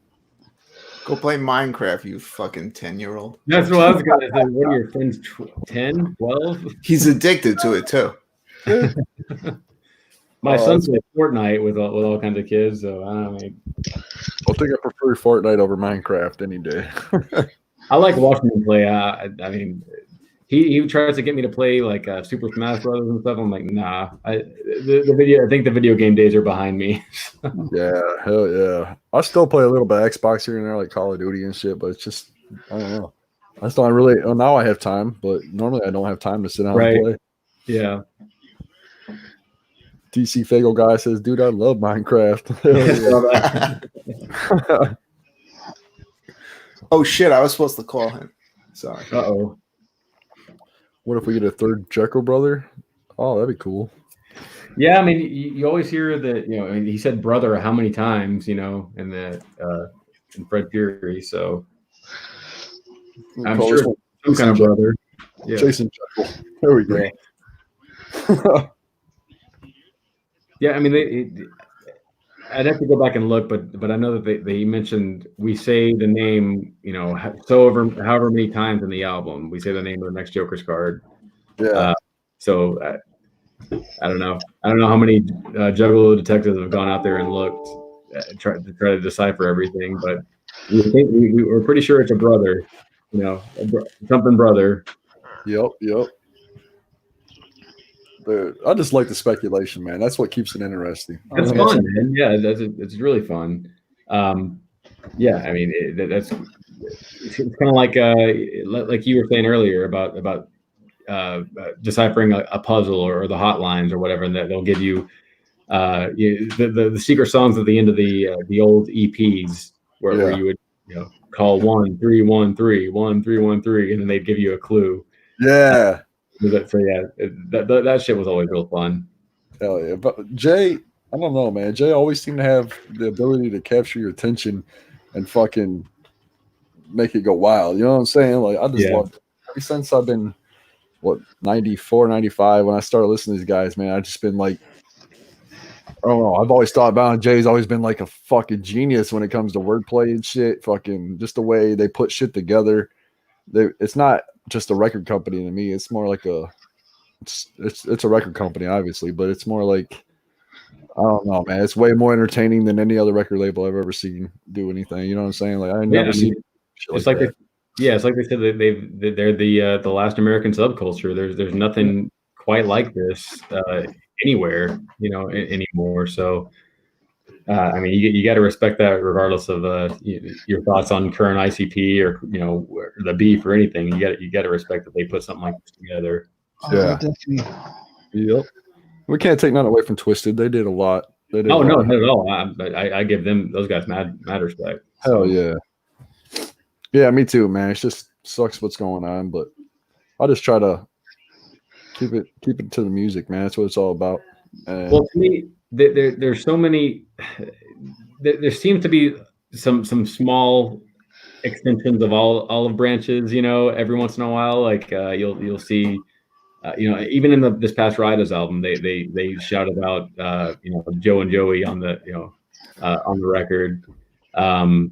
Go play Minecraft, you fucking 10-year-old. That's what I was going to say. What are your friends, 10, 12? He's addicted to it, too. My son's playing Fortnite with all kinds of kids, so I don't know. I think I prefer Fortnite over Minecraft any day. I like watching him play. I mean, he tries to get me to play like Super Smash Brothers and stuff. I'm like, nah. I think the video game days are behind me. Yeah, hell yeah. I still play a little bit of Xbox here and there, like Call of Duty and shit, but it's just, I don't know. I still really, well, now I have time, but normally I don't have time to sit down and play. Yeah. DC Fagel guy says, dude, I love Minecraft. Oh, shit. I was supposed to call him. Sorry. Uh-oh. What if we get a third Jekyll brother? Oh, that'd be cool. Yeah, I mean, you always hear that, you know, he said brother how many times, you know, in Fred Fury, so I'm sure some kind of brother. Yeah. Jason Jekyll. There we go. Yeah, I mean, I'd have to go back and look, but I know that they mentioned we say the name, you know, however many times in the album we say the name of the next Joker's card. Yeah. So I don't know. I don't know how many Juggalo detectives have gone out there and looked, try to decipher everything, but we're pretty sure it's a brother, you know, something brother. Yep. Dude, I just like the speculation, man. That's what keeps it interesting. That's fun, man. Yeah, it's really fun. Yeah, I mean, it's kind of like you were saying earlier about deciphering a puzzle or the hotlines or whatever, and that they'll give you the secret songs at the end of the old EPs where you would, you know, call 1-3-1-3-1-3-1-3, and then they'd give you a clue. Yeah. So yeah, that shit was always real fun. Hell yeah! But Jay, I don't know, man. Jay always seemed to have the ability to capture your attention and fucking make it go wild. You know what I'm saying? Like, I just love it. Ever since I've been 94, 95, when I started listening to these guys, man, I've just been like, I don't know. I've always thought about Jay's always been like a fucking genius when it comes to wordplay and shit. Fucking just the way they put shit together. It's not just a record company to me. It's more like it's a record company, obviously, but it's more like, I don't know, man. It's way more entertaining than any other record label I've ever seen do anything. You know what I'm saying? Like, I never seen. It's like it's like they said that they're the last American subculture. There's nothing quite like this anywhere, you know, anymore. So. I mean, you got to respect that, regardless of your thoughts on current ICP or, you know, the beef or anything. You got to respect that they put something like this together. Yeah. Yep. We can't take none away from Twisted. They did a lot. No, not at all. I give those guys mad respect. Hell yeah. Yeah, me too, man. It just sucks what's going on, but I just try to keep it to the music, man. That's what it's all about. And well, to me, there's so many. There seems to be some small extensions of olive branches, you know, every once in a while. Like you'll see, you know, even in this past Rida's album, they shouted out, you know, Joe and Joey on the, you know, on the record, and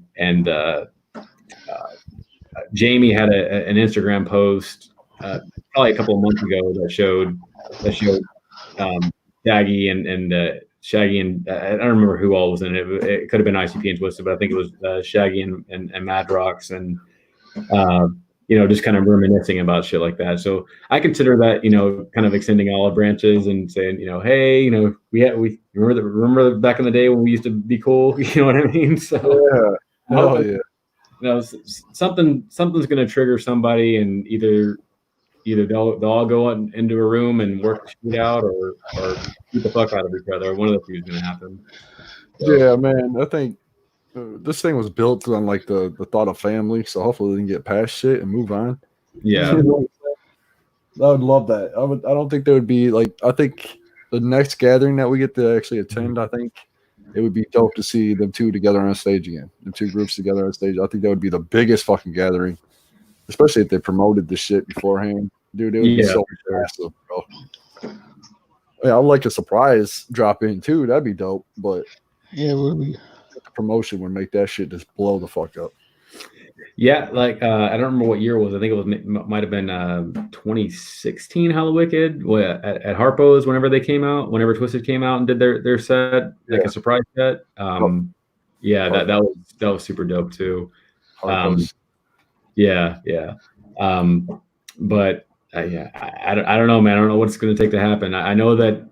Jamie had an Instagram post probably a couple of months ago that showed Shaggy and Shaggy and I don't remember who all was in it. It could have been ICP and Twisted, but I think it was Shaggy and Mad Rocks and you know, just kind of reminiscing about shit like that. So I consider that, you know, kind of extending olive branches and saying, you know, hey, you know, we remember back in the day when we used to be cool. You know what I mean? So yeah, oh yeah. You know, something's going to trigger somebody, and either they'll all go into a room and work the shit out, or beat the fuck out of each other. One of the two is going to happen. So. Yeah, man. I think this thing was built on like the thought of family, so hopefully we can get past shit and move on. Yeah, I would love that. I don't think there would be like. I think the next gathering that we get to actually attend, I think it would be dope to see them two together on stage again. The two groups together on stage. I think that would be the biggest fucking gathering, especially if they promoted the shit beforehand. Dude, it would be so massive, bro. Yeah, I'd like a surprise drop in too. That'd be dope. But yeah, it would be. The promotion would make that shit just blow the fuck up. Yeah, like I don't remember what year it was. I think it was might have been 2016 Hallowicked at Harpo's whenever they came out, whenever Twisted came out and did their set, like a surprise set. Yeah, that was super dope too. Yeah. But yeah, I don't know, man. I don't know what it's going to take to happen. I know that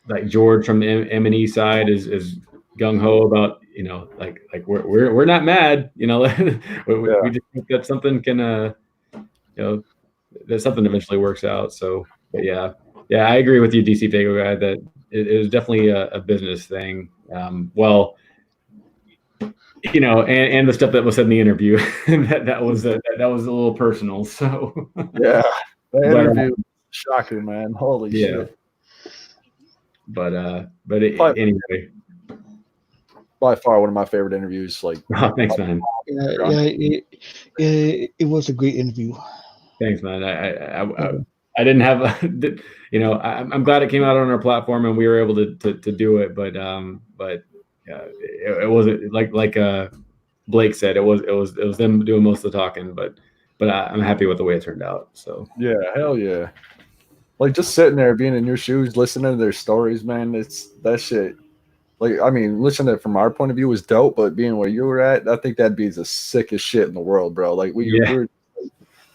like George from the M&E side is gung ho about, you know, like we're not mad, you know. we just think that something can you know, that something eventually works out. So, but yeah, I agree with you, DC Faygo guy, that it is definitely a business thing. Well, you know, and the stuff that was said in the interview, that was a little personal. So yeah, the interview shocking, man. Holy shit. But anyway, by far one of my favorite interviews. Like, thanks, man. It was a great interview. Thanks, man. I didn't have, you know, I'm glad it came out on our platform and we were able to do it. But it wasn't like Blake said. It was them doing most of the talking. But I'm happy with the way it turned out. So yeah, hell yeah. Like just sitting there, being in your shoes, listening to their stories, man. It's that shit. Like, I mean, listening to it from our point of view was dope, but being where you were at, I think that'd be the sickest shit in the world, bro. Like we were,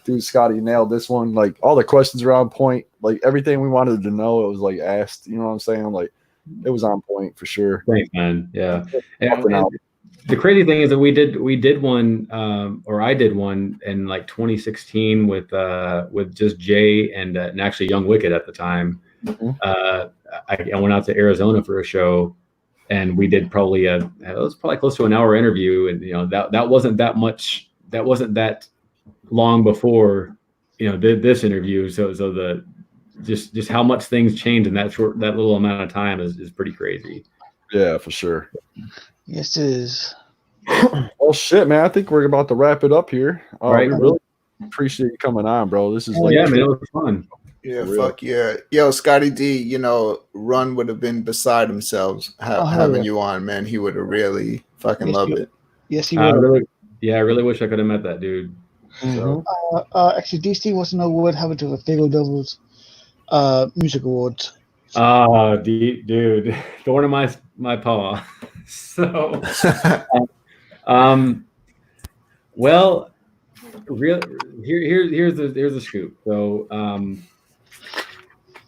dude, Scottie nailed this one. Like all the questions were on point. Like everything we wanted to know, it was like asked. You know what I'm saying? Like it was on point for sure. Thanks, man. Yeah. And the crazy thing is that we did one, or I did one in like 2016 with just Jay and actually Young Wicked at the time. Mm-hmm. I went out to Arizona for a show, and we did probably it was probably close to an hour interview, and you know that wasn't that much. That wasn't that long before, you know, this interview. So the just how much things change in that little amount of time is pretty crazy. Yeah, for sure. Yes, it is. Well, shit, man. I think we're about to wrap it up here. Right. We really appreciate you coming on, bro. This is like, yeah, man, it was fun. Yeah, fuck yeah. Yo, Scottie D, you know, Run would have been beside himself having you on, man. He would have really fucking loved it. Yes, he would. I really wish I could have met that dude. So. Actually, DC was an award having to the Faygoluvers Music Awards. Oh, dude, thorn in my paw. So, well, here's the scoop. So,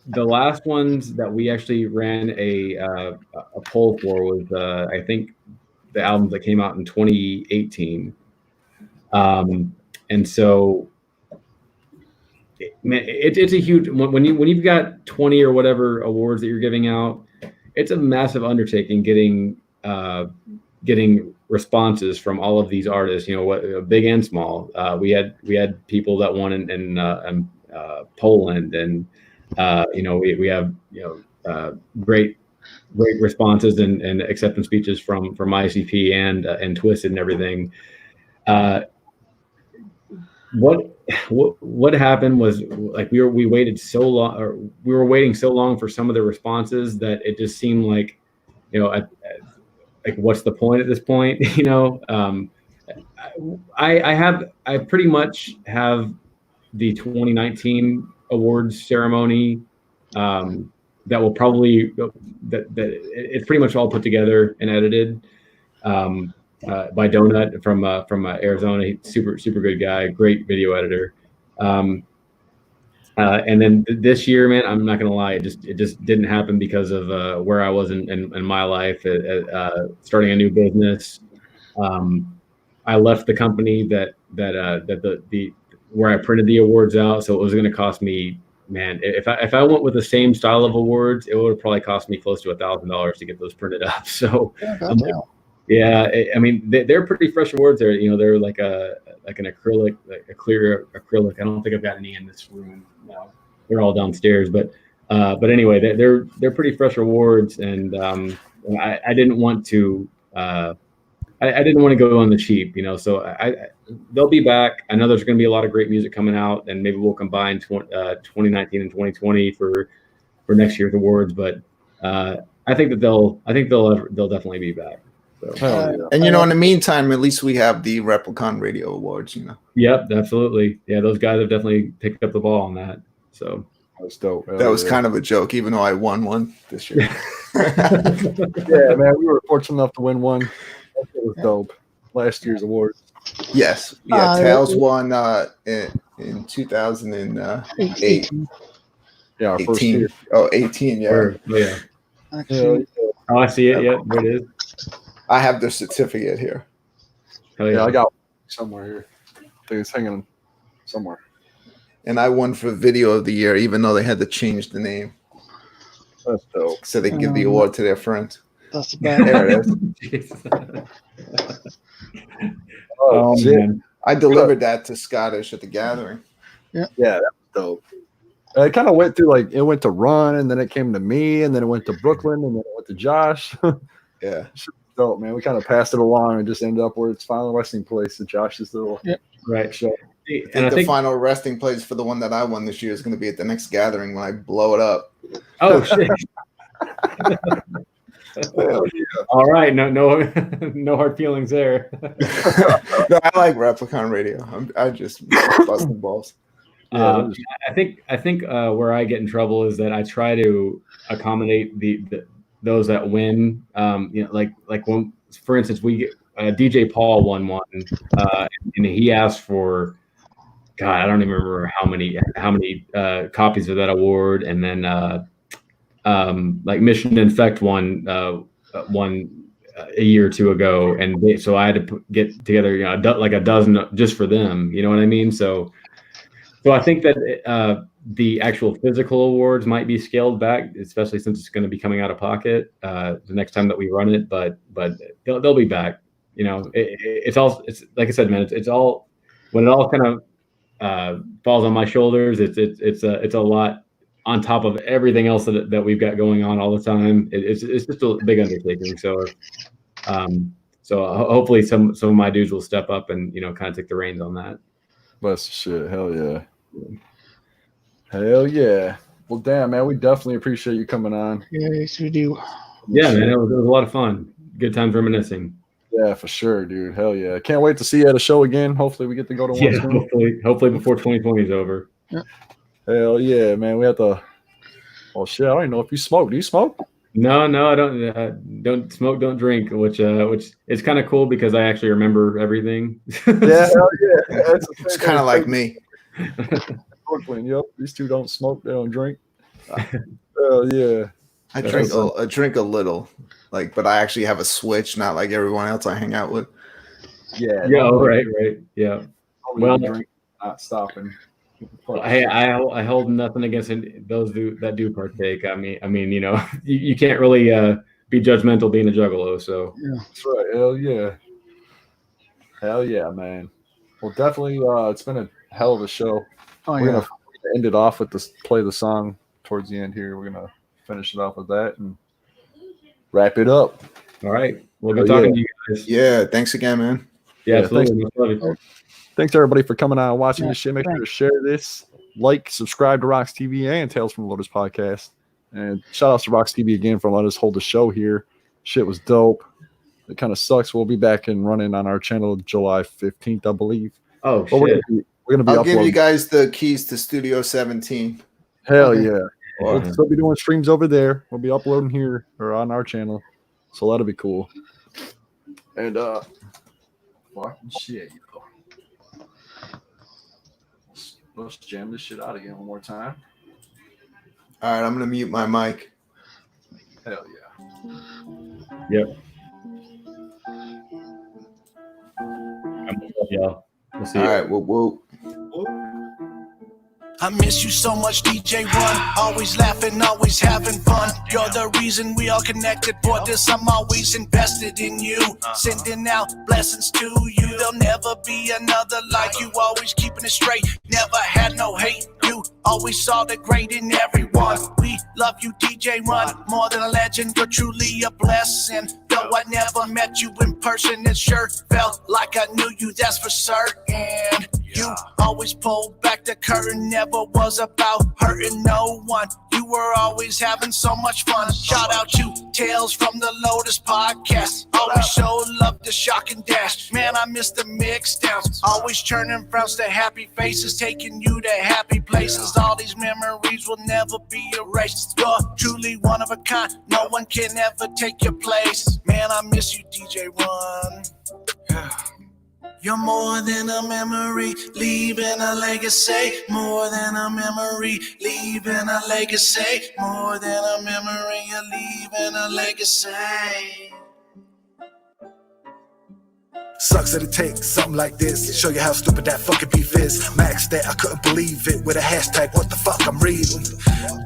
the last ones that we actually ran a poll for was I think the albums that came out in 2018, and so. Man, it's a huge when you've got 20 or whatever awards that you're giving out, it's a massive undertaking getting responses from all of these artists, you know, big and small. We had people that won in Poland, and you know, we have, you know, great responses and acceptance speeches from ICP and Twisted and everything. What happened was, like, we waited so long, or we were waiting so long for some of the responses that it just seemed like, you know, like what's the point at this point? You know, I pretty much have the 2019 awards ceremony that will probably that it's pretty much all put together and edited. By Donut from Arizona. He's super good guy, great video editor. And then this year, man, I'm not gonna lie, it just didn't happen because of where I was in my life, starting a new business. I left the company that where I printed the awards out, so it was gonna cost me, man, if I went with the same style of awards, it would have probably cost me close to $1,000 to get those printed up. So. Yeah, I mean, they're pretty fresh awards. There, you know, they're like an acrylic, like a clear acrylic. I don't think I've got any in this room now. They're all downstairs, but But anyway, they're pretty fresh awards, and I didn't want to. I didn't want to go on the cheap, So they'll be back. I know there's going to be a lot of great music coming out, and maybe we'll combine 2019 and 2020 for next year's awards. But I think they'll definitely be back. So. And in the meantime, at least we have the Replicon Radio Awards. Yep, absolutely. Yeah, those guys have definitely picked up the ball on that. So that's dope. That was kind of a joke, even though I won one this year. Yeah, man, we were fortunate enough to win one. It was dope. Last year's awards. Yes. Yeah, Tails won in 2008. Yeah, our first year. Oh, 18, yeah. Yeah. Oh, I see it. Yeah, there it is. I have the certificate here. Hell yeah. I got somewhere here. I think it's hanging somewhere. And I won for Video of the Year, even though they had to change the name. That's dope. So they give the award to their friends. That's bad. There it is. Oh, man. I delivered that to Scottish at the gathering. Yeah, that was dope. It kind of went through it went to Run, and then it came to me, and then it went to Brooklyn, and then it went to Josh. Yeah. Dope, man. We kind of passed it along and just ended up where it's final resting place at Josh's little right show. I think the final resting place for the one that I won this year is going to be at the next gathering when I blow it up. Oh shit! All right, no hard feelings there. No, I like Replicon Radio. I just busting balls. I think where I get in trouble is that I try to accommodate those that win. Like when, for instance, we get DJ Paul won one, and he asked for, God, I don't even remember how many copies of that award, and then like Mission Infect won a year or two ago, and so I had to get together like a dozen just for them. You know what I mean? So I think that the actual physical awards might be scaled back, especially since it's going to be coming out of pocket the next time that we run it. But they'll be back. It's like I said, man. It's all when it all kind of falls on my shoulders. It's a lot on top of everything else that we've got going on all the time. It's just a big undertaking. So hopefully some of my dudes will step up and kind of take the reins on that. Bless the shit. Hell yeah. Hell yeah. Well, damn, man, we definitely appreciate you coming on. Yes, we do. Yeah, man, it was a lot of fun. Good times reminiscing. Yeah, for sure, dude. Hell yeah. Can't wait to see you at a show again. Hopefully we get to go to one soon. Hopefully before 2020 is over. Yeah. Hell yeah, man. We have to. Oh shit, I don't even know if you smoke. Do you smoke? No, I don't. Don't smoke, don't drink. Which is kind of cool because I actually remember everything. Yeah, hell yeah. It's kind of like me. Brooklyn, yep. These two don't smoke, they don't drink. Hell yeah. I drink a little, but I actually have a switch, not like everyone else I hang out with. Yeah. Yeah. Right. Yeah. Well, drink, not stopping. Hey, I hold nothing against those that do partake. I mean, you can't really be judgmental being a juggalo. So yeah, that's right. Hell yeah, man. Well, definitely, it's been a hell of a show. We're gonna end it off with play the song towards the end here. We're gonna finish it off with that and wrap it up. All right. Well, good talking to you guys. Yeah. Thanks again, man. Yeah, absolutely. Thanks everybody for coming out and watching this shit. Make sure to share this, subscribe to ROX-TV and Tales from the Lotus podcast. And shout out to ROX-TV again for letting us hold the show here. Shit was dope. It kind of sucks. We'll be back and running on our channel July 15th, I believe. Oh, shit. We're gonna be I'll uploading. give you guys the keys to Studio 17. Hell yeah. We'll still be doing streams over there. We'll be uploading here or on our channel. So that'll be cool. And fucking shit, let's jam this shit out again one more time. All right, I'm gonna mute my mic. Hell yeah. Yep. Y'all. We'll see you. All right, whoop whoop. I miss you so much, DJ Run. Always laughing, always having fun. You're the reason we all connected. For this, I'm always invested in you. Sending out blessings to you. There'll never be another like you. Always keeping it straight. Never had no hate. You always saw the great in everyone. We love you, DJ Run. More than a legend, you're truly a blessing. Though I never met you in person, it sure felt like I knew you, that's for certain. You always pulled back the curtain, never was about hurting no one. You were always having so much fun. Shout out you, Tales from the Lotus podcast. Always show love to Shock and Dash. Man, I miss the mix downs. Always turning frowns to happy faces, taking you to happy places. All these memories will never be erased. You're truly one of a kind. No one can ever take your place. Man, I miss you, DJ Run. You're more than a memory, leaving a legacy. More than a memory, leaving a legacy. More than a memory, you're leaving a legacy. Sucks that it takes something like this. Show you how stupid that fucking beef is. Max that I couldn't believe it with a hashtag, what the fuck I'm reading.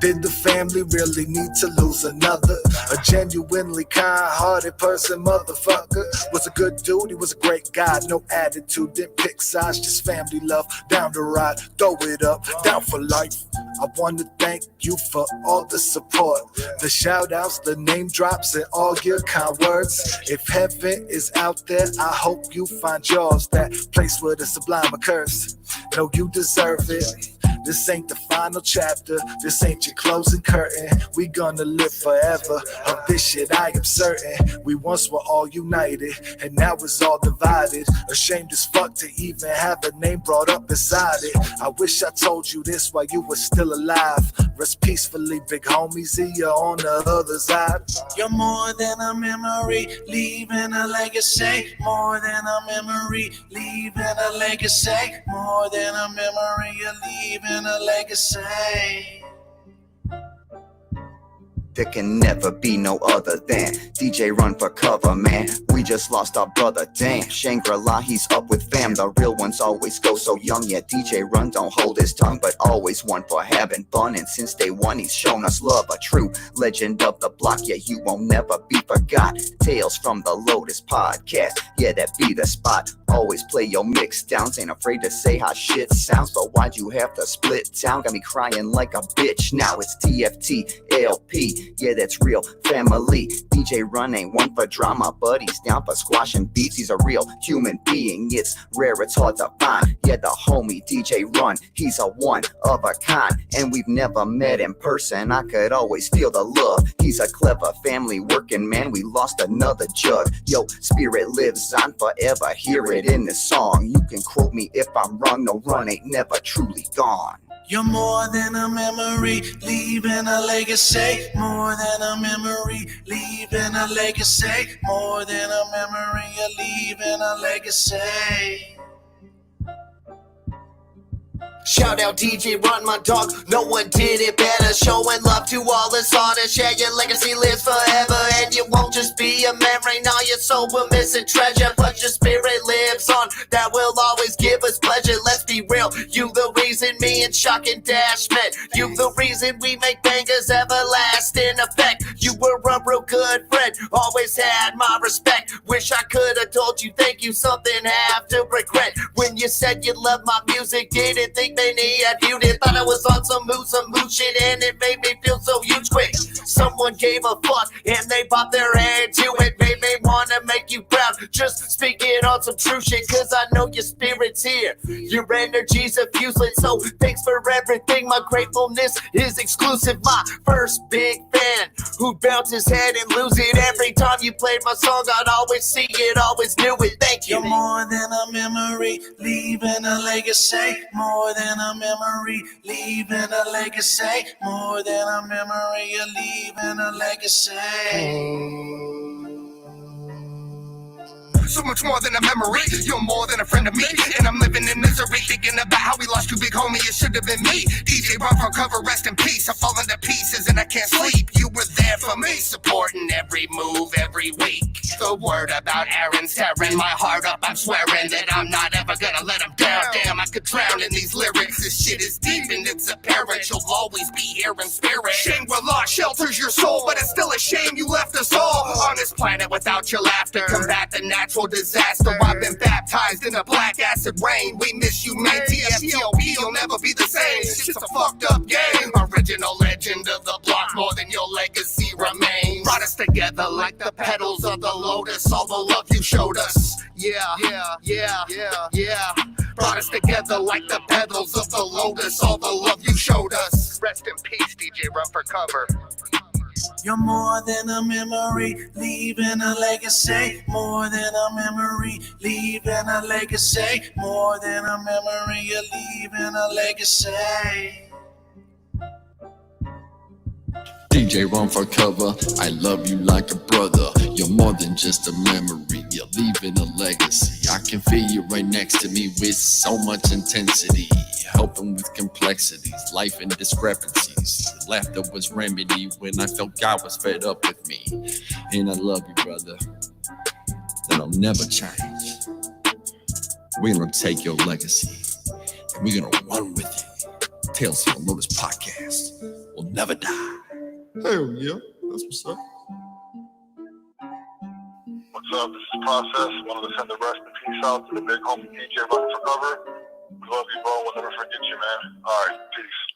Did the family really need to lose another? A genuinely kind-hearted person, motherfucker. Was a good dude, he was a great guy. No attitude, didn't pick sides, just family love. Down the ride, throw it up, down for life. I want to thank you for all the support, the shout outs, the name drops, and all your kind words. If heaven is out there, I hope you find yours. That place where the sublime occurs. No, you deserve it. This ain't the final chapter. This ain't your closing curtain. We gonna live forever. Of this shit I am certain. We once were all united, and now it's all divided. Ashamed as fuck to even have a name brought up beside it. I wish I told you this while you were still alive. Rest peacefully, big homie. See you on the other side. You're more than a memory, leaving a legacy. More than a memory, leaving a legacy. More than a memory, you're leaving a legacy. There can never be no other than DJ Run for cover, man. We just lost our brother, damn. Shangri-La, he's up with fam. The real ones always go so young. Yeah, DJ Run don't hold his tongue, but always one for having fun. And since day one, he's shown us love. A true legend of the block, yeah, you won't never be forgot. Tales from the Lotus podcast, yeah, that be the spot. Always play your mix downs, ain't afraid to say how shit sounds. But why'd you have to split town? Got me crying like a bitch. Now it's TFTLP, yeah, that's real family. DJ Run ain't one for drama, but he's down for squashing beats. He's a real human being, it's rare, it's hard to find. Yeah, the homie DJ Run, he's a one of a kind. And we've never met in person, I could always feel the love. He's a clever family working man, we lost another jug. Yo, spirit lives on forever, hear it in this song. You can quote me if I'm wrong, no, Run ain't never truly gone. You're more than a memory, leaving a legacy. More than a memory, leaving a legacy. More than a memory, you're leaving a legacy. Shout out DJ Run, my dog, no one did it better. Showing love to all us artists, yeah, your legacy lives forever. And you won't just be a memory, now your soul will miss a treasure. But your spirit lives on, that will always give us pleasure. Let's be real, you the reason me and Shock and Dash met. You the reason we make bangers everlasting effect. You were a real good friend, always had my respect. Wish I could have told you thank you, something have to regret. When you said you loved my music, didn't think many had viewed it. Thought I was on some mood shit, and it made me feel so huge quick. Someone gave a fuck and they popped their head to it. Made me wanna make you proud, just speaking on some true shit. Cause I know your spirit's here, your energy's effusive. So thanks for everything, my gratefulness is exclusive. My first big fan who bounce his head and lose it. Every time you played my song, I'd always see it, always knew it. Thank you. You're more than a memory, leaving a legacy. More than a memory, leaving a legacy. More than a memory, you're leaving a legacy. So much more than a memory, you're more than a friend of me. And I'm living in misery, thinking about how we lost you, big homie, it should have been me. DJ Run for cover, rest in peace. I'm falling to pieces and I can't sleep. You were there for me, supporting every move, every week. The word about Aaron's tearing my heart up. I'm swearing that I'm not ever gonna let him down. Damn, I could drown in these lyrics, this shit is deep. sleeping, it's apparent you'll always be here in spirit. Shangri-La shelters your soul, but it's still a shame you left us all on this planet without your laughter. Combat the natural disaster. I've been baptized in a black acid rain. We miss you, man. TFTLP, you'll never be the same. Shit's a fucked up game. Original legend of the block, more than your legacy remains. Brought us together like the petals of the lotus. All the love you showed us. Yeah. Brought us together like the petals of the lotus. All the love you showed us. Rest in peace, DJ Run for Cover. You're more than a memory, leaving a legacy. More than a memory, leaving a legacy. More than a memory, you're leaving a legacy. DJ Run for Cover, I love you like a brother. You're more than just a memory, you're leaving a legacy. I can feel you right next to me with so much intensity, helping with complexities, life and discrepancies. Laughter was remedy when I felt God was fed up with me. And I love you, brother. That'll never change. We're gonna take your legacy and we're gonna run with it. Tales from the Lotus podcast will never die. Hell yeah, that's what's up. What's up? This is Process. Wanted to send the rest in peace out to the big homie DJ Run for Cover. We love you, bro. We'll never forget you, man. All right, peace.